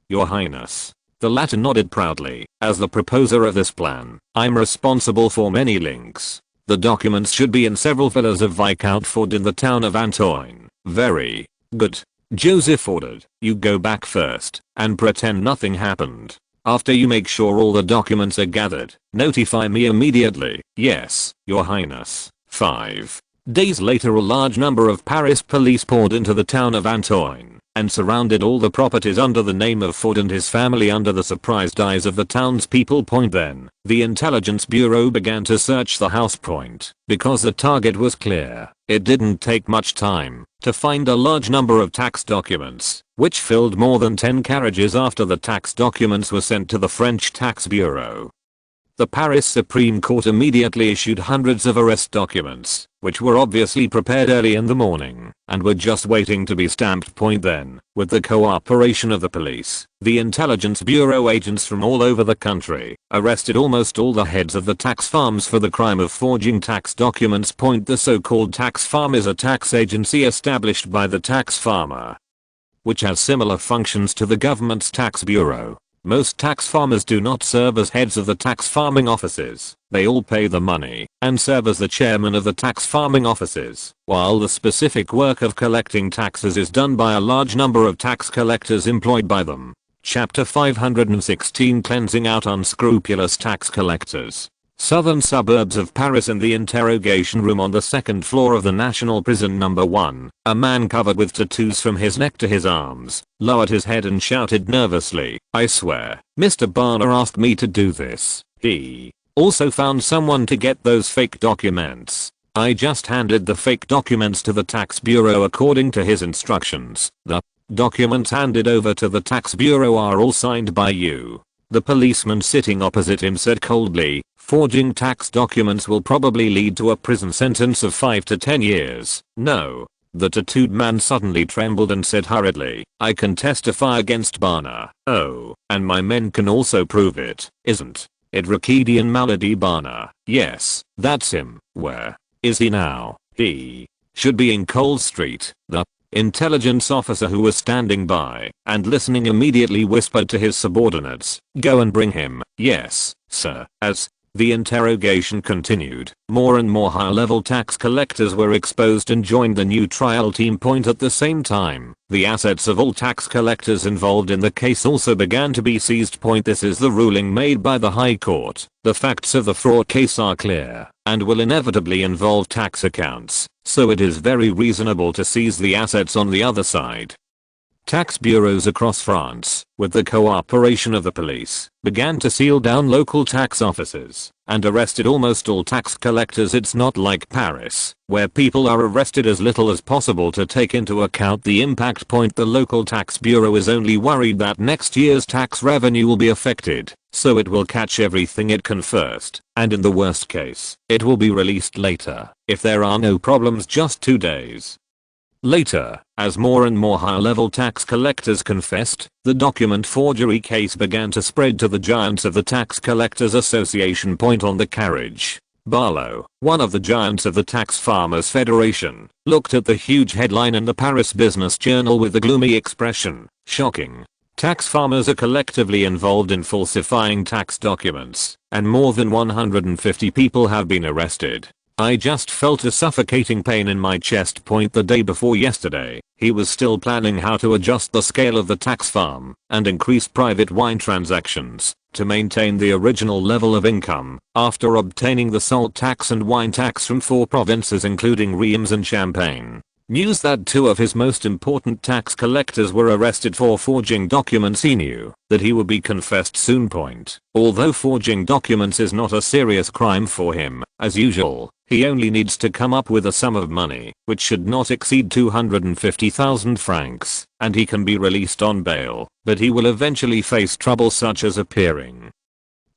Your Highness." The latter nodded proudly. "As the proposer of this plan, I'm responsible for many links. The documents should be in several villas of Viscount Ford in the town of Antoine." "Very good," Joseph ordered. "You go back first and pretend nothing happened. After you make sure all the documents are gathered, notify me immediately." "Yes, Your Highness." 5 days later, a large number of Paris police poured into the town of Antoine. and surrounded all the properties under the name of Ford and his family under the surprised eyes of the townspeople. Then, the intelligence bureau began to search the house. Because the target was clear, it didn't take much time to find a large number of tax documents, which filled more than 10 carriages after the tax documents were sent to the French tax bureau. The Paris Supreme Court immediately issued hundreds of arrest documents, which were obviously prepared early in the morning, and were just waiting to be stamped. Then, with the cooperation of the police, the intelligence bureau agents from all over the country arrested almost all the heads of the tax farms for the crime of forging tax documents. The so-called tax farm is a tax agency established by the tax farmer, which has similar functions to the government's tax bureau. Most tax farmers do not serve as heads of the tax farming offices. They all pay the money and serve as the chairman of the tax farming offices, while the specific work of collecting taxes is done by a large number of tax collectors employed by them. Chapter 516, Cleansing out unscrupulous tax collectors. Southern suburbs of Paris. In the interrogation room on the second floor of the National Prison No. 1, a man covered with tattoos from his neck to his arms lowered his head and shouted nervously, "I swear, Mr. Barner asked me to do this. He also found someone to get those fake documents. I just handed the fake documents to the tax bureau according to his instructions. The documents handed over to the tax bureau are all signed by you." The policeman sitting opposite him said coldly, "Forging tax documents will probably lead to a prison sentence of 5 to 10 years. No." The tattooed man suddenly trembled and said hurriedly, "I can testify against Barner. Oh, and my men can also prove it. Isn't it Racadian Malady Barner? Yes, that's him. Where is he now? He should be in Cole Street." The intelligence officer who was standing by and listening immediately whispered to his subordinates, "Go and bring him." "Yes, sir." As the interrogation continued, more and more high-level tax collectors were exposed and joined the new trial team. At the same time, the assets of all tax collectors involved in the case also began to be seized. This is the ruling made by the High Court. The facts of the fraud case are clear and will inevitably involve tax accounts, so it is very reasonable to seize the assets on the other side. Tax bureaus across France, with the cooperation of the police, began to seal down local tax offices and arrested almost all tax collectors. It's not like Paris, where people are arrested as little as possible to take into account the impact. The local tax bureau is only worried that next year's tax revenue will be affected, so it will catch everything it can first, and in the worst case, it will be released later, if there are no problems. Just 2 days later, as more and more high-level tax collectors confessed, the document forgery case began to spread to the giants of the Tax Collectors Association. On the carriage, Barlow, one of the giants of the Tax Farmers Federation, looked at the huge headline in the Paris Business Journal with the gloomy expression, "Shocking. Tax farmers are collectively involved in falsifying tax documents, and more than 150 people have been arrested." I just felt a suffocating pain in my chest. The day before yesterday, he was still planning how to adjust the scale of the tax farm and increase private wine transactions to maintain the original level of income after obtaining the salt tax and wine tax from 4 provinces including Reims and Champagne. News that 2 of his most important tax collectors were arrested for forging documents. He knew that he would be confessed soon. Although forging documents is not a serious crime for him, as usual, he only needs to come up with a sum of money which should not exceed 250,000 francs, and he can be released on bail, but he will eventually face trouble such as appearing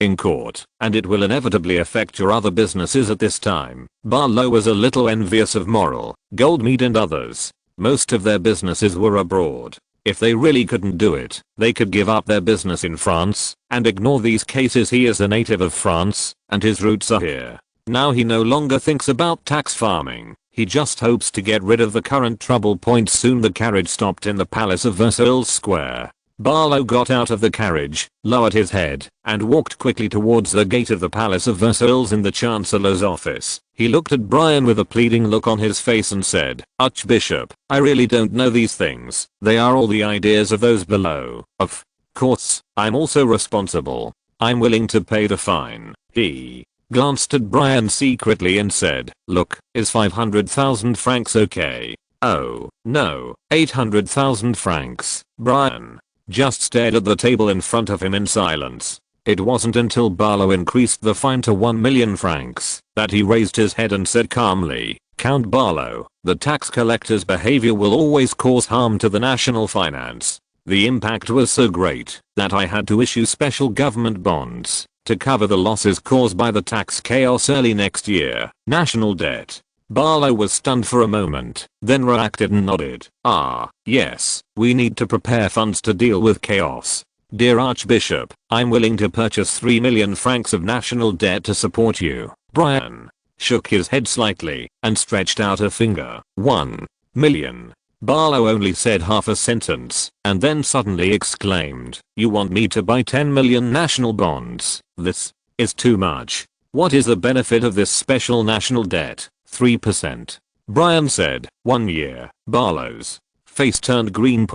in court, and it will inevitably affect your other businesses at this time. Barlow was a little envious of Morel, Goldmead and others. Most of their businesses were abroad. If they really couldn't do it, they could give up their business in France and ignore these cases. He is a native of France, and his roots are here. Now he no longer thinks about tax farming. He just hopes to get rid of the current trouble. Soon the carriage stopped in the Palace of Versailles square. Barlow got out of the carriage, lowered his head, and walked quickly towards the gate of the Palace of Versailles in the Chancellor's office. He looked at Brian with a pleading look on his face and said, "Archbishop, I really don't know these things. They are all the ideas of those below. Of course, I'm also responsible. I'm willing to pay the fine." He glanced at Brian secretly and said, "Look, is 500,000 francs okay?" Oh, no, 800,000 francs. Brian just stared at the table in front of him in silence. It wasn't until Barlow increased the fine to 1 million francs that he raised his head and said calmly, Count Barlow, the tax collector's behavior will always cause harm to the national finance. The impact was so great that I had to issue special government bonds to cover the losses caused by the tax chaos early next year. National debt. Barlow was stunned for a moment, then reacted and nodded. Ah, yes, we need to prepare funds to deal with chaos. Dear Archbishop, I'm willing to purchase 3 million francs of national debt to support you. Brian shook his head slightly and stretched out a finger. 1 million. Barlow only said half a sentence and then suddenly exclaimed, You want me to buy 10 million national bonds? This is too much. What is the benefit of this special national debt? 3%. Brian said. 1 year. Barlow's face turned green.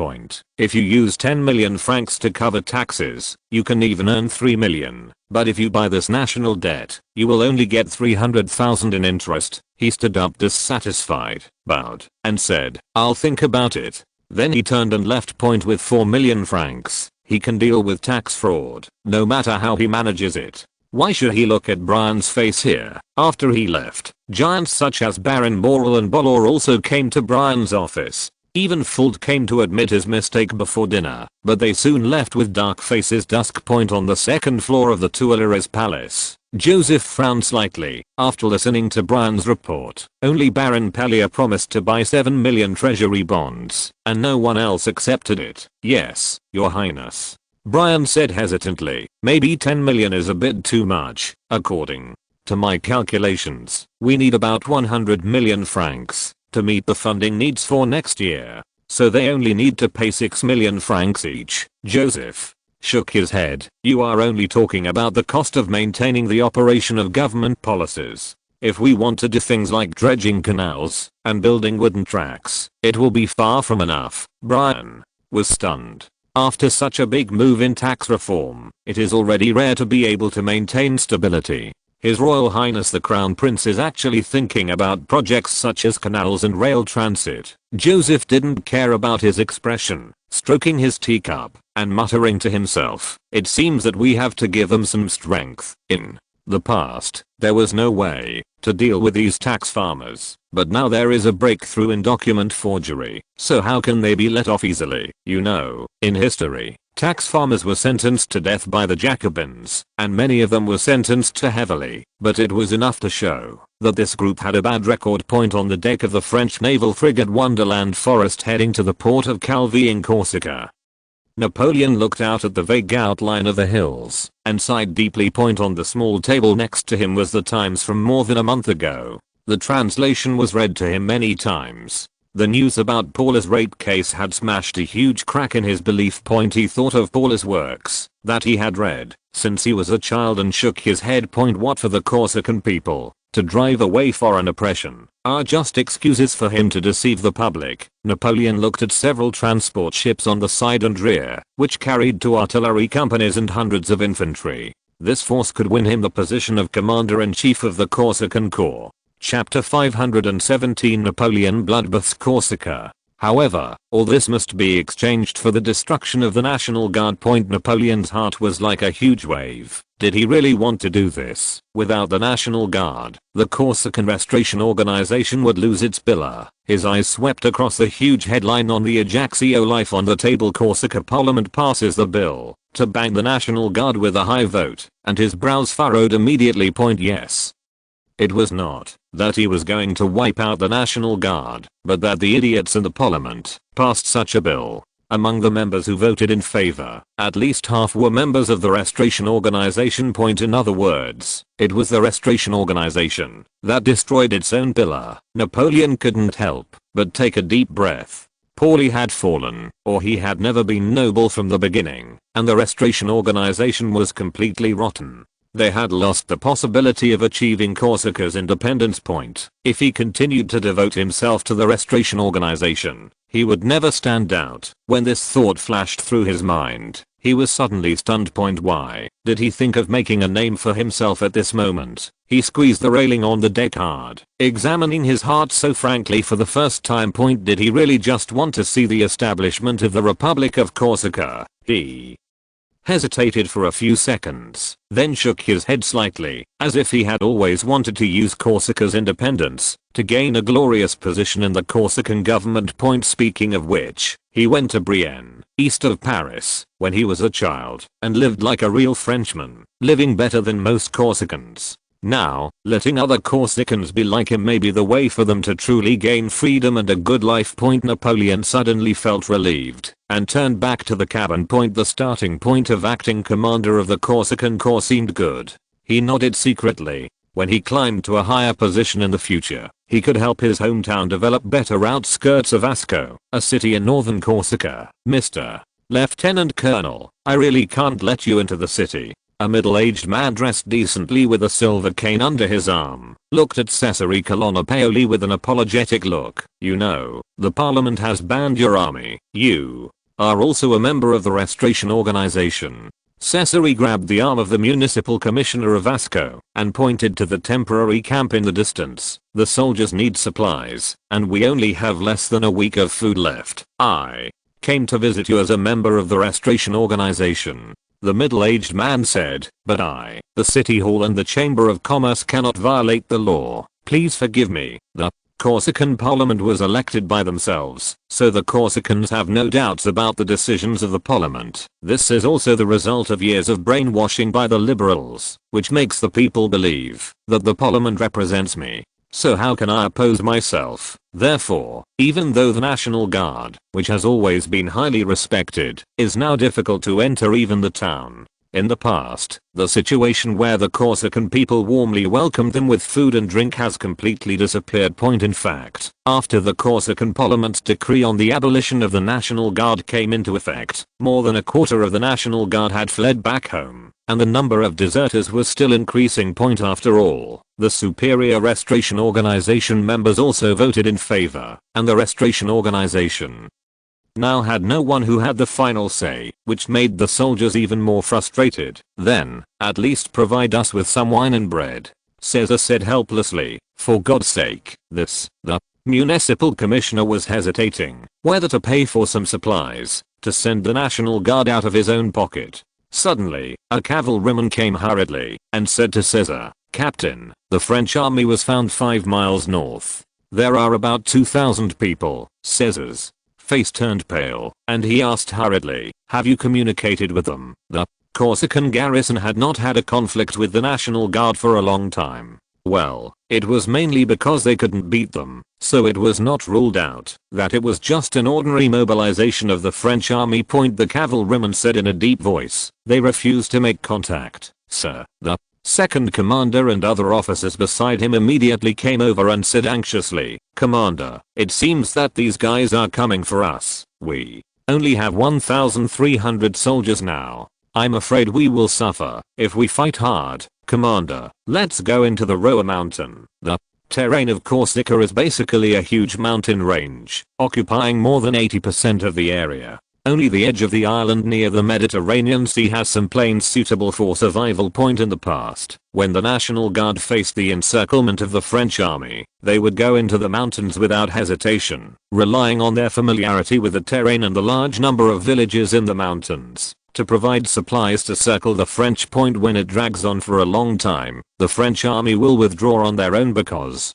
If you use 10 million francs to cover taxes, you can even earn 3 million. But if you buy this national debt, you will only get 300,000 in interest. He stood up dissatisfied, bowed, and said, I'll think about it. Then he turned and left. With 4 million francs, he can deal with tax fraud, no matter how he manages it. Why should he look at Brian's face here? After he left, giants such as Baron Morrell and Bollor also came to Brian's office. Even Fuld came to admit his mistake before dinner, but they soon left with dark faces. On the second floor of the Tuileries Palace, Joseph frowned slightly after listening to Brian's report. Only Baron Pellier promised to buy 7 million treasury bonds, and no one else accepted it. Yes, Your Highness. Brian said hesitantly, maybe 10 million is a bit too much. According to my calculations, we need about 100 million francs to meet the funding needs for next year. So they only need to pay 6 million francs each. Joseph shook his head. You are only talking about the cost of maintaining the operation of government policies. If we want to do things like dredging canals and building wooden tracks, it will be far from enough. Brian was stunned. After such a big move in tax reform, it is already rare to be able to maintain stability. His Royal Highness the Crown Prince is actually thinking about projects such as canals and rail transit. Joseph didn't care about his expression, stroking his teacup and muttering to himself, it seems that we have to give them some strength. In the past, there was no way to deal with these tax farmers, but now there is a breakthrough in document forgery, so how can they be let off easily? You know, in history, tax farmers were sentenced to death by the Jacobins, and many of them were sentenced to heavily, but it was enough to show that this group had a bad record. On the deck of the French naval frigate Wonderland Forest heading to the port of Calvi in Corsica, Napoleon looked out at the vague outline of the hills and sighed deeply. On the small table next to him was the Times from more than a month ago. The translation was read to him many times. The news about Paula's rape case had smashed a huge crack in his belief. He thought of Paula's works that he had read since he was a child and shook his head. What for the Corsican people to drive away foreign oppression are just excuses for him to deceive the public. Napoleon looked at several transport ships on the side and rear, which carried 2 artillery companies and hundreds of infantry. This force could win him the position of Commander-in-Chief of the Corsican Corps. Chapter 517 Napoleon bloodbaths Corsica. However, all this must be exchanged for the destruction of the National Guard. Napoleon's heart was like a huge wave. Did he really want to do this? Without the National Guard, the Corsican Restoration Organization would lose its pillar. His eyes swept across the huge headline on the Ajaccio Life on the table. Corsica Parliament passes the bill to ban the National Guard with a high vote, and his brows furrowed immediately. Yes. It was not that he was going to wipe out the National Guard, but that the idiots in the parliament passed such a bill. Among the members who voted in favor, at least half were members of the Restoration Organization. In other words, it was the Restoration Organization that destroyed its own pillar. Napoleon couldn't help but take a deep breath. Paulie had fallen, or he had never been noble from the beginning, and the Restoration Organization was completely rotten. They had lost the possibility of achieving Corsica's independence. If he continued to devote himself to the Restoration Organization, he would never stand out. When this thought flashed through his mind, He was suddenly stunned. Why did he think of making a name for himself at this moment? He squeezed the railing on the deck hard, examining his heart so frankly for the first time. Did he really just want to see the establishment of the Republic of Corsica? He hesitated for a few seconds, then shook his head slightly, as if he had always wanted to use Corsica's independence to gain a glorious position in the Corsican government. Speaking of which, he went to Brienne, east of Paris, when he was a child, and lived like a real Frenchman, living better than most Corsicans. Now, letting other Corsicans be like him may be the way for them to truly gain freedom and a good life. Napoleon suddenly felt relieved and turned back to the cabin. The starting point of acting commander of the Corsican Corps seemed good. He nodded secretly. When he climbed to a higher position in the future, he could help his hometown develop better. Outskirts of Asco, a city in northern Corsica. Mr. Lieutenant Colonel, I really can't let you into the city. A middle-aged man dressed decently with a silver cane under his arm looked at Cesare Colonna Paoli with an apologetic look. You know, the parliament has banned your army. You are also a member of the Restoration Organization. Cesare grabbed the arm of the municipal commissioner of Asco and pointed to the temporary camp in the distance. The soldiers need supplies, and we only have less than a week of food left. I came to visit you as a member of the Restoration Organization. The middle-aged man said, but the City Hall and the Chamber of Commerce cannot violate the law. Please forgive me. The Corsican Parliament was elected by themselves, so the Corsicans have no doubts about the decisions of the Parliament. This is also the result of years of brainwashing by the liberals, which makes the people believe that the Parliament represents me. So how can I oppose myself? Therefore, even though the National Guard, which has always been highly respected, is now difficult to enter even the town. In the past, the situation where the Corsican people warmly welcomed them with food and drink has completely disappeared. In fact, after the Corsican Parliament's decree on the abolition of the National Guard came into effect, more than a quarter of the National Guard had fled back home, and the number of deserters was still increasing. After all, the Superior Restoration Organization members also voted in favor, and the Restoration Organization now had no one who had the final say, which made the soldiers even more frustrated. Then, at least provide us with some wine and bread, Caesar said helplessly. For God's sake, the municipal commissioner was hesitating whether to pay for some supplies to send the National Guard out of his own pocket. Suddenly, a cavalryman came hurriedly and said to Caesar, Captain, the French army was found 5 miles north. There are about 2,000 people. Caesar's face turned pale, and he asked hurriedly, have you communicated with them? The Corsican garrison had not had a conflict with the National Guard for a long time. Well, it was mainly because they couldn't beat them, so it was not ruled out that it was just an ordinary mobilization of the French army. The cavalryman said in a deep voice, they refused to make contact, sir. The second commander and other officers beside him immediately came over and said anxiously, Commander, it seems that these guys are coming for us. We only have 1,300 soldiers now. I'm afraid we will suffer if we fight hard. Commander, let's go into the Roa mountain. The terrain of Corsica is basically a huge mountain range, occupying more than 80% of the area. Only the edge of the island near the Mediterranean Sea has some plains suitable for survival. In the past, when the National Guard faced the encirclement of the French army, they would go into the mountains without hesitation, relying on their familiarity with the terrain and the large number of villages in the mountains to provide supplies to circle the French. When it drags on for a long time, the French army will withdraw on their own because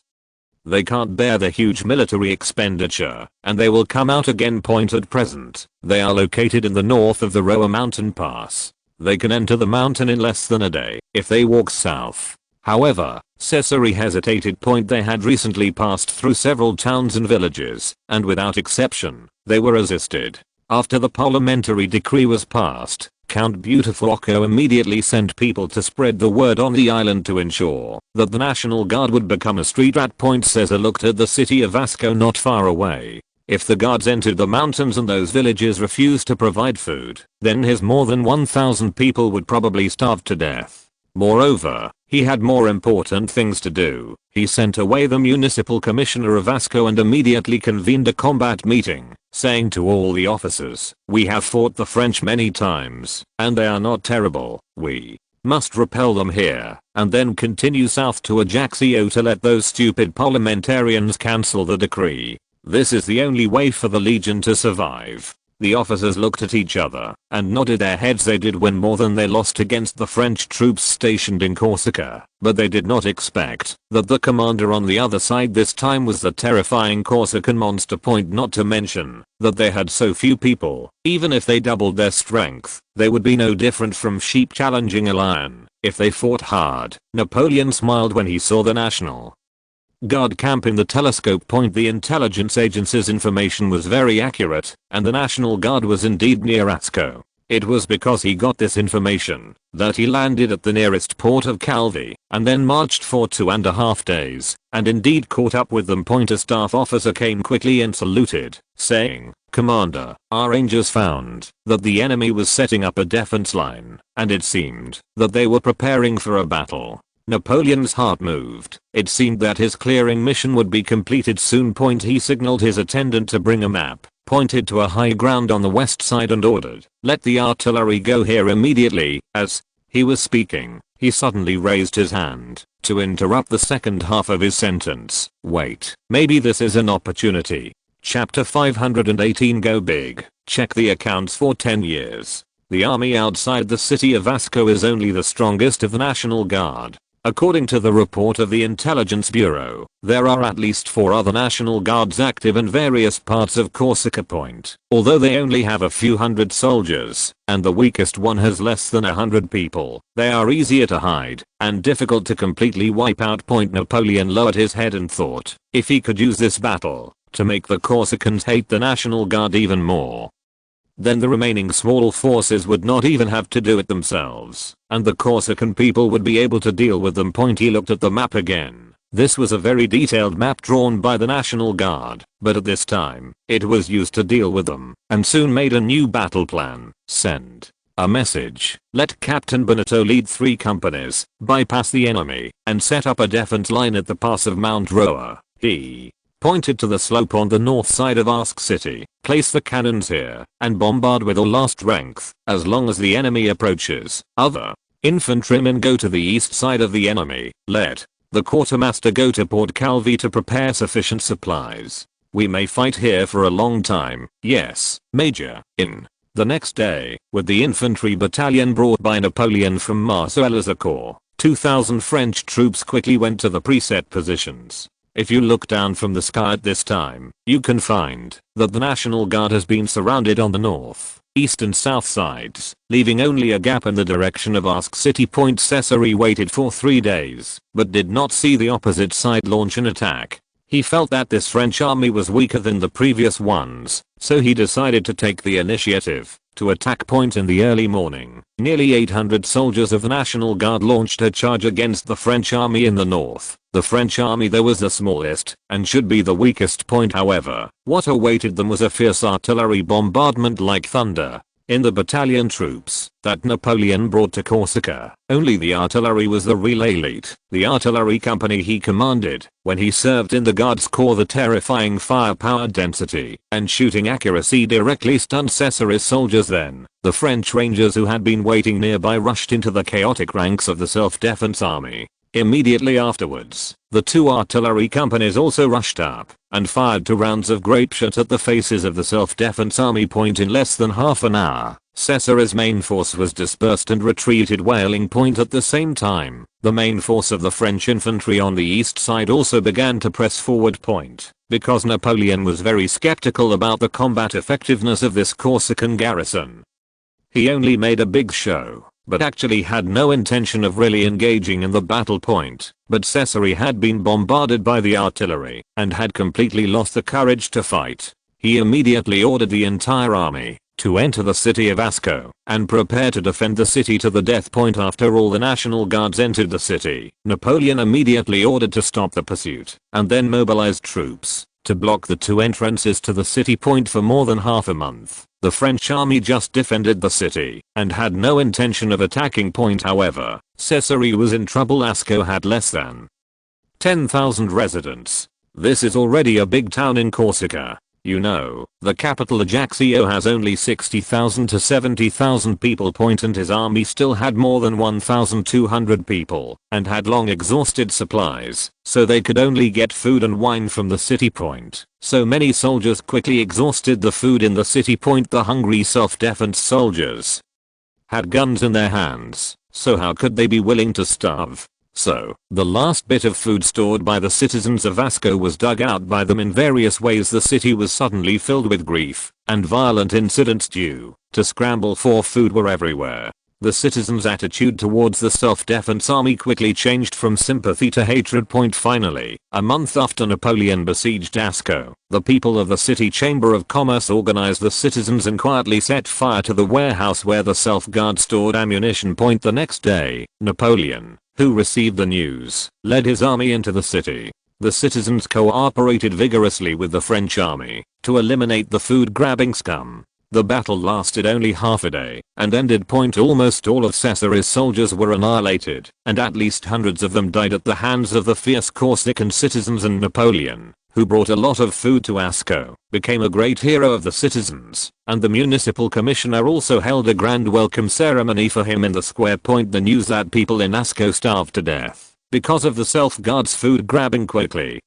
they can't bear the huge military expenditure, and they will come out again. At present, they are located in the north of the Roa mountain pass. They can enter the mountain in less than a day if they walk south. However, Cesare hesitated. They had recently passed through several towns and villages, and without exception, they were resisted. After the parliamentary decree was passed, Count Beautifocco immediately sent people to spread the word on the island to ensure that the National Guard would become a street rat. Caesar looked at the city of Asco not far away. If the guards entered the mountains and those villages refused to provide food, then his more than 1,000 people would probably starve to death. Moreover, he He had more important things to do. He sent away the municipal commissioner of Vasco and immediately convened a combat meeting, saying to all the officers, "We have fought the French many times, and they are not terrible. We must repel them here, and then continue south to Ajaccio to let those stupid parliamentarians cancel the decree. This is the only way for the legion to survive." The officers looked at each other and nodded their heads. They did win more than they lost against the French troops stationed in Corsica, but they did not expect that the commander on the other side this time was the terrifying Corsican monster. Not to mention that they had so few people. Even if they doubled their strength, they would be no different from sheep challenging a lion if they fought hard. Napoleon smiled when he saw the National Guard camp in the telescope point. The intelligence agency's information was very accurate, and the National Guard was indeed near Asco. It was because he got this information that he landed at the nearest port of Calvi, and then marched for 2.5 days, and indeed caught up with them. A staff officer came quickly and saluted, saying, "Commander, our rangers found that the enemy was setting up a defense line, and it seemed that they were preparing for a battle." Napoleon's heart moved. It seemed that his clearing mission would be completed soon. He signaled his attendant to bring a map, pointed to a high ground on the west side and ordered, "Let the artillery go here immediately." As he was speaking, he suddenly raised his hand to interrupt the second half of his sentence. "Wait, maybe this is an opportunity." Chapter 518. Go big. Check the accounts for 10 years. The army outside the city of Vasco is only the strongest of the National Guard. According to the report of the Intelligence Bureau, there are at least 4 other National Guards active in various parts of Corsica. Although they only have a few hundred soldiers, and the weakest one has less than 100 people, they are easier to hide, and difficult to completely wipe out. Napoleon lowered his head and thought, if he could use this battle to make the Corsicans hate the National Guard even more, then the remaining small forces would not even have to do it themselves, and the Corsican people would be able to deal with them. He looked at the map again. This was a very detailed map drawn by the National Guard, but at this time, it was used to deal with them, and soon made a new battle plan. Send a message. Let Captain Bonito lead 3 companies, bypass the enemy, and set up a defense line at the pass of Mount Roa. He pointed to the slope on the north side of Ask City. Place the cannons here and bombard with all our strength as long as the enemy approaches. Other infantrymen go to the east side of the enemy. Let the quartermaster go to Port Calvi to prepare sufficient supplies. We may fight here for a long time. Yes, Major. In the next day, with the infantry battalion brought by Napoleon from Marcella's corps, 2,000 French troops quickly went to the preset positions. If you look down from the sky at this time, you can find that the National Guard has been surrounded on the north, east and south sides, leaving only a gap in the direction of Ask City. Cesare waited for 3 days, but did not see the opposite side launch an attack. He felt that this French army was weaker than the previous ones, so he decided to take the initiative to attack. In the early morning, nearly 800 soldiers of the National Guard launched a charge against the French army in the north. The French army there was the smallest and should be the weakest. However, what awaited them was a fierce artillery bombardment like thunder. In the battalion troops that Napoleon brought to Corsica, only the artillery was the real elite. The artillery company he commanded when he served in the Guards Corps. The terrifying firepower density and shooting accuracy directly stunned Cesare's soldiers. Then, the French Rangers who had been waiting nearby rushed into the chaotic ranks of the self-defense army. Immediately afterwards, the 2 artillery companies also rushed up and fired 2 rounds of grapeshot at the faces of the self-defense army. In less than half an hour, Cesare's main force was dispersed and retreated wailing. At the same time, the main force of the French infantry on the east side also began to press forward. Because Napoleon was very skeptical about the combat effectiveness of this Corsican garrison, he only made a big show, but actually had no intention of really engaging in the battle. But Cesare had been bombarded by the artillery and had completely lost the courage to fight. He immediately ordered the entire army to enter the city of Asco and prepare to defend the city to the death. After all the National Guards entered the city, Napoleon immediately ordered to stop the pursuit and then mobilized troops to block the two entrances to the city point for more than half a month. The French army just defended the city and had no intention of attacking point. However, Caesarea was in trouble. Asco had less than 10,000 residents. This is already a big town in Corsica. You know, the capital Ajaccio has only 60,000 to 70,000 people. Point and his army still had more than 1,200 people and had long exhausted supplies, so they could only get food and wine from the city point. So many soldiers quickly exhausted the food in the city point. The hungry self-defense soldiers had guns in their hands, so how could they be willing to starve? So, the last bit of food stored by the citizens of Asco was dug out by them in various ways. The city was suddenly filled with grief, and violent incidents due to scramble for food were everywhere. The citizens' attitude towards the self-defense army quickly changed from sympathy to hatred. Finally, a month after Napoleon besieged Asco, the people of the city chamber of commerce organized the citizens and quietly set fire to the warehouse where the self-guard stored ammunition. The next day, Napoleon, who received the news, led his army into the city. The citizens cooperated vigorously with the French army to eliminate the food-grabbing scum. The battle lasted only half a day and ended. Almost all of Caesare's soldiers were annihilated, and at least hundreds of them died at the hands of the fierce Corsican citizens. And Napoleon, who brought a lot of food to Asco, became a great hero of the citizens, and the municipal commissioner also held a grand welcome ceremony for him in the square. The news that people in Asco starved to death because of the self-guard's food grabbing quickly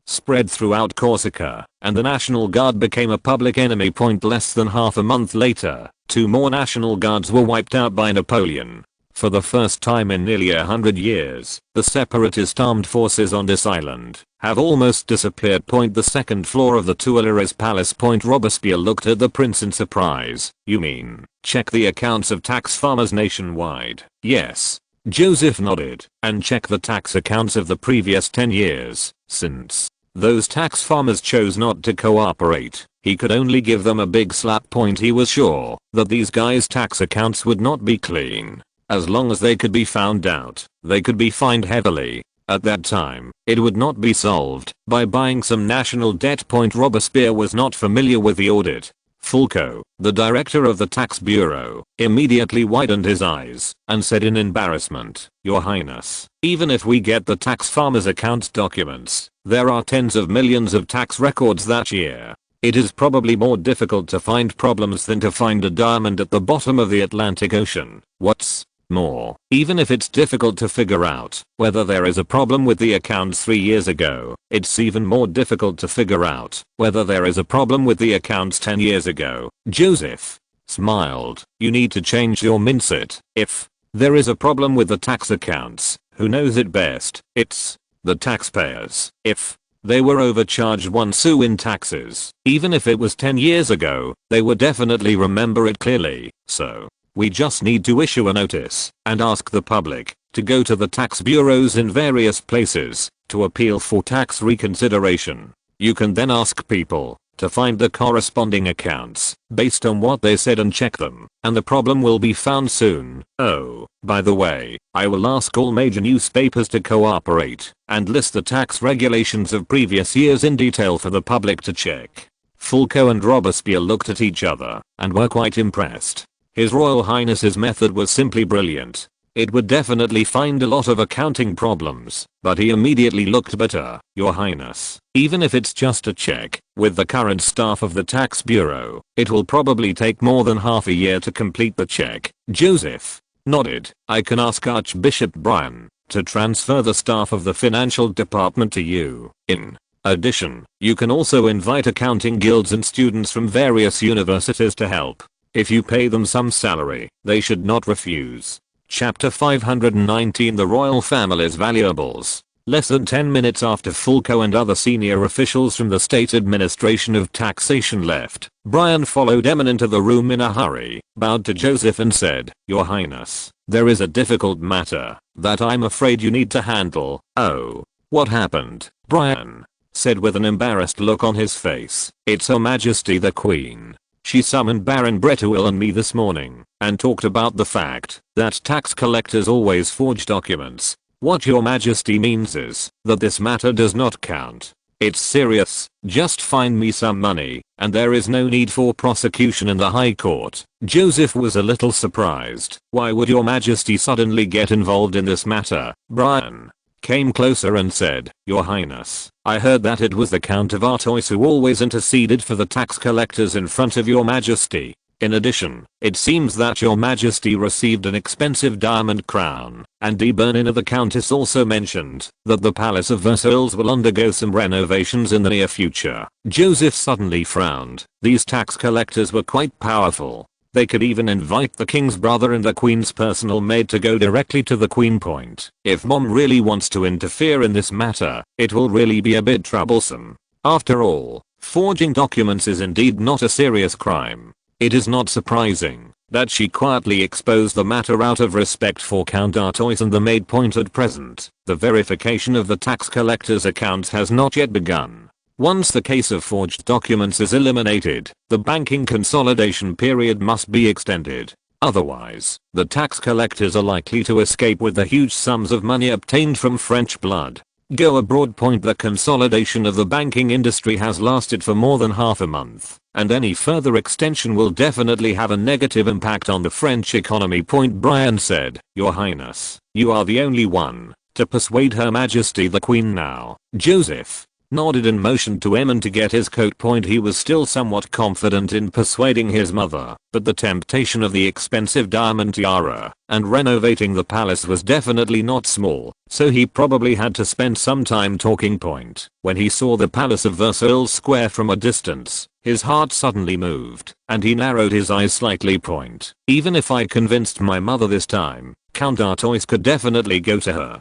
spread throughout Corsica, and the National Guard became a public enemy. Less than half a month later, 2 more National Guards were wiped out by Napoleon. For the first time in nearly 100 years, the separatist armed forces on this island have almost disappeared. The second floor of the Tuileries Palace. Robespierre looked at the prince in surprise. You mean, check the accounts of tax farmers nationwide? Yes. Joseph nodded. And check the tax accounts of the previous 10 years, since those tax farmers chose not to cooperate. He could only give them a big slap. He was sure that these guys' tax accounts would not be clean. As long as they could be found out, they could be fined heavily. At that time, it would not be solved by buying some national debt. Robespierre was not familiar with the audit. Fulco, the director of the tax bureau, immediately widened his eyes and said in embarrassment, "Your Highness, even if we get the tax farmers' account documents, there are tens of millions of tax records that year. It is probably more difficult to find problems than to find a diamond at the bottom of the Atlantic Ocean. What's more, even if it's difficult to figure out whether there is a problem with the accounts 3 years ago, it's even more difficult to figure out whether there is a problem with the accounts 10 years ago." Joseph smiled. "You need to change your mindset. If there is a problem with the tax accounts, who knows it best? It's the taxpayers. If they were overcharged 1 sou in taxes, even if it was 10 years ago, they would definitely remember it clearly. So we just need to issue a notice and ask the public to go to the tax bureaus in various places to appeal for tax reconsideration. You can then ask people to find the corresponding accounts based on what they said and check them, and the problem will be found soon. Oh, by the way, I will ask all major newspapers to cooperate and list the tax regulations of previous years in detail for the public to check." Fulco and Robespierre looked at each other and were quite impressed. His Royal Highness's method was simply brilliant. It would definitely find a lot of accounting problems, but he immediately looked better. "Your Highness, even if it's just a check with the current staff of the tax bureau, it will probably take more than half a year to complete the check." Joseph nodded. "I can ask Archbishop Brian to transfer the staff of the financial department to you. In addition, you can also invite accounting guilds and students from various universities to help. If you pay them some salary, they should not refuse." Chapter 519 The Royal Family's Valuables. Less than 10 minutes after Fulco and other senior officials from the State Administration of Taxation left, Brian followed them into the room in a hurry, bowed to Joseph and said, "Your Highness, there is a difficult matter that I'm afraid you need to handle." "Oh, what happened?" Brian said with an embarrassed look on his face. "It's Her Majesty the Queen. She summoned Baron Breteuil and me this morning and talked about the fact that tax collectors always forge documents. What your majesty means is that this matter does not count. It's serious, just find me some money, and there is no need for prosecution in the High Court. Joseph was a little surprised. Why would your majesty suddenly get involved in this matter? Brian came closer and said, Your Highness, I heard that it was the Count of Artois who always interceded for the tax collectors in front of your majesty. In addition, it seems that your majesty received an expensive diamond crown, and de Bernina the countess also mentioned that the Palace of Versailles will undergo some renovations in the near future. Joseph suddenly frowned. These tax collectors were quite powerful. They could even invite the king's brother and the queen's personal maid to go directly to the queen point. If mom really wants to interfere in this matter, it will really be a bit troublesome. After all, forging documents is indeed not a serious crime. It is not surprising that she quietly exposed the matter out of respect for Count Artois and the maid point at present. The verification of the tax collector's accounts has not yet begun. Once the case of forged documents is eliminated, the banking consolidation period must be extended. Otherwise, the tax collectors are likely to escape with the huge sums of money obtained from French blood. Go abroad point. The consolidation of the banking industry has lasted for more than half a month, and any further extension will definitely have a negative impact on the French economy. Point. Brian said, Your Highness, you are the only one to persuade Her Majesty the Queen now. Joseph nodded and motioned to Eamon to get his coat. Point. He was still somewhat confident in persuading his mother, but the temptation of the expensive diamond tiara and renovating the palace was definitely not small, so he probably had to spend some time talking. Point. When he saw the Palace of Versailles square from a distance, his heart suddenly moved, and he narrowed his eyes slightly. Point. Even if I convinced my mother this time, Count Artois could definitely go to her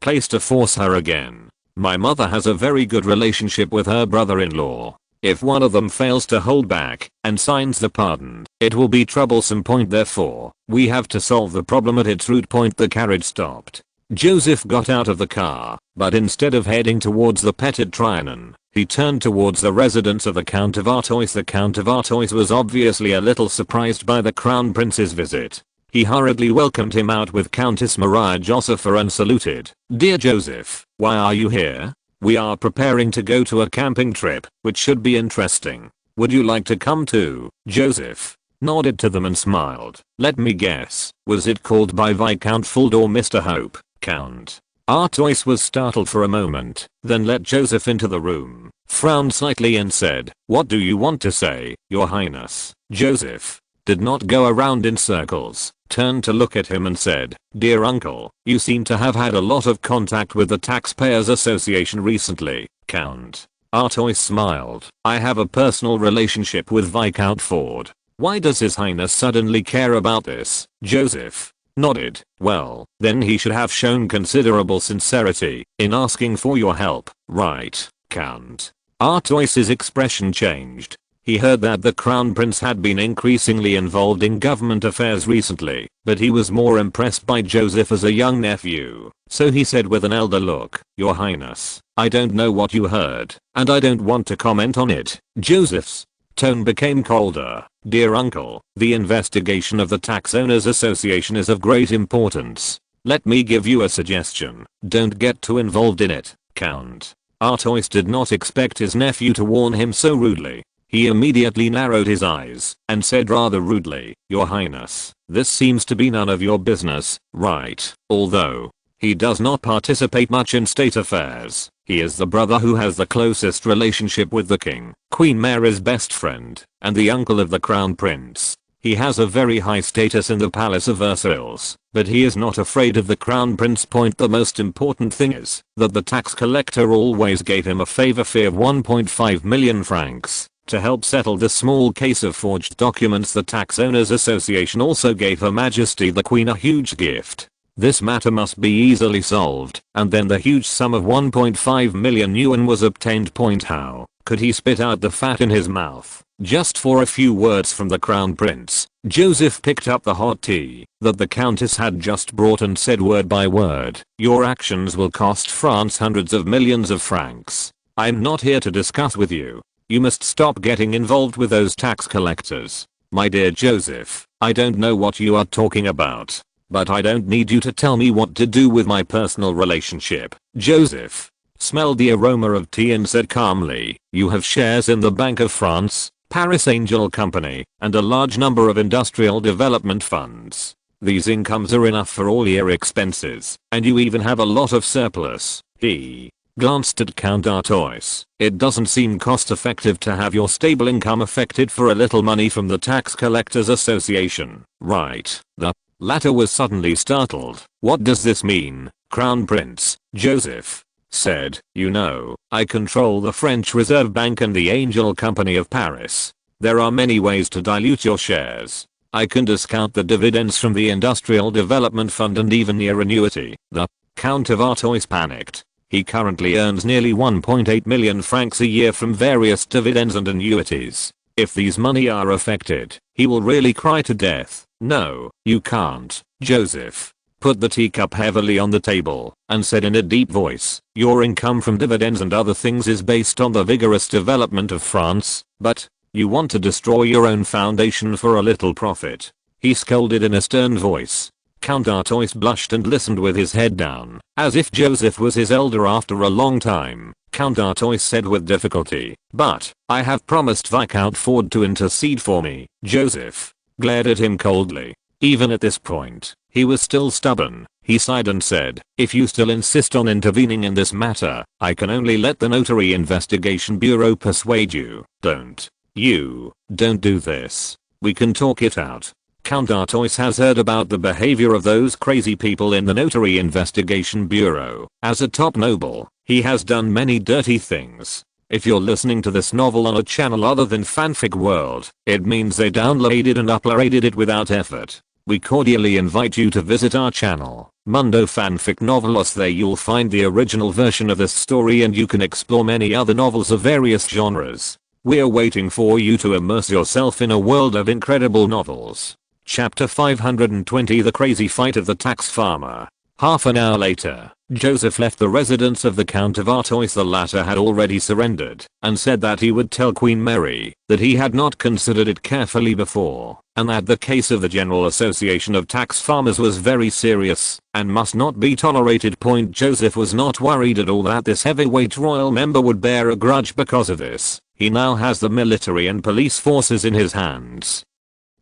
place to force her again. My mother has a very good relationship with her brother-in-law. If one of them fails to hold back and signs the pardon, it will be troublesome. Point. Therefore, we have to solve the problem at its root. Point. The carriage stopped. Joseph got out of the car, but instead of heading towards the Petit Trianon, he turned towards the residence of the Count of Artois. The Count of Artois was obviously a little surprised by the Crown Prince's visit. He hurriedly welcomed him out with Countess Maria Josepha and saluted. Dear Joseph, why are you here? We are preparing to go to a camping trip, which should be interesting. Would you like to come too? Joseph nodded to them and smiled. Let me guess, was it called by Viscount Fuld or Mr. Hope? Count Artois was startled for a moment, then let Joseph into the room, frowned slightly and said, What do you want to say, Your Highness? Joseph did not go around in circles, turned to look at him and said, Dear uncle, you seem to have had a lot of contact with the Taxpayers Association recently. Count Artois smiled. I have a personal relationship with Viscount Ford. Why does His Highness suddenly care about this? Joseph nodded. Well, then he should have shown considerable sincerity in asking for your help, right? Count Artois' expression changed. He heard that the Crown Prince had been increasingly involved in government affairs recently, but he was more impressed by Joseph as a young nephew, so he said with an elder look, Your Highness, I don't know what you heard, and I don't want to comment on it. Joseph's tone became colder. Dear uncle, the investigation of the Tax Owners Association is of great importance. Let me give you a suggestion. Don't get too involved in it. Count Artois did not expect his nephew to warn him so rudely. He immediately narrowed his eyes and said rather rudely, Your Highness, this seems to be none of your business, right? Although he does not participate much in state affairs, he is the brother who has the closest relationship with the king, Queen Mary's best friend, and the uncle of the Crown Prince. He has a very high status in the Palace of Versailles, but he is not afraid of the Crown Prince. Point. The most important thing is that the tax collector always gave him a favor fee of 1.5 million francs. To help settle the small case of forged documents, the Tax Owners Association also gave Her Majesty the Queen a huge gift. This matter must be easily solved, and then the huge sum of 1.5 million yuan was obtained. Point. How could he spit out the fat in his mouth just for a few words from the Crown Prince? Joseph picked up the hot tea that the Countess had just brought and said word by word, Your actions will cost France hundreds of millions of francs. I'm not here to discuss with you. You must stop getting involved with those tax collectors. My dear Joseph, I don't know what you are talking about, but I don't need you to tell me what to do with my personal relationship. Joseph smelled the aroma of tea and said calmly, "You have shares in the Bank of France, Paris Angel Company, and a large number of industrial development funds. These incomes are enough for all your expenses, and you even have a lot of surplus." He glanced at Count Artois. "It doesn't seem cost effective to have your stable income affected for a little money from the Tax Collectors Association, right?" The latter was suddenly startled. "What does this mean, Crown Prince Joseph?" said. "You know, I control the French Reserve Bank and the Angel Company of Paris. There are many ways to dilute your shares. I can discount the dividends from the Industrial Development Fund and even your annuity." The Count of Artois panicked. He currently earns nearly 1.8 million francs a year from various dividends and annuities. If these money are affected, he will really cry to death. "No, you can't, Joseph," put the teacup heavily on the table, and said in a deep voice, "Your income from dividends and other things is based on the vigorous development of France, but you want to destroy your own foundation for a little profit." He scolded in a stern voice. Count Artois blushed and listened with his head down, as if Joseph was his elder after a long time. Count Artois said with difficulty, "But I have promised Viscount Ford to intercede for me." Joseph glared at him coldly. Even at this point, he was still stubborn. He sighed and said, "If you still insist on intervening in this matter, I can only let the Notary Investigation Bureau persuade you." Don't do this. We can talk it out. Count Artois has heard about the behavior of those crazy people in the Notary Investigation Bureau. As a top noble, he has done many dirty things. If you're listening to this novel on a channel other than Fanfic World, it means they downloaded and uploaded it without effort. We cordially invite you to visit our channel, Mundo Fanfic Novelos. There you'll find the original version of this story and you can explore many other novels of various genres. We're waiting for you to immerse yourself in a world of incredible novels. Chapter 520, The Crazy Fight of the Tax Farmer. Half an hour later, Joseph left the residence of the Count of Artois. The latter had already surrendered, and said that he would tell Queen Mary that he had not considered it carefully before, and that the case of the General Association of Tax Farmers was very serious, and must not be tolerated. Joseph was not worried at all that this heavyweight royal member would bear a grudge because of this. He now has the military and police forces in his hands,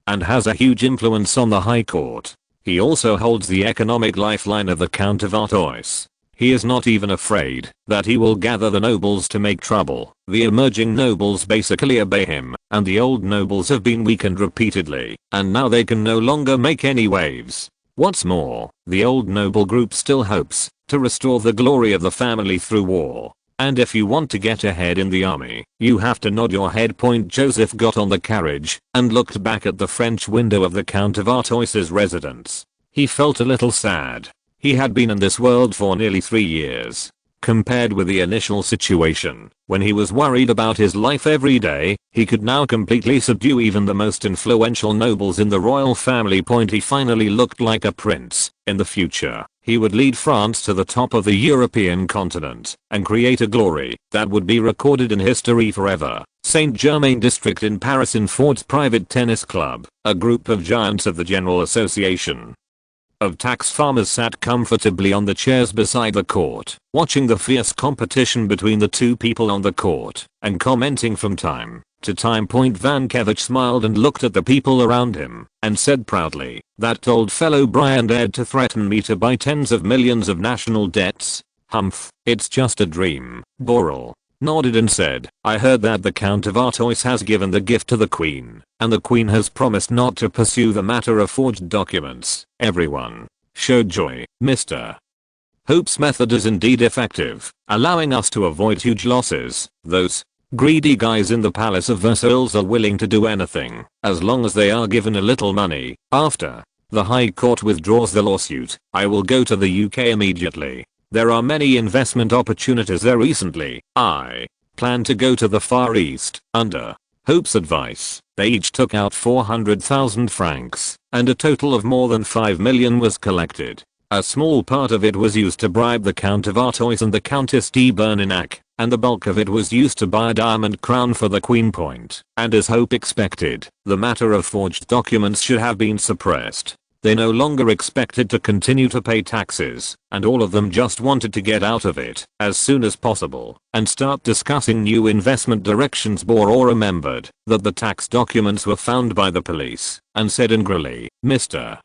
and has a huge influence on the High Court. He also holds the economic lifeline of the Count of Artois. He is not even afraid that he will gather the nobles to make trouble. The emerging nobles basically obey him, and the old nobles have been weakened repeatedly, and now they can no longer make any waves. What's more, the old noble group still hopes to restore the glory of the family through war. And if you want to get ahead in the army, you have to nod your head. Joseph got on the carriage and looked back at the French window of the Count of Artois' residence. He felt a little sad. He had been in this world for nearly 3 years. Compared with the initial situation, when he was worried about his life every day, he could now completely subdue even the most influential nobles in the royal family. He finally looked like a prince. In the future, he would lead France to the top of the European continent and create a glory that would be recorded in history forever. Saint Germain district in Paris. In Ford's private tennis club, a group of giants of the General Association of Tax Farmers sat comfortably on the chairs beside the court, watching the fierce competition between the two people on the court, and commenting from time to time. Vankevich smiled and looked at the people around him, and said proudly, "That old fellow Brian dared to threaten me to buy tens of millions of national debts. Humph, it's just a dream." Borel nodded and said, "I heard that the Count of Artois has given the gift to the Queen, and the Queen has promised not to pursue the matter of forged documents." Everyone showed joy. Mr. Hope's method is indeed effective, allowing us to avoid huge losses. Those greedy guys in the Palace of Versailles are willing to do anything, as long as they are given a little money. After the High Court withdraws the lawsuit, I will go to the UK immediately. There are many investment opportunities there recently. I plan to go to the Far East. Under Hope's advice, they each took out 400,000 francs, and a total of more than 5 million was collected. A small part of it was used to bribe the Count of Artois and the Countess de Berninac, and the bulk of it was used to buy a diamond crown for the Queen. And as Hope expected, the matter of forged documents should have been suppressed. They no longer expected to continue to pay taxes, and all of them just wanted to get out of it as soon as possible and start discussing new investment directions. Bora remembered that the tax documents were found by the police and said angrily, "Mr.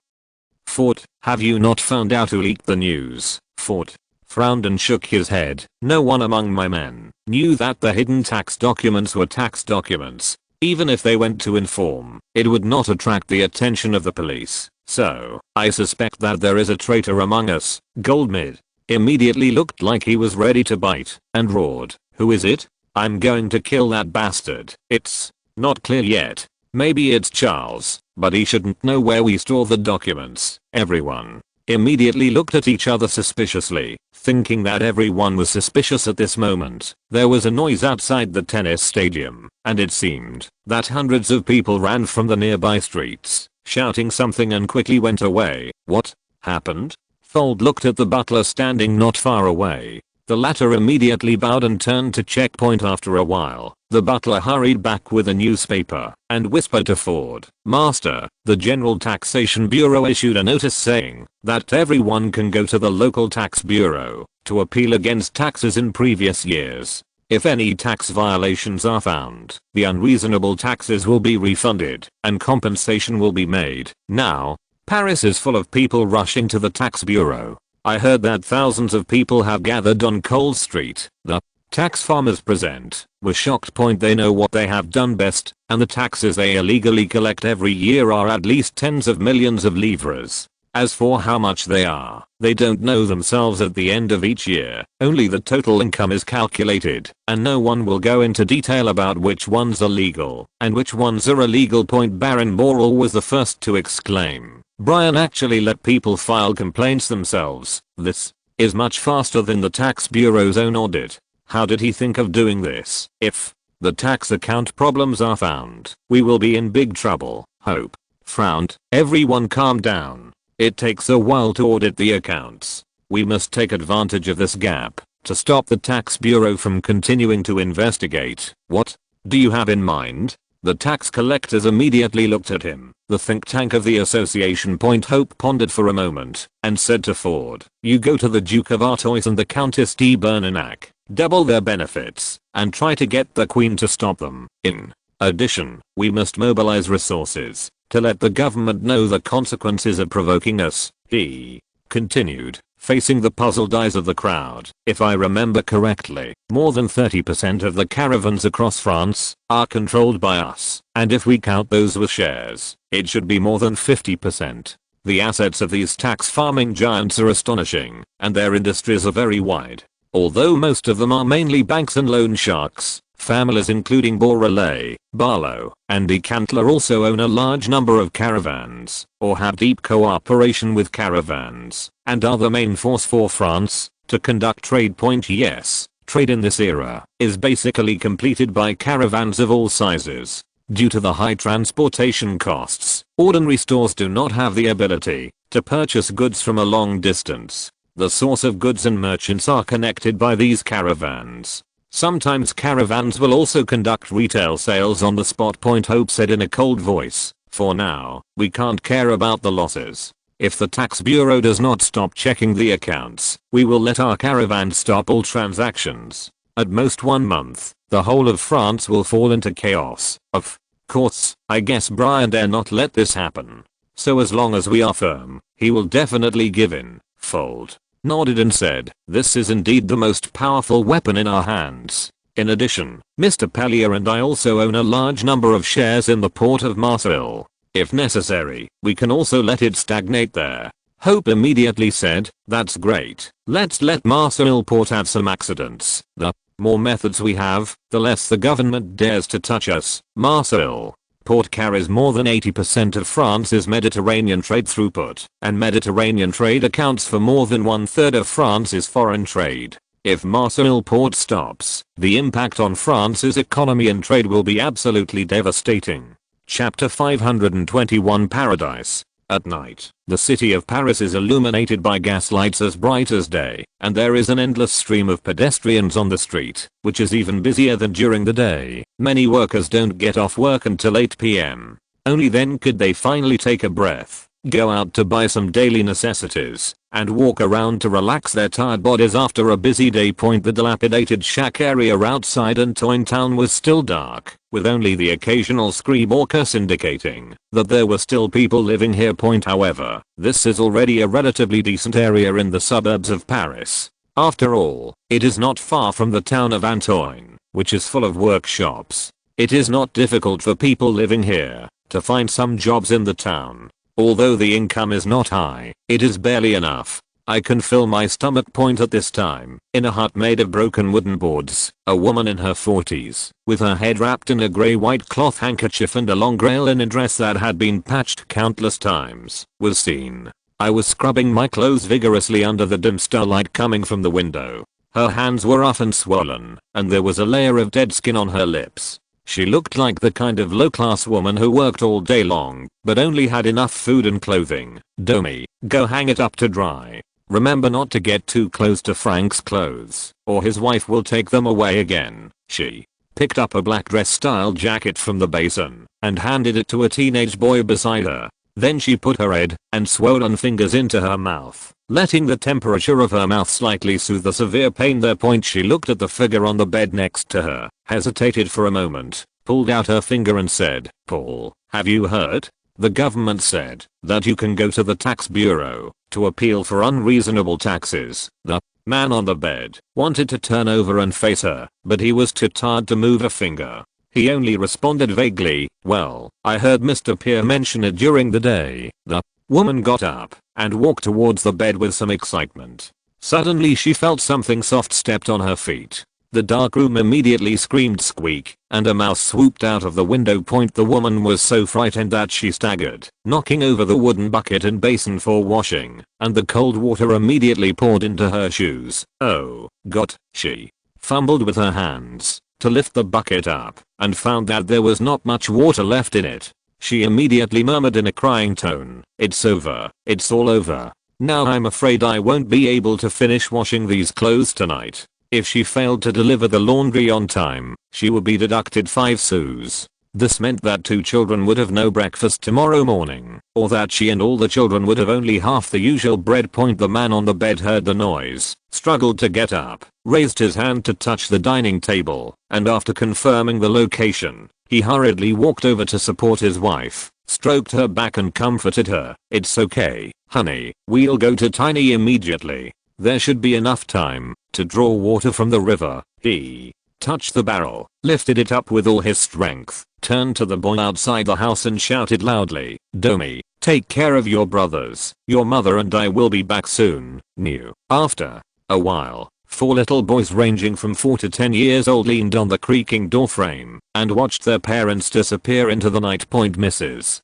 Fort, have you not found out who leaked the news?" Fort frowned and shook his head. "No one among my men knew that the hidden tax documents were tax documents. Even if they went to inform, it would not attract the attention of the police. So, I suspect that there is a traitor among us." Goldmid immediately looked like he was ready to bite and roared, "Who is it? I'm going to kill that bastard." "It's not clear yet. Maybe it's Charles, but he shouldn't know where we store the documents." Everyone immediately looked at each other suspiciously, thinking that everyone was suspicious at this moment. There was a noise outside the tennis stadium, and it seemed that hundreds of people ran from the nearby streets, shouting something, and quickly went away. "What happened?" Fold looked at the butler standing not far away. The latter immediately bowed and turned to checkpoint. After a while, the butler hurried back with a newspaper and whispered to Ford, "Master, the General Taxation Bureau issued a notice saying that everyone can go to the local tax bureau to appeal against taxes in previous years. If any tax violations are found, the unreasonable taxes will be refunded and compensation will be made." Now, Paris is full of people rushing to the tax bureau. I heard that thousands of people have gathered on Cole Street. The tax farmers present were shocked. They know what they have done best, and the taxes they illegally collect every year are at least tens of millions of livres. As for how much they are, they don't know themselves at the end of each year. Only the total income is calculated, and no one will go into detail about which ones are legal and which ones are illegal. Baron Moral was the first to exclaim, "Brian actually let people file complaints themselves. This is much faster than the tax bureau's own audit. How did he think of doing this? If the tax account problems are found, we will be in big trouble." Hope frowned. "Everyone calm down. It takes a while to audit the accounts. We must take advantage of this gap to stop the tax bureau from continuing to investigate." "What do you have in mind?" The tax collectors immediately looked at him. The think tank of the association. Hope pondered for a moment and said to Ford, "You go to the Duke of Artois and the Countess de Bernenac, double their benefits, and try to get the Queen to stop them. In addition, we must mobilize resources to let the government know the consequences of provoking us." He continued, facing the puzzled eyes of the crowd. "If I remember correctly, more than 30% of the caravans across France are controlled by us, and if we count those with shares, it should be more than 50%. The assets of these tax farming giants are astonishing, and their industries are very wide. Although most of them are mainly banks and loan sharks, families including Borrelais, Barlow, and de Cantler also own a large number of caravans, or have deep cooperation with caravans, and are the main force for France to conduct trade. Yes, trade in this era is basically completed by caravans of all sizes. Due to the high transportation costs, ordinary stores do not have the ability to purchase goods from a long distance. The source of goods and merchants are connected by these caravans. Sometimes caravans will also conduct retail sales on the spot. Hope said in a cold voice, "For now, we can't care about the losses. If the tax bureau does not stop checking the accounts, we will let our caravans stop all transactions. At most 1 month, the whole of France will fall into chaos. Of course, I guess Brian dare not let this happen. So as long as we are firm, he will definitely give in." Fold nodded and said, "This is indeed the most powerful weapon in our hands. In addition, Mr. Pellier and I also own a large number of shares in the port of Marseille. If necessary, we can also let it stagnate there." Hope immediately said, "That's great. Let's let Marseille port have some accidents. The more methods we have, the less the government dares to touch us." Marseille port carries more than 80% of France's Mediterranean trade throughput, and Mediterranean trade accounts for more than 1/3 of France's foreign trade. If Marseille port stops, the impact on France's economy and trade will be absolutely devastating. Chapter 521 Paradise. At night, the city of Paris is illuminated by gaslights as bright as day, and there is an endless stream of pedestrians on the street, which is even busier than during the day. Many workers don't get off work until 8 p.m. Only then could they finally take a breath. go out to buy some daily necessities, and walk around to relax their tired bodies after a busy day. The dilapidated shack area outside Antoine Town was still dark, with only the occasional scream or curse indicating that there were still people living here. However, this is already a relatively decent area in the suburbs of Paris. After all, it is not far from the town of Antoine, which is full of workshops. It is not difficult for people living here to find some jobs in the town. Although the income is not high, it is barely enough. I can fill my stomach. At this time, in a hut made of broken wooden boards, a woman in her 40s, with her head wrapped in a grey white cloth handkerchief and a long grey linen dress that had been patched countless times, was seen. I was scrubbing my clothes vigorously under the dim starlight coming from the window. Her hands were rough and swollen, and there was a layer of dead skin on her lips. She looked like the kind of low-class woman who worked all day long, but only had enough food and clothing. Domi, go hang it up to dry. Remember not to get too close to Frank's clothes, or his wife will take them away again. She picked up a black dress-style jacket from the basin, and handed it to a teenage boy beside her. Then she put her head and swollen fingers into her mouth, letting the temperature of her mouth slightly soothe the severe pain there. She looked at the figure on the bed next to her, hesitated for a moment, pulled out her finger and said, "Paul, have you heard? The government said that you can go to the tax bureau to appeal for unreasonable taxes." The man on the bed wanted to turn over and face her, but he was too tired to move a finger. He only responded vaguely, "Well, I heard Mr. Pierre mention it during the day." The woman got up and walked towards the bed with some excitement. Suddenly she felt something soft stepped on her feet. The dark room immediately screamed squeak, and a mouse swooped out of the window. The woman was so frightened that she staggered, knocking over the wooden bucket and basin for washing, and the cold water immediately poured into her shoes. "Oh, God," she fumbled with her hands to lift the bucket up, and found that there was not much water left in it. She immediately murmured in a crying tone, "It's over. It's all over. Now I'm afraid I won't be able to finish washing these clothes tonight." If she failed to deliver the laundry on time, she would be deducted 5 sous. This meant that 2 children would have no breakfast tomorrow morning, or that she and all the children would have only half the usual bread. The man on the bed heard the noise, struggled to get up, raised his hand to touch the dining table, and after confirming the location, he hurriedly walked over to support his wife, stroked her back and comforted her. "It's okay, honey, we'll go to Tiny immediately. There should be enough time to draw water from the river." He touched the barrel, lifted it up with all his strength, turned to the boy outside the house and shouted loudly, "Domi, take care of your brothers. Your mother and I will be back soon." After a while, 4 little boys ranging from 4 to 10 years old leaned on the creaking doorframe and watched their parents disappear into the night. Mrs.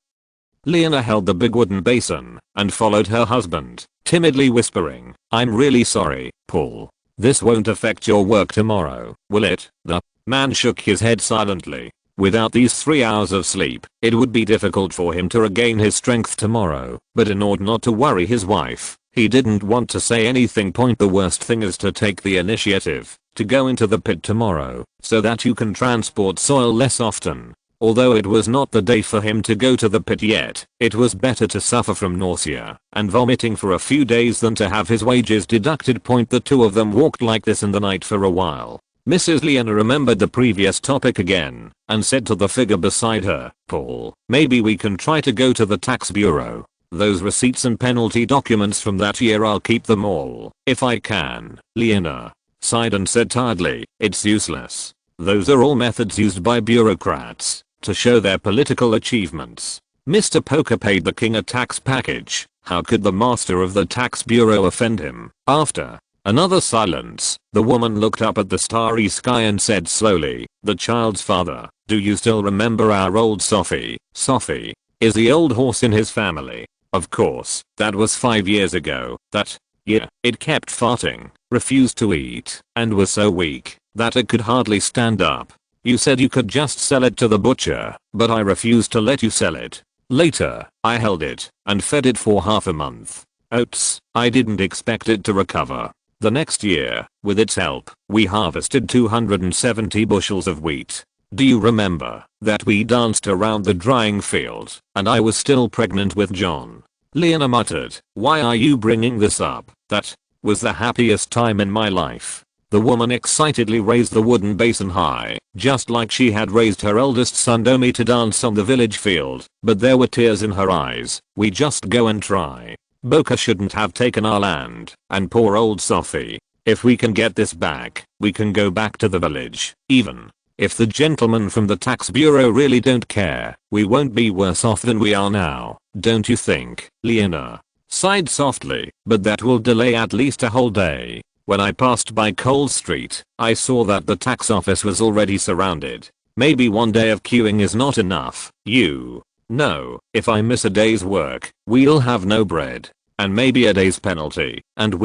Leona held the big wooden basin and followed her husband, timidly whispering, "I'm really sorry, Paul. This won't affect your work tomorrow, will it?" The man shook his head silently. Without these 3 hours of sleep, it would be difficult for him to regain his strength tomorrow, but in order not to worry his wife, he didn't want to say anything. The worst thing is to take the initiative to go into the pit tomorrow, so that you can transport soil less often. Although it was not the day for him to go to the pit yet, it was better to suffer from nausea and vomiting for a few days than to have his wages deducted. The 2 of them walked like this in the night for a while. Mrs. Leona remembered the previous topic again and said to the figure beside her, "Paul, maybe we can try to go to the tax bureau. Those receipts and penalty documents from that year, I'll keep them all, if I can." Leona sighed and said tiredly, "It's useless. Those are all methods used by bureaucrats to show their political achievements. Mr. Poker paid the king a tax package. How could the master of the tax bureau offend him?" After another silence, the woman looked up at the starry sky and said slowly, "The child's father, do you still remember our old Sophie? Sophie is the old horse in his family. Of course, that was 5 years ago. That year, it kept farting, refused to eat, and was so weak that it could hardly stand up. You said you could just sell it to the butcher, but I refused to let you sell it. Later, I held it and fed it for half a month. Oats, I didn't expect it to recover. The next year, with its help, we harvested 270 bushels of wheat. Do you remember that we danced around the drying field and I was still pregnant with John? Leona muttered. "Why are you bringing this up? That was the happiest time in my life." The woman excitedly raised the wooden basin high, just like she had raised her eldest son Domi to dance on the village field, but there were tears in her eyes. "We just go and try. Boca shouldn't have taken our land, and poor old Sophie. If we can get this back, we can go back to the village. Even if the gentlemen from the tax bureau really don't care, we won't be worse off than we are now, don't you think?" Leona sighed softly, "But that will delay at least a whole day." When I passed by Cole Street, I saw that the tax office was already surrounded. Maybe one day of queuing is not enough. You know, if I miss a day's work, we'll have no bread. And maybe a day's penalty, and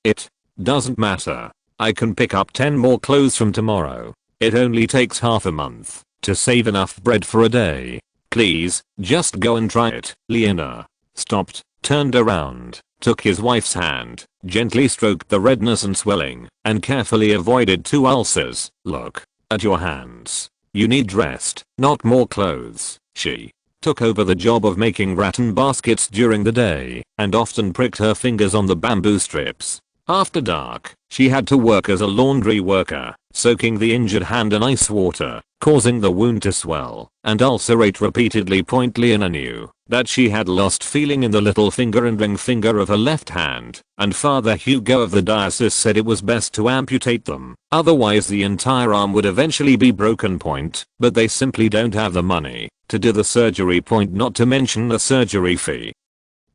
it doesn't matter. I can pick up 10 more clothes from tomorrow. It only takes half a month to save enough bread for a day. Please, just go and try it." Leona stopped, turned around, took his wife's hand, gently stroked the redness and swelling, and carefully avoided 2 ulcers. "Look at your hands. You need rest, not more clothes." She took over the job of making rattan baskets during the day, and often pricked her fingers on the bamboo strips. After dark, she had to work as a laundry worker, soaking the injured hand in ice water, causing the wound to swell and ulcerate repeatedly. Leona knew that she had lost feeling in the little finger and ring finger of her left hand, and Father Hugo of the diocese said it was best to amputate them, otherwise the entire arm would eventually be broken. But they simply don't have the money to do the surgery. Not to mention the surgery fee.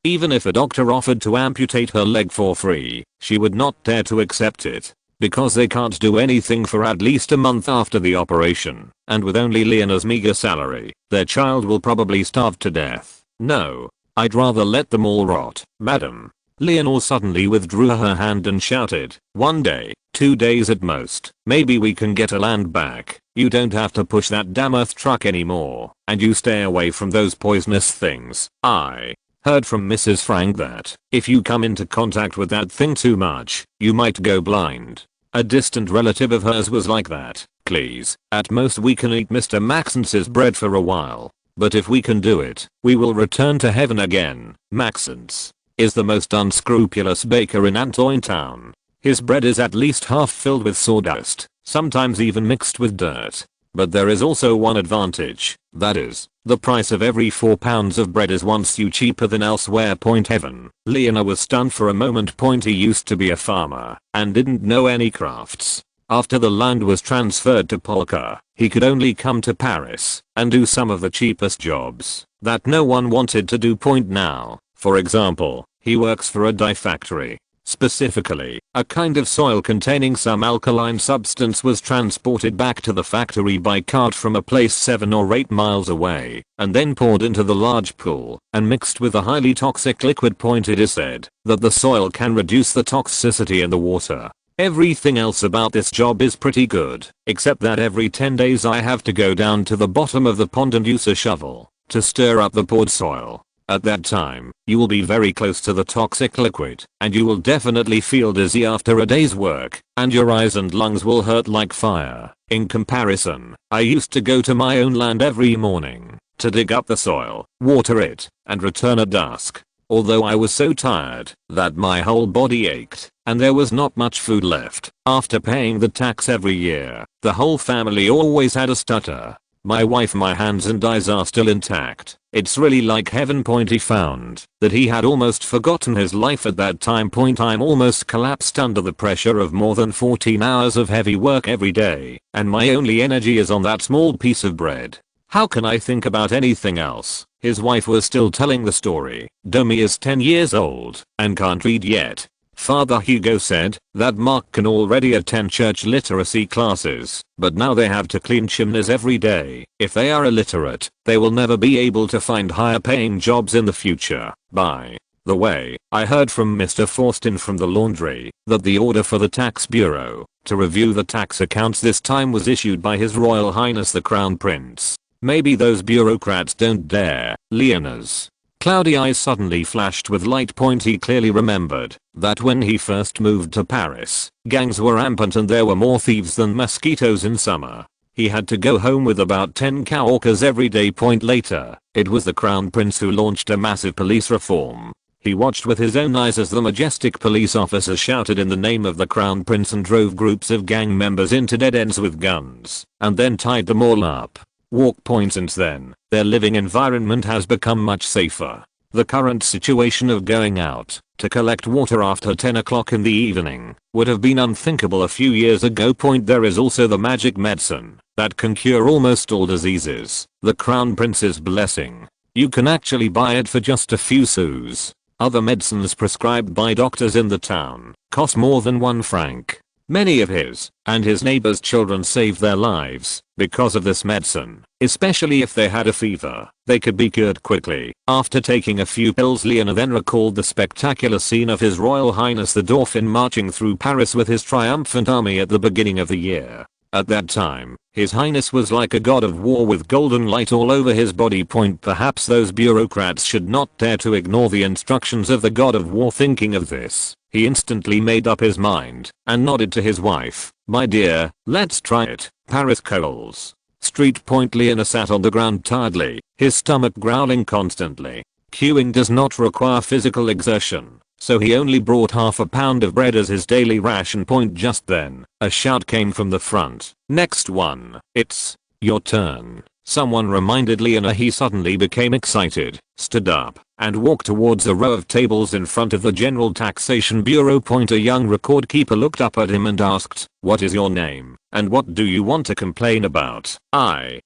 Even if a doctor offered to amputate her leg for free, she would not dare to accept it, because they can't do anything for at least a month after the operation, and with only Leona's meager salary, their child will probably starve to death. "No, I'd rather let them all rot, madam." Leonor suddenly withdrew her hand and shouted, "One day, 2 days at most, maybe we can get a land back. You don't have to push that damn earth truck anymore, and you stay away from those poisonous things. I heard from Mrs. Frank that if you come into contact with that thing too much, you might go blind." A distant relative of hers was like that. "Please, at most we can eat Mr. Maxence's bread for a while. But if we can do it, we will return to heaven again." Maxence is the most unscrupulous baker in Antoine Town. His bread is at least half filled with sawdust, sometimes even mixed with dirt. But there is also one advantage, that is, the price of every 4 pounds of bread is 1 sou cheaper than elsewhere. Heaven. Leona was stunned for a moment. He used to be a farmer and didn't know any crafts. After the land was transferred to Polka, he could only come to Paris and do some of the cheapest jobs that no one wanted to do. Now, for example, he works for a dye factory. Specifically, a kind of soil containing some alkaline substance was transported back to the factory by cart from a place 7 or 8 miles away, and then poured into the large pool and mixed with a highly toxic liquid. It is said that the soil can reduce the toxicity in the water. Everything else about this job is pretty good, except that every 10 days I have to go down to the bottom of the pond and use a shovel to stir up the poured soil. At that time, you will be very close to the toxic liquid, and you will definitely feel dizzy after a day's work, and your eyes and lungs will hurt like fire. In comparison, I used to go to my own land every morning to dig up the soil, water it, and return at dusk. Although I was so tired that my whole body ached, and there was not much food left. After paying the tax every year, the whole family always had a stutter. My wife, my hands and eyes are still intact. It's really like heaven. He found that he had almost forgotten his life at that time. I'm almost collapsed under the pressure of more than 14 hours of heavy work every day, and my only energy is on that small piece of bread. How can I think about anything else? His wife was still telling the story. Domi is 10 years old and can't read yet. Father Hugo said that Mark can already attend church literacy classes, but now they have to clean chimneys every day. If they are illiterate, they will never be able to find higher paying jobs in the future. By the way, I heard from Mr. Forstin from the laundry that the order for the tax bureau to review the tax accounts this time was issued by His Royal Highness the Crown Prince. Maybe those bureaucrats don't dare. Leona's cloudy eyes suddenly flashed with light. He clearly remembered that when he first moved to Paris, gangs were rampant and there were more thieves than mosquitoes in summer. He had to go home with about 10 coworkers every day. Later, it was the Crown Prince who launched a massive police reform. He watched with his own eyes as the majestic police officers shouted in the name of the Crown Prince and drove groups of gang members into dead ends with guns, and then tied them all up. Since then, their living environment has become much safer. The current situation of going out to collect water after 10 o'clock in the evening would have been unthinkable a few years ago. There is also the magic medicine that can cure almost all diseases, the Crown Prince's blessing. You can actually buy it for just a few sous. Other medicines prescribed by doctors in the town cost more than 1 franc. Many of his and his neighbors' children saved their lives because of this medicine, especially if they had a fever. They could be cured quickly after taking a few pills. Leonard then recalled the spectacular scene of His Royal Highness the Dauphin marching through Paris with his triumphant army at the beginning of the year. At that time, His Highness was like a god of war with golden light all over his body. Perhaps those bureaucrats should not dare to ignore the instructions of the god of war. Thinking of this, he instantly made up his mind and nodded to his wife. "My dear, let's try it." Paris calls. Street. Leonard sat on the ground tiredly, his stomach growling constantly. Queuing does not require physical exertion, so he only brought half a pound of bread as his daily ration. Just then, a shout came from the front. "Next one, it's your turn." Someone reminded Leonard. He suddenly became excited, stood up, and walked towards a row of tables in front of the General Taxation Bureau. A young record keeper looked up at him and asked, "What is your name, and what do you want to complain about?" I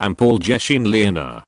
am Paul Jeshin. Leonard.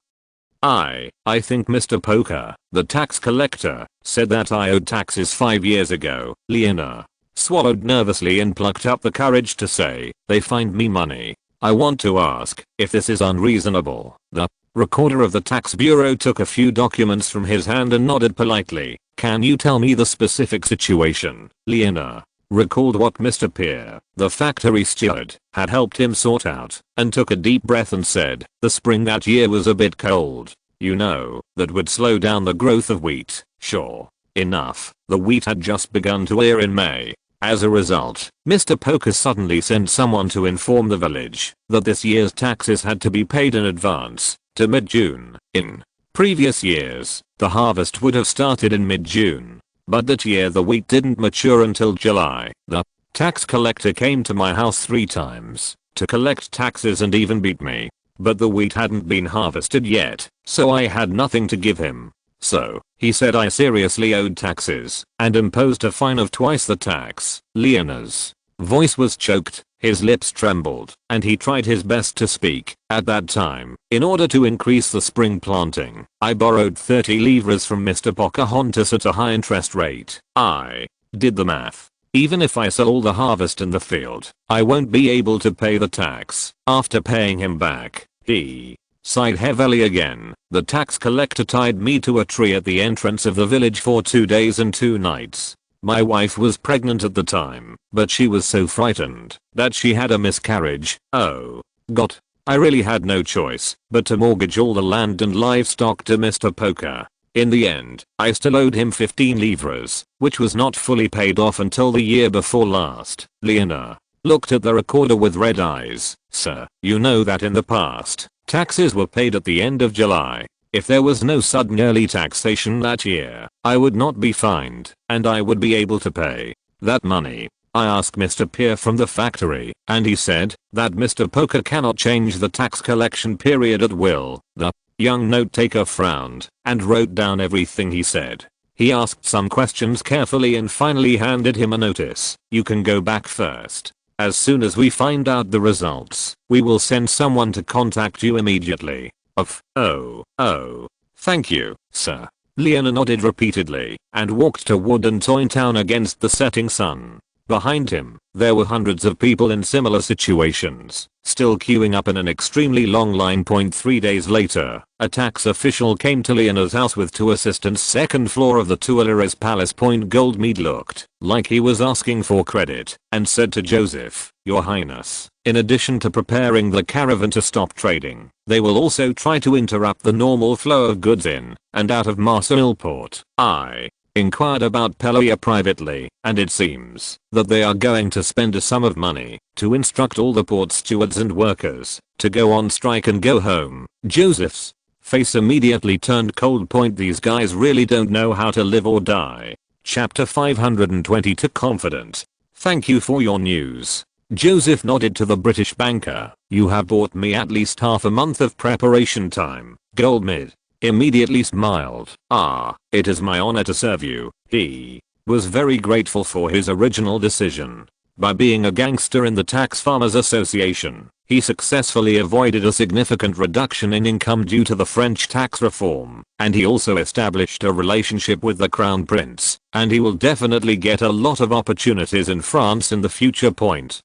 I think Mr. Poker, the tax collector, said that I owed taxes 5 years ago." Leonard swallowed nervously and plucked up the courage to say, "They fined me money. I want to ask if this is unreasonable." The recorder of the tax bureau took a few documents from his hand and nodded politely. "Can you tell me the specific situation?" Leonard recalled what Mr. Pierre, the factory steward, had helped him sort out, and took a deep breath and said, "The spring that year was a bit cold. You know, that would slow down the growth of wheat." Sure enough, the wheat had just begun to ear in May. As a result, Mr. Poker suddenly sent someone to inform the village that this year's taxes had to be paid in advance to mid-June. In previous years, the harvest would have started in mid-June, but that year the wheat didn't mature until July. The tax collector came to my house 3 times to collect taxes and even beat me, but the wheat hadn't been harvested yet, so I had nothing to give him. So, he said I seriously owed taxes and imposed a fine of twice the tax. Leonard's voice was choked, his lips trembled, and he tried his best to speak. "At that time, in order to increase the spring planting, I borrowed 30 livres from Mr. Pocahontas at a high interest rate. I did the math. Even if I sell all the harvest in the field, I won't be able to pay the tax." After paying him back, he sighed heavily again. "The tax collector tied me to a tree at the entrance of the village for 2 days and 2 nights. My wife was pregnant at the time, but she was so frightened that she had a miscarriage. Oh God, I really had no choice but to mortgage all the land and livestock to Mr. Poker. In the end, I still owed him 15 livres, which was not fully paid off until the year before last." Leonard looked at the recorder with red eyes. "Sir, you know that in the past, taxes were paid at the end of July. If there was no sudden early taxation that year, I would not be fined, and I would be able to pay that money." I asked Mr. Pierre from the factory, and he said that Mr. Poker cannot change the tax collection period at will. The young note-taker frowned and wrote down everything he said. He asked some questions carefully and finally handed him a notice. "You can go back first. As soon as we find out the results, we will send someone to contact you immediately." Oh, thank you, sir." Leonard nodded repeatedly and walked toward Dantoin town against the setting sun. Behind him, there were hundreds of people in similar situations, still queuing up in an extremely long line. 3 days later, a tax official came to Leonard's house with 2 assistants. Second floor of the Tuileries Palace. Goldmead looked like he was asking for credit and said to Joseph, "Your Highness, in addition to preparing the caravan to stop trading, they will also try to interrupt the normal flow of goods in and out of Marseille port." I inquired about Palace privately, and it seems that they are going to spend a sum of money to instruct all the port stewards and workers to go on strike and go home. Joseph's face immediately turned cold. These guys really don't know how to live or die. Chapter 522 Confident. Thank you for your news. Joseph nodded to the British banker. You have bought me at least half a month of preparation time. Goldmid immediately smiled. It is my honor to serve you. He was very grateful for his original decision. By being a gangster in the Tax Farmers Association, he successfully avoided a significant reduction in income due to the French tax reform, and he also established a relationship with the Crown Prince, and he will definitely get a lot of opportunities in France in the future.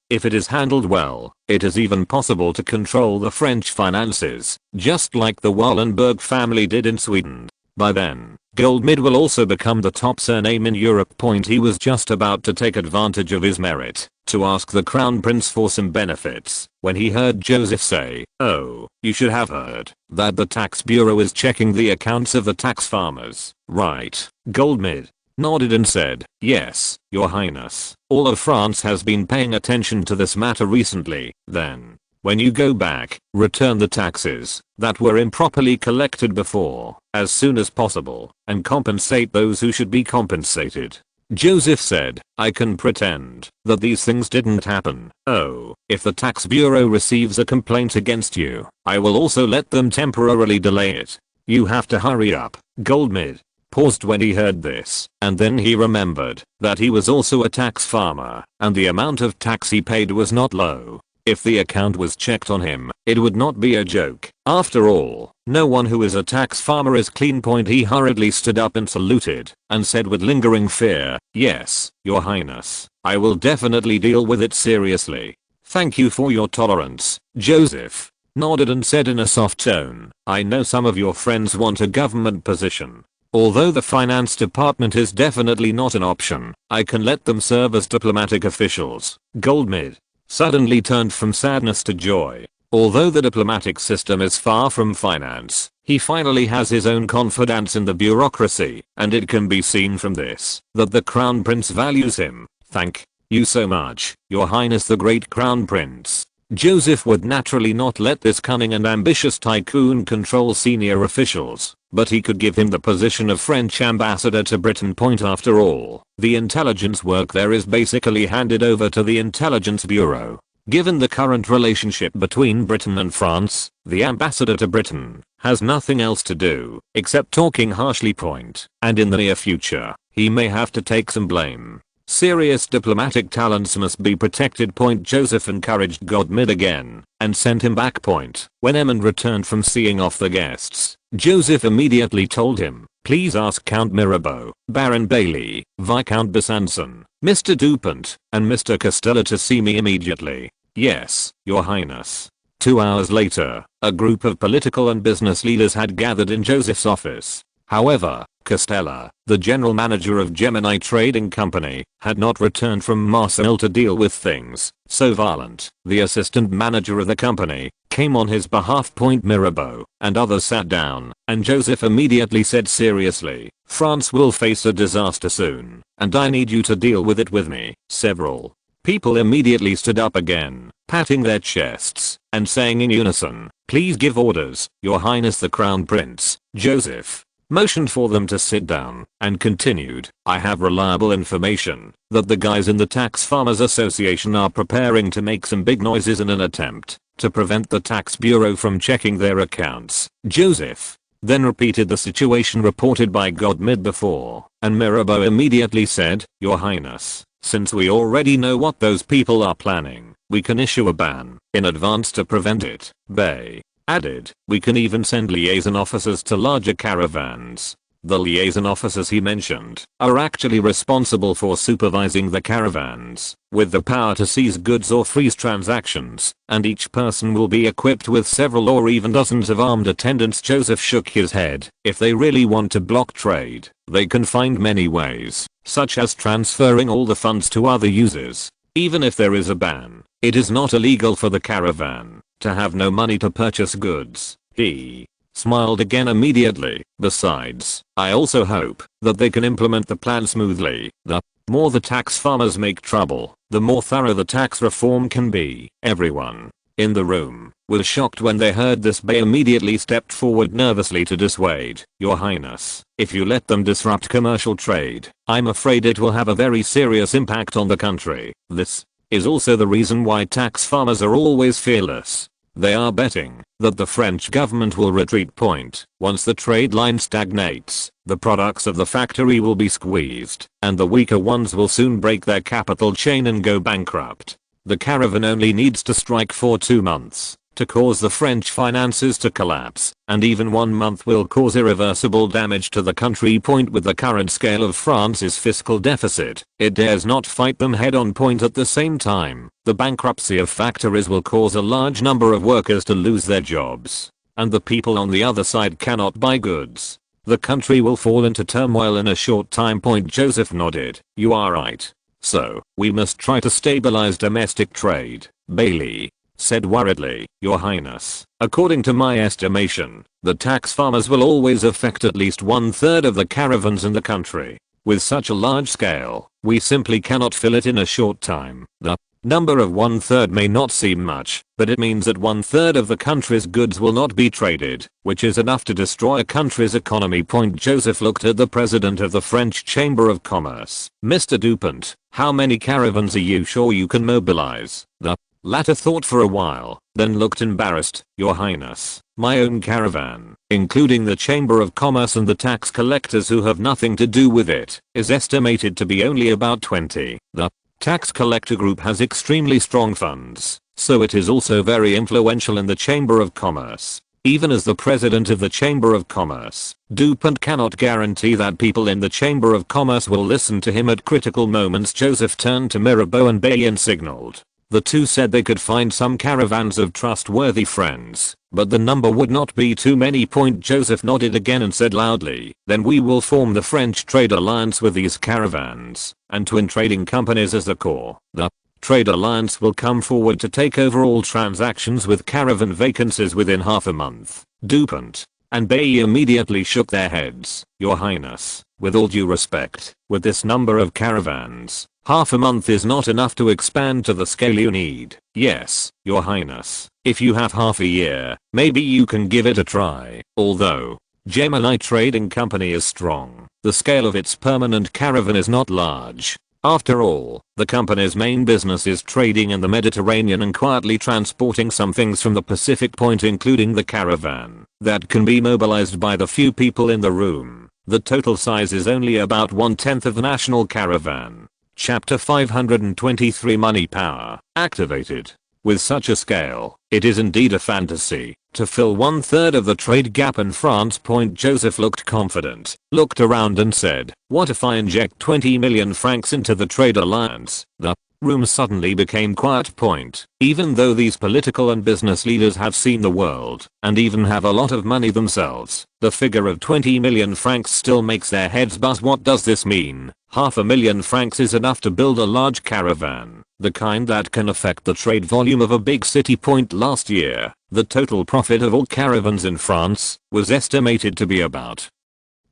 If it is handled well, it is even possible to control the French finances, just like the Wallenberg family did in Sweden. By then, Goldmid will also become the top surname in Europe. He was just about to take advantage of his merit to ask the Crown Prince for some benefits when he heard Joseph say, "Oh, you should have heard that the tax bureau is checking the accounts of the tax farmers, right?" Goldmid nodded and said, "Yes, Your Highness. All of France has been paying attention to this matter recently." Then, when you go back, return the taxes that were improperly collected before as soon as possible and compensate those who should be compensated. Joseph said, "I can pretend that these things didn't happen. Oh, if the tax bureau receives a complaint against you, I will also let them temporarily delay it. You have to hurry up." Goldmid paused when he heard this, and then he remembered that he was also a tax farmer, and the amount of tax he paid was not low. If the account was checked on him, it would not be a joke. After all, no one who is a tax farmer is clean. He hurriedly stood up and saluted, and said with lingering fear, "Yes, Your Highness, I will definitely deal with it seriously. Thank you for your tolerance." Joseph nodded and said in a soft tone, "I know some of your friends want a government position. Although the finance department is definitely not an option, I can let them serve as diplomatic officials." Goldmid suddenly turned from sadness to joy. Although the diplomatic system is far from finance, he finally has his own confidence in the bureaucracy, and it can be seen from this that the Crown Prince values him. "Thank you so much, Your Highness the Great Crown Prince." Joseph would naturally not let this cunning and ambitious tycoon control senior officials, but he could give him the position of French ambassador to Britain. After all, the intelligence work there is basically handed over to the intelligence bureau. Given the current relationship between Britain and France, the ambassador to Britain has nothing else to do except talking harshly. And in the near future, he may have to take some blame. Serious diplomatic talents must be protected. Joseph encouraged Goldmid again and sent him back. When Emond returned from seeing off the guests, Joseph immediately told him, "Please ask Count Mirabeau, Baron Bailey, Viscount Besançon, Mr. Dupont, and Mr. Castella to see me immediately." "Yes, Your Highness." 2 hours later, a group of political and business leaders had gathered in Joseph's office. However, Castella, the general manager of Gemini Trading Company, had not returned from Marseille to deal with things so violent. The assistant manager of the company came on his behalf. Mirabeau and others sat down, and Joseph immediately said seriously, "France will face a disaster soon, and I need you to deal with it with me." Several people immediately stood up again, patting their chests and saying in unison, "Please give orders, Your Highness the Crown Prince." Joseph motioned for them to sit down and continued, "I have reliable information that the guys in the Tax Farmers Association are preparing to make some big noises in an attempt to prevent the tax bureau from checking their accounts." Joseph then repeated the situation reported by Goldmid before, and Mirabeau immediately said, "Your Highness, since we already know what those people are planning, we can issue a ban in advance to prevent it." They added, "We can even send liaison officers to larger caravans." The liaison officers he mentioned are actually responsible for supervising the caravans, with the power to seize goods or freeze transactions, and each person will be equipped with several or even dozens of armed attendants. Joseph shook his head. If they really want to block trade, they can find many ways, such as transferring all the funds to other users. Even if there is a ban, it is not illegal for the caravan to have no money to purchase goods. He smiled again immediately. Besides, I also hope that they can implement the plan smoothly. The more the tax farmers make trouble, the more thorough the tax reform can be. Everyone in the room was shocked when they heard this. They immediately stepped forward nervously to dissuade. Your Highness, if you let them disrupt commercial trade, I'm afraid it will have a very serious impact on the country. This is also the reason why tax farmers are always fearless. They are betting that the French government will retreat. Once the trade line stagnates, the products of the factory will be squeezed, and the weaker ones will soon break their capital chain and go bankrupt. The caravan only needs to strike for 2 months to cause the French finances to collapse, and even 1 month will cause irreversible damage to the country. With the current scale of France's fiscal deficit, it dares not fight them head on. At the same time, the bankruptcy of factories will cause a large number of workers to lose their jobs, and the people on the other side cannot buy goods. The country will fall into turmoil in a short time. Joseph nodded. You are right. So, we must try to stabilize domestic trade. Bailey said worriedly. Your Highness, according to my estimation, the tax farmers will always affect at least 1/3 of the caravans in the country. With such a large scale, we simply cannot fill it in a short time. The number of 1/3 may not seem much, but it means that 1/3 of the country's goods will not be traded, which is enough to destroy a country's economy. Joseph looked at the president of the French Chamber of Commerce. Mr. Dauphin, how many caravans are you sure you can mobilize? The latter thought for a while, then looked embarrassed. Your Highness, my own caravan, including the Chamber of Commerce and the tax collectors who have nothing to do with it, is estimated to be only about 20. The tax collector group has extremely strong funds, so it is also very influential in the Chamber of Commerce. Even as the president of the Chamber of Commerce, Dauphin cannot guarantee that people in the Chamber of Commerce will listen to him at critical moments. Joseph turned to Mirabeau and Bailly and signaled. The two said they could find some caravans of trustworthy friends, but the number would not be too many. Joseph nodded again and said loudly, then we will form the French trade alliance with these caravans, and twin trading companies as the core. The trade alliance will come forward to take over all transactions with caravan vacancies within half a month. Dauphin and Bailly immediately shook their heads. Your Highness, with all due respect, with this number of caravans, half a month is not enough to expand to the scale you need. Yes, Your Highness, if you have half a year, maybe you can give it a try. Although Gemini Trading Company is strong, the scale of its permanent caravan is not large. After all, the company's main business is trading in the Mediterranean and quietly transporting some things from the Pacific, including the caravan that can be mobilized by the few people in the room. The total size is only about 1/10 of the national caravan. Chapter 523 Money Power activated. With such a scale, it is indeed a fantasy to fill 1/3 of the trade gap in France. Joseph looked confident, looked around and said, what if I inject 20 million francs into the trade alliance? The room suddenly became quiet. Even though these political and business leaders have seen the world and even have a lot of money themselves, the figure of 20 million francs still makes their heads buzz. What does this mean? $500,000 francs is enough to build a large caravan, the kind that can affect the trade volume of a big city. Last year, the total profit of all caravans in France was estimated to be about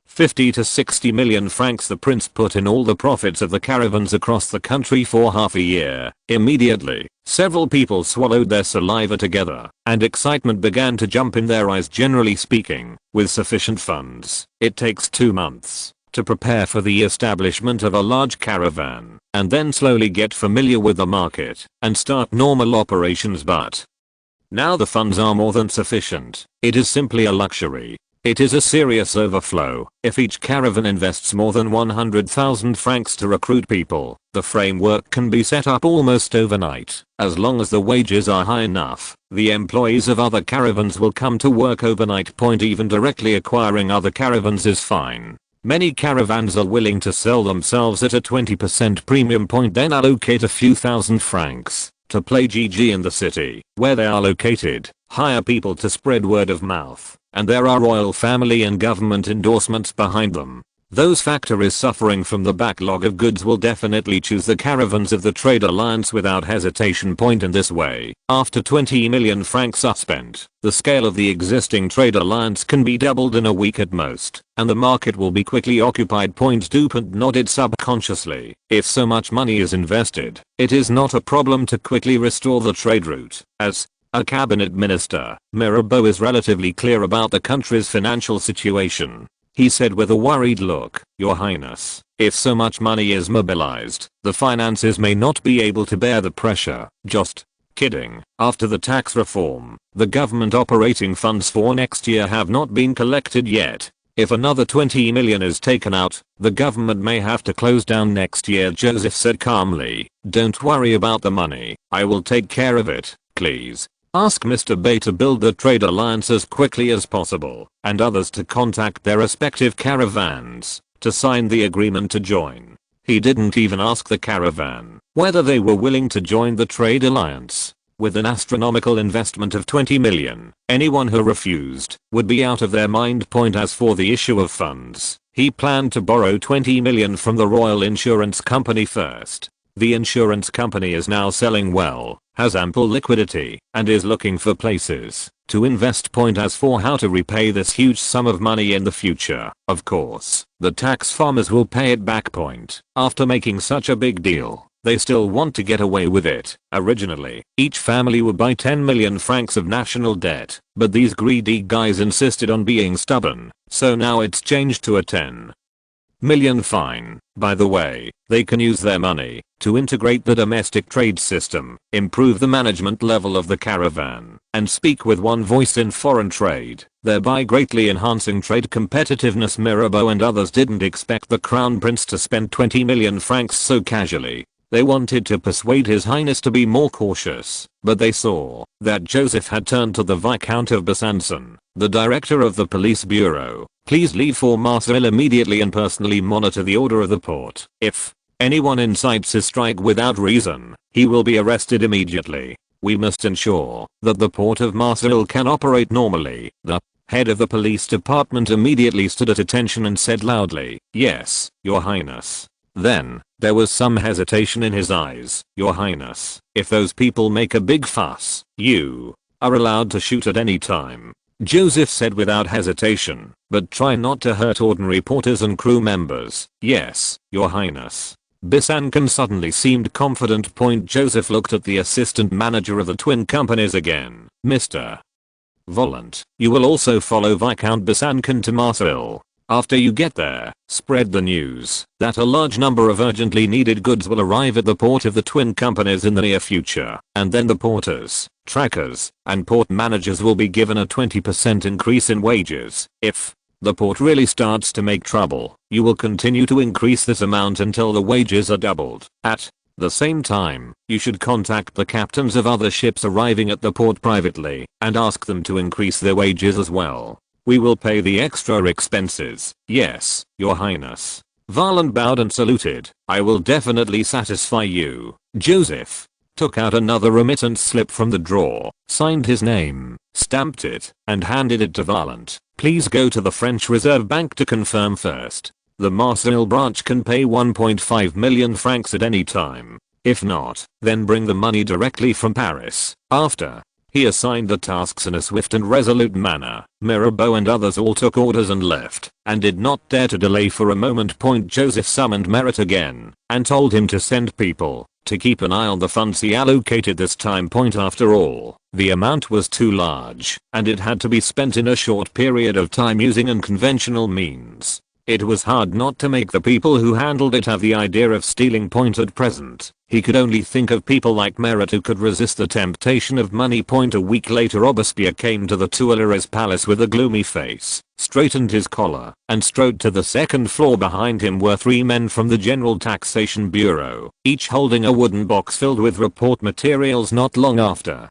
50 to 60 million francs. The prince put in all the profits of the caravans across the country for half a year. Immediately, several people swallowed their saliva together, and excitement began to jump in their eyes. Generally speaking, with sufficient funds, it takes 2 months to prepare for the establishment of a large caravan, and then slowly get familiar with the market and start normal operations. But now the funds are more than sufficient. It is simply a luxury. It is a serious overflow. If each caravan invests more than 100,000 francs to recruit people, the framework can be set up almost overnight. As long as the wages are high enough, the employees of other caravans will come to work overnight. Even directly acquiring other caravans is fine. Many caravans are willing to sell themselves at a 20% premium. Then allocate a few thousand francs to play GG in the city where they are located, hire people to spread word of mouth, and there are royal family and government endorsements behind them. Those factories suffering from the backlog of goods will definitely choose the caravans of the trade alliance without hesitation. In this way, after 20 million francs are spent, the scale of the existing trade alliance can be doubled in a week at most, and the market will be quickly occupied. Dauphin nodded subconsciously. If so much money is invested, it is not a problem to quickly restore the trade route. As a cabinet minister, Mirabeau is relatively clear about the country's financial situation. He said with a worried look, "Your Highness, if so much money is mobilized, the finances may not be able to bear the pressure." Just kidding. After the tax reform, the government operating funds for next year have not been collected yet. If another 20 million is taken out, the government may have to close down next year. Joseph said calmly, "Don't worry about the money, I will take care of it. Please ask Mr. Bay to build the trade alliance as quickly as possible, and others to contact their respective caravans to sign the agreement to join." He didn't even ask the caravan whether they were willing to join the trade alliance. With an astronomical investment of 20 million, anyone who refused would be out of their mind. As for the issue of funds, he planned to borrow 20 million from the Royal Insurance Company first. The insurance company is now selling well, has ample liquidity, and is looking for places to invest. As for how to repay this huge sum of money in the future, of course, the tax farmers will pay it back. After making such a big deal, they still want to get away with it. Originally, each family would buy 10 million francs of national debt, but these greedy guys insisted on being stubborn, so now it's changed to a 10 million fine. By the way, they can use their money to integrate the domestic trade system, improve the management level of the caravan, and speak with one voice in foreign trade, thereby greatly enhancing trade competitiveness. Mirabeau and others didn't expect the crown prince to spend 20 million francs so casually. They wanted to persuade His Highness to be more cautious, but they saw that Joseph had turned to the Viscount of Besançon, the director of the police bureau. "Please leave for Marseille immediately and personally monitor the order of the port. If anyone incites a strike without reason, he will be arrested immediately. We must ensure that the port of Marseille can operate normally." The head of the police department immediately stood at attention and said loudly, "Yes, Your Highness." Then, there was some hesitation in his eyes. "Your Highness, if those people make a big fuss, you are allowed to shoot at any time," Joseph said without hesitation, "but try not to hurt ordinary porters and crew members." "Yes, Your Highness." Besançon suddenly seemed confident. Joseph looked at the assistant manager of the twin companies again. "Mr. Volant, you will also follow Viscount Besançon to Marseille. After you get there, spread the news that a large number of urgently needed goods will arrive at the port of the twin companies in the near future, and then the porters, trackers, and port managers will be given a 20% increase in wages. If the port really starts to make trouble, you will continue to increase this amount until the wages are doubled. At the same time, you should contact the captains of other ships arriving at the port privately and ask them to increase their wages as well. We will pay the extra expenses." "Yes, Your Highness." Volant bowed and saluted. "I will definitely satisfy you." Joseph took out another remittance slip from the drawer, signed his name, stamped it, and handed it to Volant. "Please go to the French Reserve Bank to confirm first. The Marseille branch can pay 1.5 million francs at any time. If not, then bring the money directly from Paris." After he assigned the tasks in a swift and resolute manner, Mirabeau and others all took orders and left, and did not dare to delay for a moment. Joseph summoned Merit again, and told him to send people to keep an eye on the funds he allocated this time. After all, the amount was too large, and it had to be spent in a short period of time using unconventional means. It was hard not to make the people who handled it have the idea of stealing. At present, he could only think of people like Merit who could resist the temptation of money. A week later, Robespierre came to the Tuileries Palace with a gloomy face, straightened his collar, and strode to the second floor. Behind him were 3 men from the General Taxation Bureau, each holding a wooden box filled with report materials. Not long after,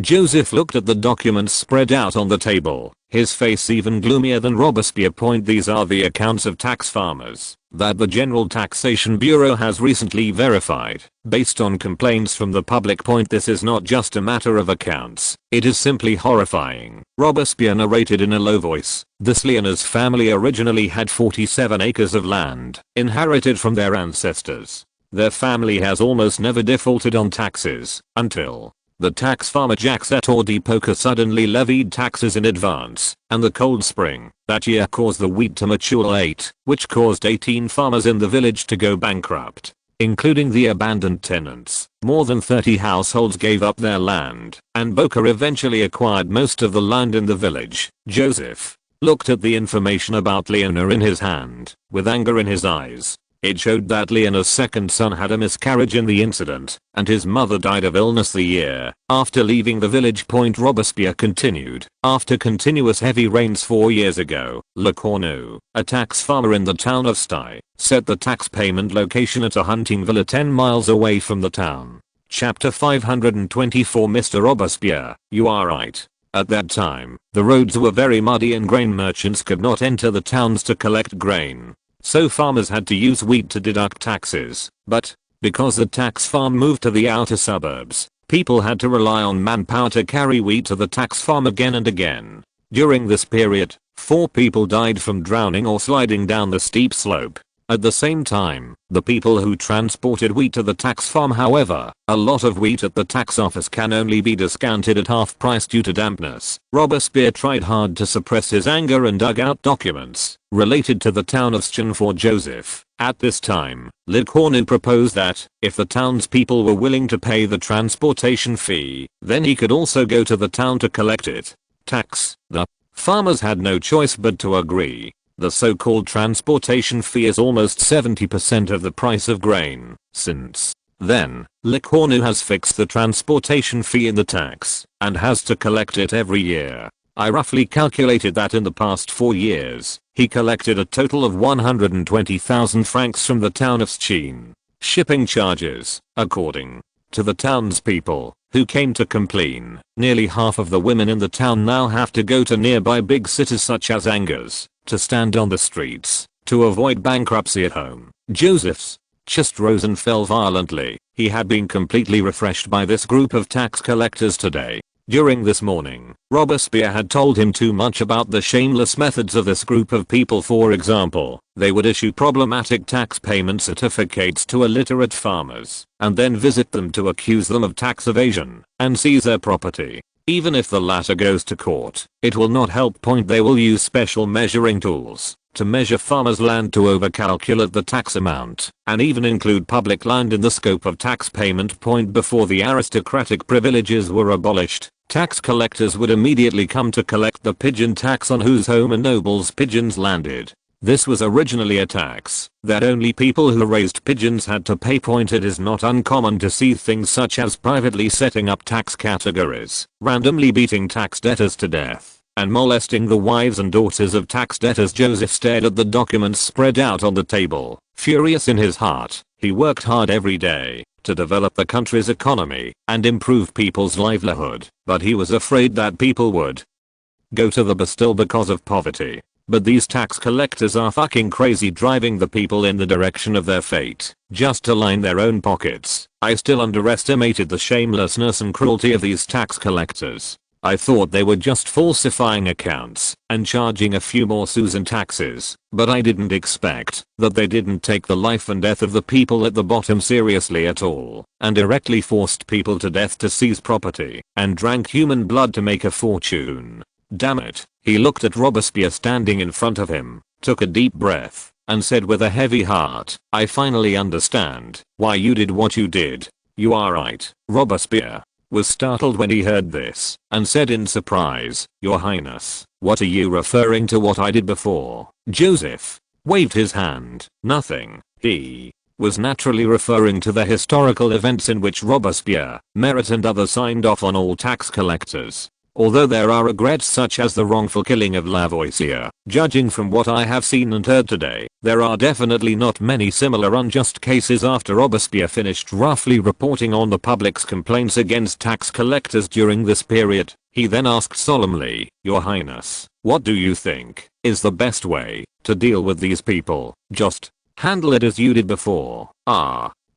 Joseph looked at the documents spread out on the table, his face even gloomier than Robespierre. These are the accounts of tax farmers that the General Taxation Bureau has recently verified, based on complaints from the public. This is not just a matter of accounts, it is simply horrifying. Robespierre narrated in a low voice. This Leonard's family originally had 47 acres of land, inherited from their ancestors. Their family has almost never defaulted on taxes, until the tax farmer Jacques de Poker suddenly levied taxes in advance, and the cold spring that year caused the wheat to mature late, which caused 18 farmers in the village to go bankrupt, including the abandoned tenants. More than 30 households gave up their land, and Poker eventually acquired most of the land in the village. Joseph looked at the information about Leonard in his hand, with anger in his eyes. It showed that Leonard's second son had a miscarriage in the incident, and his mother died of illness the year after leaving the village. Robespierre continued. After continuous heavy rains 4 years ago, Le Cornu, a tax farmer in the town of Stye, set the tax payment location at a hunting villa 10 miles away from the town. Chapter 524. Mr. Robespierre, you are right. At that time, the roads were very muddy and grain merchants could not enter the towns to collect grain. So farmers had to use wheat to deduct taxes, but because the tax farm moved to the outer suburbs, people had to rely on manpower to carry wheat to the tax farm again and again. During this period, 4 people died from drowning or sliding down the steep slope. At the same time, the people who transported wheat to the tax farm, however, a lot of wheat at the tax office can only be discounted at half price due to dampness. Robespierre tried hard to suppress his anger and dug out documents related to the town of Stye for Joseph. At this time, Le Cornu proposed that, if the townspeople were willing to pay the transportation fee, then he could also go to the town to collect it. Tax. The farmers had no choice but to agree. The so-called transportation fee is almost 70% of the price of grain. Since then, Le Cornu has fixed the transportation fee in the tax, and has to collect it every year. I roughly calculated that in the past 4 years, he collected a total of 120,000 francs from the town of Stye. Shipping charges, according to the townspeople who came to complain, nearly half of the women in the town now have to go to nearby big cities such as Angers to stand on the streets to avoid bankruptcy at home. Joseph's chest rose and fell violently. He had been completely refreshed by this group of tax collectors today. During this morning, Robespierre had told him too much about the shameless methods of this group of people. For example, they would issue problematic tax payment certificates to illiterate farmers, and then visit them to accuse them of tax evasion, and seize their property. Even if the latter goes to court, it will not help. They will use special measuring tools to measure farmers' land to overcalculate the tax amount, and even include public land in the scope of tax payment. Before the aristocratic privileges were abolished, tax collectors would immediately come to collect the pigeon tax on whose home a noble's pigeons landed. This was originally a tax that only people who raised pigeons had to pay. It is not uncommon to see things such as privately setting up tax categories, randomly beating tax debtors to death, and molesting the wives and daughters of tax debtors. Joseph stared at the documents spread out on the table, furious in his heart. He worked hard every day to develop the country's economy and improve people's livelihood, but he was afraid that people would go to the Bastille because of poverty. But these tax collectors are fucking crazy, driving the people in the direction of their fate, just to line their own pockets. I still underestimated the shamelessness and cruelty of these tax collectors. I thought they were just falsifying accounts and charging a few more sous in taxes, but I didn't expect that they didn't take the life and death of the people at the bottom seriously at all, and directly forced people to death to seize property, and drank human blood to make a fortune. Damn it. He looked at Robespierre standing in front of him, took a deep breath, and said with a heavy heart, I finally understand why you did what you did. You are right. Robespierre was startled when he heard this, and said in surprise, Your Highness, what are you referring to? What I did before? Joseph waved his hand. Nothing. He was naturally referring to the historical events in which Robespierre, Merit and others signed off on all tax collectors. Although there are regrets such as the wrongful killing of Lavoisier, judging from what I have seen and heard today, there are definitely not many similar unjust cases. After Robespierre finished roughly reporting on the public's complaints against tax collectors during this period, he then asked solemnly, "Your Highness, what do you think is the best way to deal with these people? Just handle it as you did before."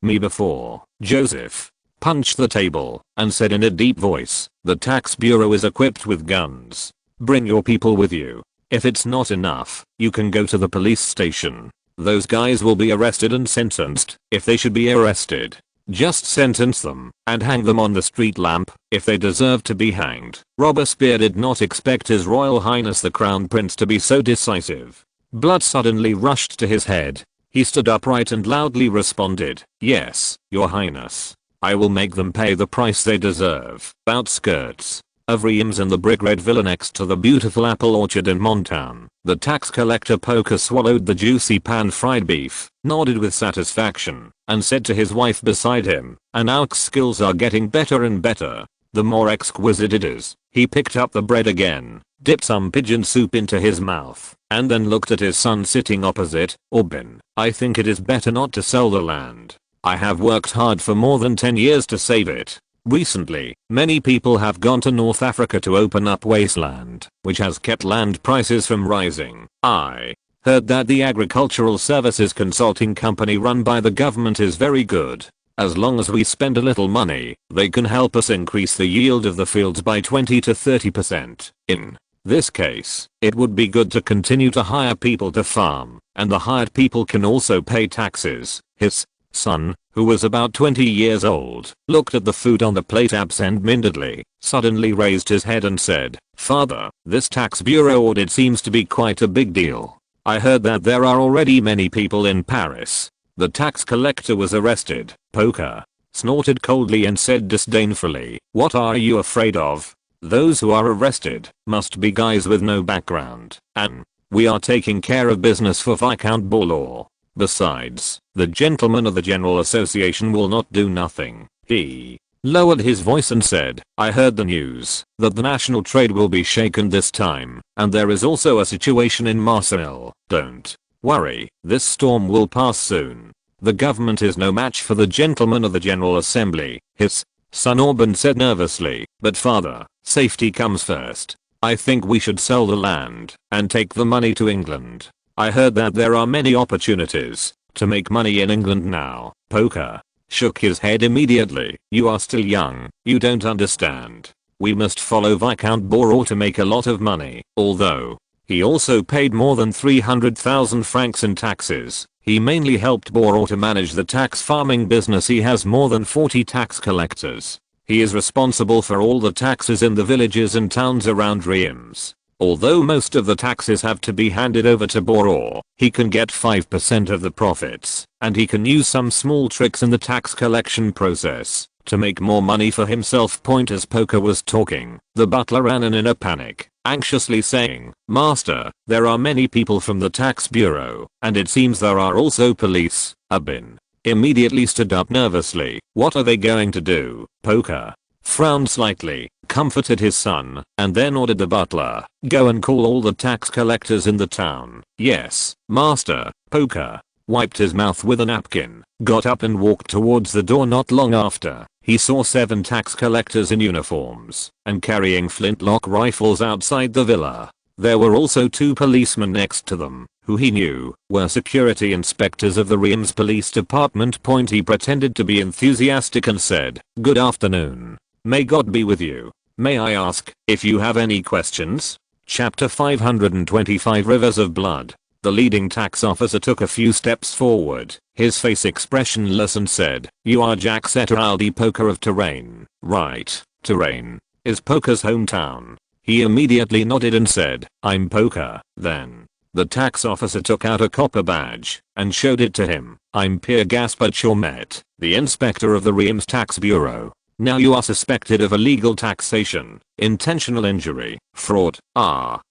Me before. Joseph punched the table and said in a deep voice, "The tax bureau is equipped with guns. Bring your people with you. If it's not enough, you can go to the police station. Those guys will be arrested and sentenced. If they should be arrested, just sentence them and hang them on the street lamp if they deserve to be hanged." Robespierre did not expect His Royal Highness the Crown Prince to be so decisive. Blood suddenly rushed to his head. He stood upright and loudly responded, "Yes, Your Highness. I will make them pay the price they deserve." Outskirts of Reims in the brick red villa next to the beautiful apple orchard in Montagne, the tax collector Poker swallowed the juicy pan-fried beef, nodded with satisfaction, and said to his wife beside him, "And our skills are getting better and better. The more exquisite it is." He picked up the bread again, dipped some pigeon soup into his mouth, and then looked at his son sitting opposite. "Aubin, I think it is better not to sell the land. I have worked hard for more than 10 years to save it. Recently, many people have gone to North Africa to open up wasteland, which has kept land prices from rising. I heard that the agricultural services consulting company run by the government is very good. As long as we spend a little money, they can help us increase the yield of the fields by 20 to 30%. In this case, it would be good to continue to hire people to farm, and the hired people can also pay taxes." His son, who was about 20 years old, looked at the food on the plate absent-mindedly, suddenly raised his head and said, "Father, this tax bureau audit seems to be quite a big deal. I heard that there are already many people in Paris." The tax collector was arrested. Poker snorted coldly and said disdainfully, "What are you afraid of? Those who are arrested must be guys with no background, and we are taking care of business for Viscount Bourlor. Besides, the gentleman of the General Association will not do nothing." He lowered his voice and said, "I heard the news that the national trade will be shaken this time, and there is also a situation in Marseille. Don't worry, this storm will pass soon. The government is no match for the gentleman of the General Assembly." His son Aubin said nervously, "But father, safety comes first. I think we should sell the land and take the money to England. I heard that there are many opportunities to make money in England now." Poker shook his head immediately. "You are still young, you don't understand. We must follow Viscount Bourlor to make a lot of money." Although he also paid more than 300,000 francs in taxes, he mainly helped Bourlor to manage the tax farming business. He has more than 40 tax collectors. He is responsible for all the taxes in the villages and towns around Reims. Although most of the taxes have to be handed over to Bourlor, he can get 5% of the profits, and he can use some small tricks in the tax collection process to make more money for himself. As Poker was talking, the butler ran in a panic, anxiously saying, "Master, there are many people from the tax bureau, and it seems there are also police." Aubin immediately stood up nervously. "What are they going to do?" Poker frowned slightly, comforted his son, and then ordered the butler, "Go and call all the tax collectors in the town." "Yes, master." Poker wiped his mouth with a napkin, got up and walked towards the door. Not long after, he saw 7 tax collectors in uniforms and carrying flintlock rifles outside the villa. There were also 2 policemen next to them, who he knew were security inspectors of the Reims Police Department. He pretended to be enthusiastic and said, "Good afternoon. May God be with you. May I ask if you have any questions?" Chapter 525 Rivers of Blood. The leading tax officer took a few steps forward, his face expressionless, and said, "You are Jacques Eteraldi Poker of Touraine, right?" Touraine is Poker's hometown. He immediately nodded and said, "I'm Poker, then." The tax officer took out a copper badge and showed it to him. "I'm Pierre Gaspard Chaumet, the inspector of the Reims Tax Bureau. Now you are suspected of illegal taxation, intentional injury, fraud.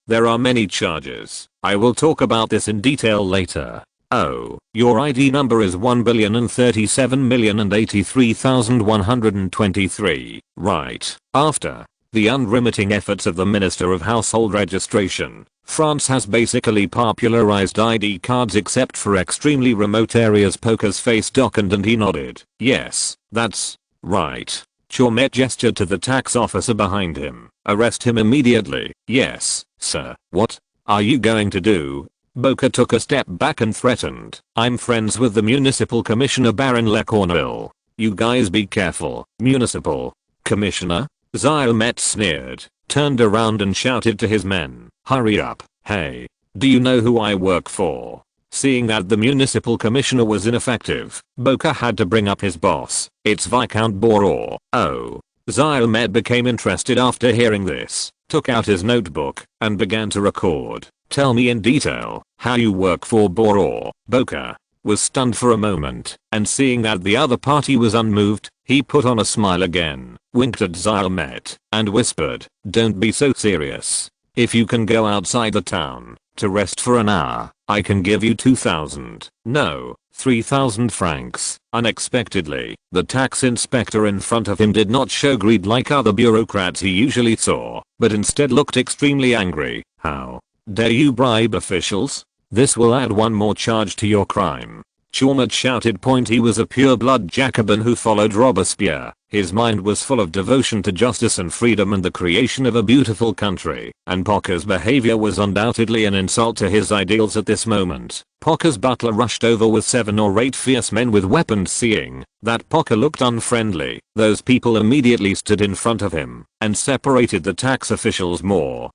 There are many charges. I will talk about this in detail later. Oh, your ID number is 1,037,083,123, right?" After the unremitting efforts of the Minister of Household Registration, France has basically popularized ID cards except for extremely remote areas. Poker's face darkened and he nodded. Yes, that's right. Chaumet gestured to the tax officer behind him. Arrest him immediately. Yes, sir. What are you going to do? Boker took a step back and threatened. I'm friends with the municipal commissioner Baron Lecorneville. You guys be careful. Municipal commissioner? Ziomet sneered, turned around and shouted to his men. Hurry up. Hey, do you know who I work for? Seeing that the municipal commissioner was ineffective, Boker had to bring up his boss. It's Viscount Boror. Oh. Ziomet became interested after hearing this, took out his notebook, and began to record. Tell me in detail how you work for Boror. Boker was stunned for a moment, and seeing that the other party was unmoved, he put on a smile again, winked at Ziomet, and whispered, don't be so serious. If you can go outside the town to rest for an hour, I can give you 2,000, no, 3,000 francs. Unexpectedly, the tax inspector in front of him did not show greed like other bureaucrats he usually saw, but instead looked extremely angry. How dare you bribe officials? This will add one more charge to your crime. Chaumet shouted. He was a pure-blood Jacobin who followed Robespierre. His mind was full of devotion to justice and freedom and the creation of a beautiful country, and Poker's behavior was undoubtedly an insult to his ideals at this moment. Poker's butler rushed over with 7 or 8 fierce men with weapons. Seeing that Poker looked unfriendly, those people immediately stood in front of him and separated the tax officials more.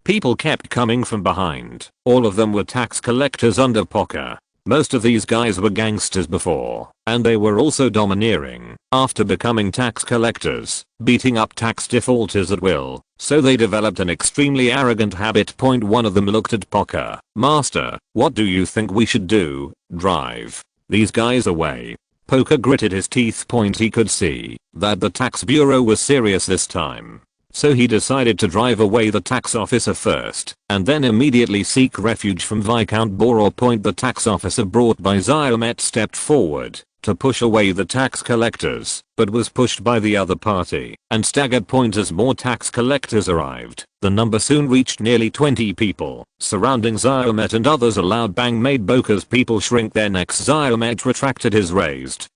People kept coming from behind. All of them were tax collectors under Poker. Most of these guys were gangsters before, and they were also domineering after becoming tax collectors, beating up tax defaulters at will, so they developed an extremely arrogant habit. One of them looked at Poker. Master, what do you think we should do? Drive these guys away. Poker gritted his teeth. He could see that the tax bureau was serious this time. So he decided to drive away the tax officer first, and then immediately seek refuge from Viscount Boror. The tax officer brought by Ziomet stepped forward to push away the tax collectors, but was pushed by the other party and staggered. As more tax collectors arrived, the number soon reached nearly 20 people. Surrounding Ziomet and others, a loud bang made Boker's people shrink their necks. Ziomet retracted his raised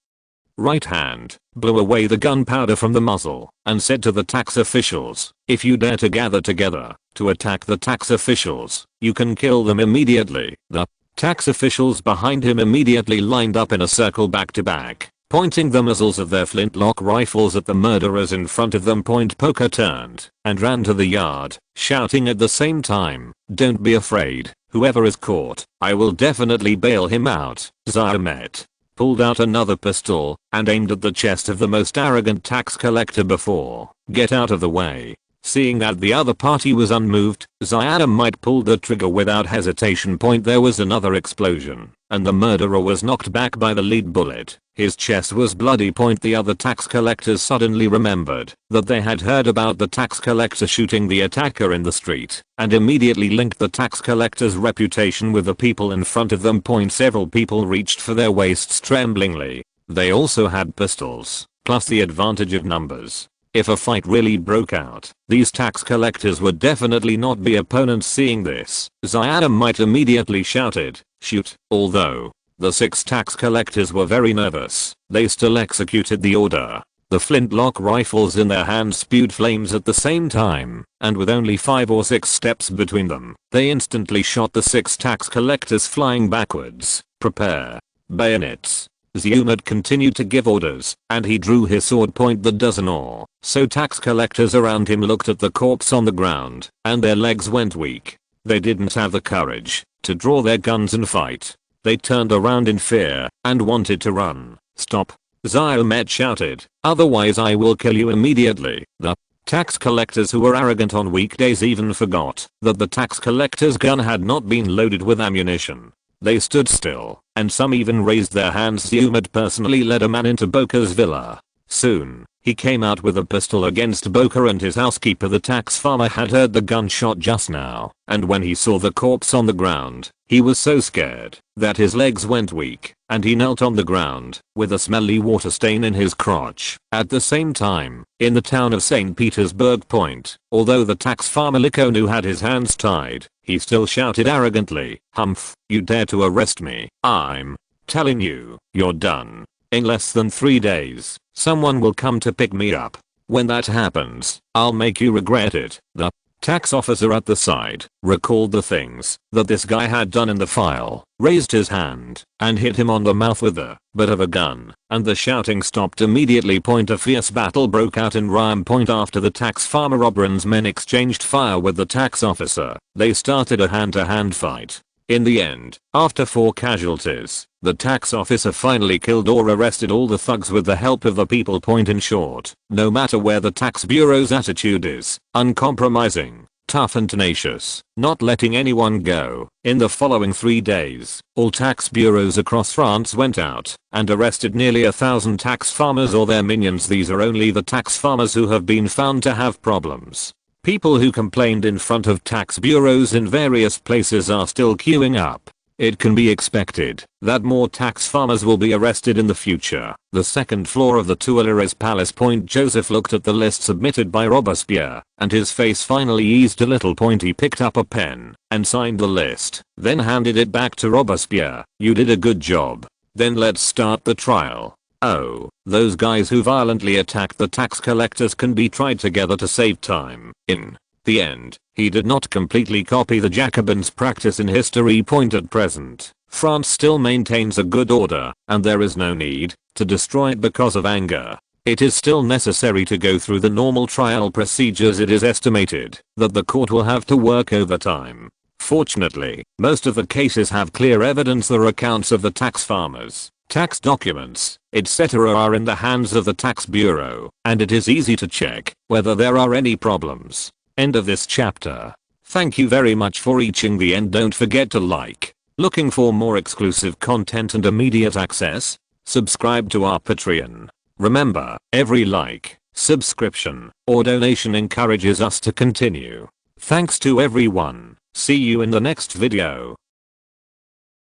right hand, blew away the gunpowder from the muzzle, and said to the tax officials, if you dare to gather together to attack the tax officials, you can kill them immediately. The tax officials behind him immediately lined up in a circle back to back, pointing the muzzles of their flintlock rifles at the murderers in front of them. Poker turned and ran to the yard, shouting at the same time, don't be afraid, whoever is caught, I will definitely bail him out. Ziomet pulled out another pistol and aimed at the chest of the most arrogant tax collector before. Get out of the way. Seeing that the other party was unmoved, Ziomet pulled the trigger without hesitation. There was another explosion, and the murderer was knocked back by the lead bullet. His chest was bloody. The other tax collectors suddenly remembered that they had heard about the tax collector shooting the attacker in the street, and immediately linked the tax collector's reputation with the people in front of them. Several people reached for their waists tremblingly. They also had pistols, plus the advantage of numbers. If a fight really broke out, these tax collectors would definitely not be opponents. Seeing this, Ziomet immediately shouted, shoot. Although the 6 tax collectors were very nervous, they still executed the order. The flintlock rifles in their hands spewed flames at the same time, and with only 5 or 6 steps between them, they instantly shot the 6 tax collectors flying backwards. Prepare bayonets. Ziomet continued to give orders, and he drew his sword. The dozen or so tax collectors around him looked at the corpse on the ground, and their legs went weak. They didn't have the courage to draw their guns and fight. They turned around in fear and wanted to run. Stop, Ziomet shouted, otherwise I will kill you immediately. The tax collectors, who were arrogant on weekdays, even forgot that the tax collector's gun had not been loaded with ammunition. They stood still, and some even raised their hands. Ziomet personally led a man into Boker's villa, Soon, he came out with a pistol against Boker and his housekeeper. The tax farmer had heard the gunshot just now, and when he saw the corpse on the ground, he was so scared that his legs went weak, and he knelt on the ground with a smelly water stain in his crotch. At the same time, in the town of St. Petersburg Point, although the tax farmer Likonu had his hands tied, he still shouted arrogantly, "Humph, you dare to arrest me? I'm telling you, you're done. In less than 3 days, someone will come to pick me up. When that happens, I'll make you regret it." The tax officer at the side recalled the things that this guy had done in the file, raised his hand, and hit him on the mouth with the butt of a gun, and the shouting stopped immediately. A fierce battle broke out in Ryan Point after the tax farmer Oberon's men exchanged fire with the tax officer. They started a hand-to-hand fight. In the end, after 4 casualties, the tax officer finally killed or arrested all the thugs with the help of the people. In short, no matter where the tax bureau's attitude is, uncompromising, tough and tenacious, not letting anyone go. In the following 3 days, all tax bureaus across France went out and arrested nearly 1,000 tax farmers or their minions. These are only the tax farmers who have been found to have problems. People who complained in front of tax bureaus in various places are still queuing up. It can be expected that more tax farmers will be arrested in the future. The second floor of the Tuileries Palace. Joseph looked at the list submitted by Robespierre, and his face finally eased a little. He picked up a pen and signed the list, then handed it back to Robespierre. "You did a good job. Then let's start the trial. Oh, those guys who violently attacked the tax collectors can be tried together to save time." In the end, he did not completely copy the Jacobins' practice in history. At present, France still maintains a good order, and there is no need to destroy it because of anger. It is still necessary to go through the normal trial procedures. It is estimated that the court will have to work overtime. Fortunately, most of the cases have clear evidence. The accounts of the tax farmers, tax documents, etc. are in the hands of the tax bureau, and it is easy to check whether there are any problems. End of this chapter. Thank you very much for reaching the end. Don't forget to like. Looking for more exclusive content and immediate access? Subscribe to our Patreon. Remember, every like, subscription, or donation encourages us to continue. Thanks to everyone. See you in the next video.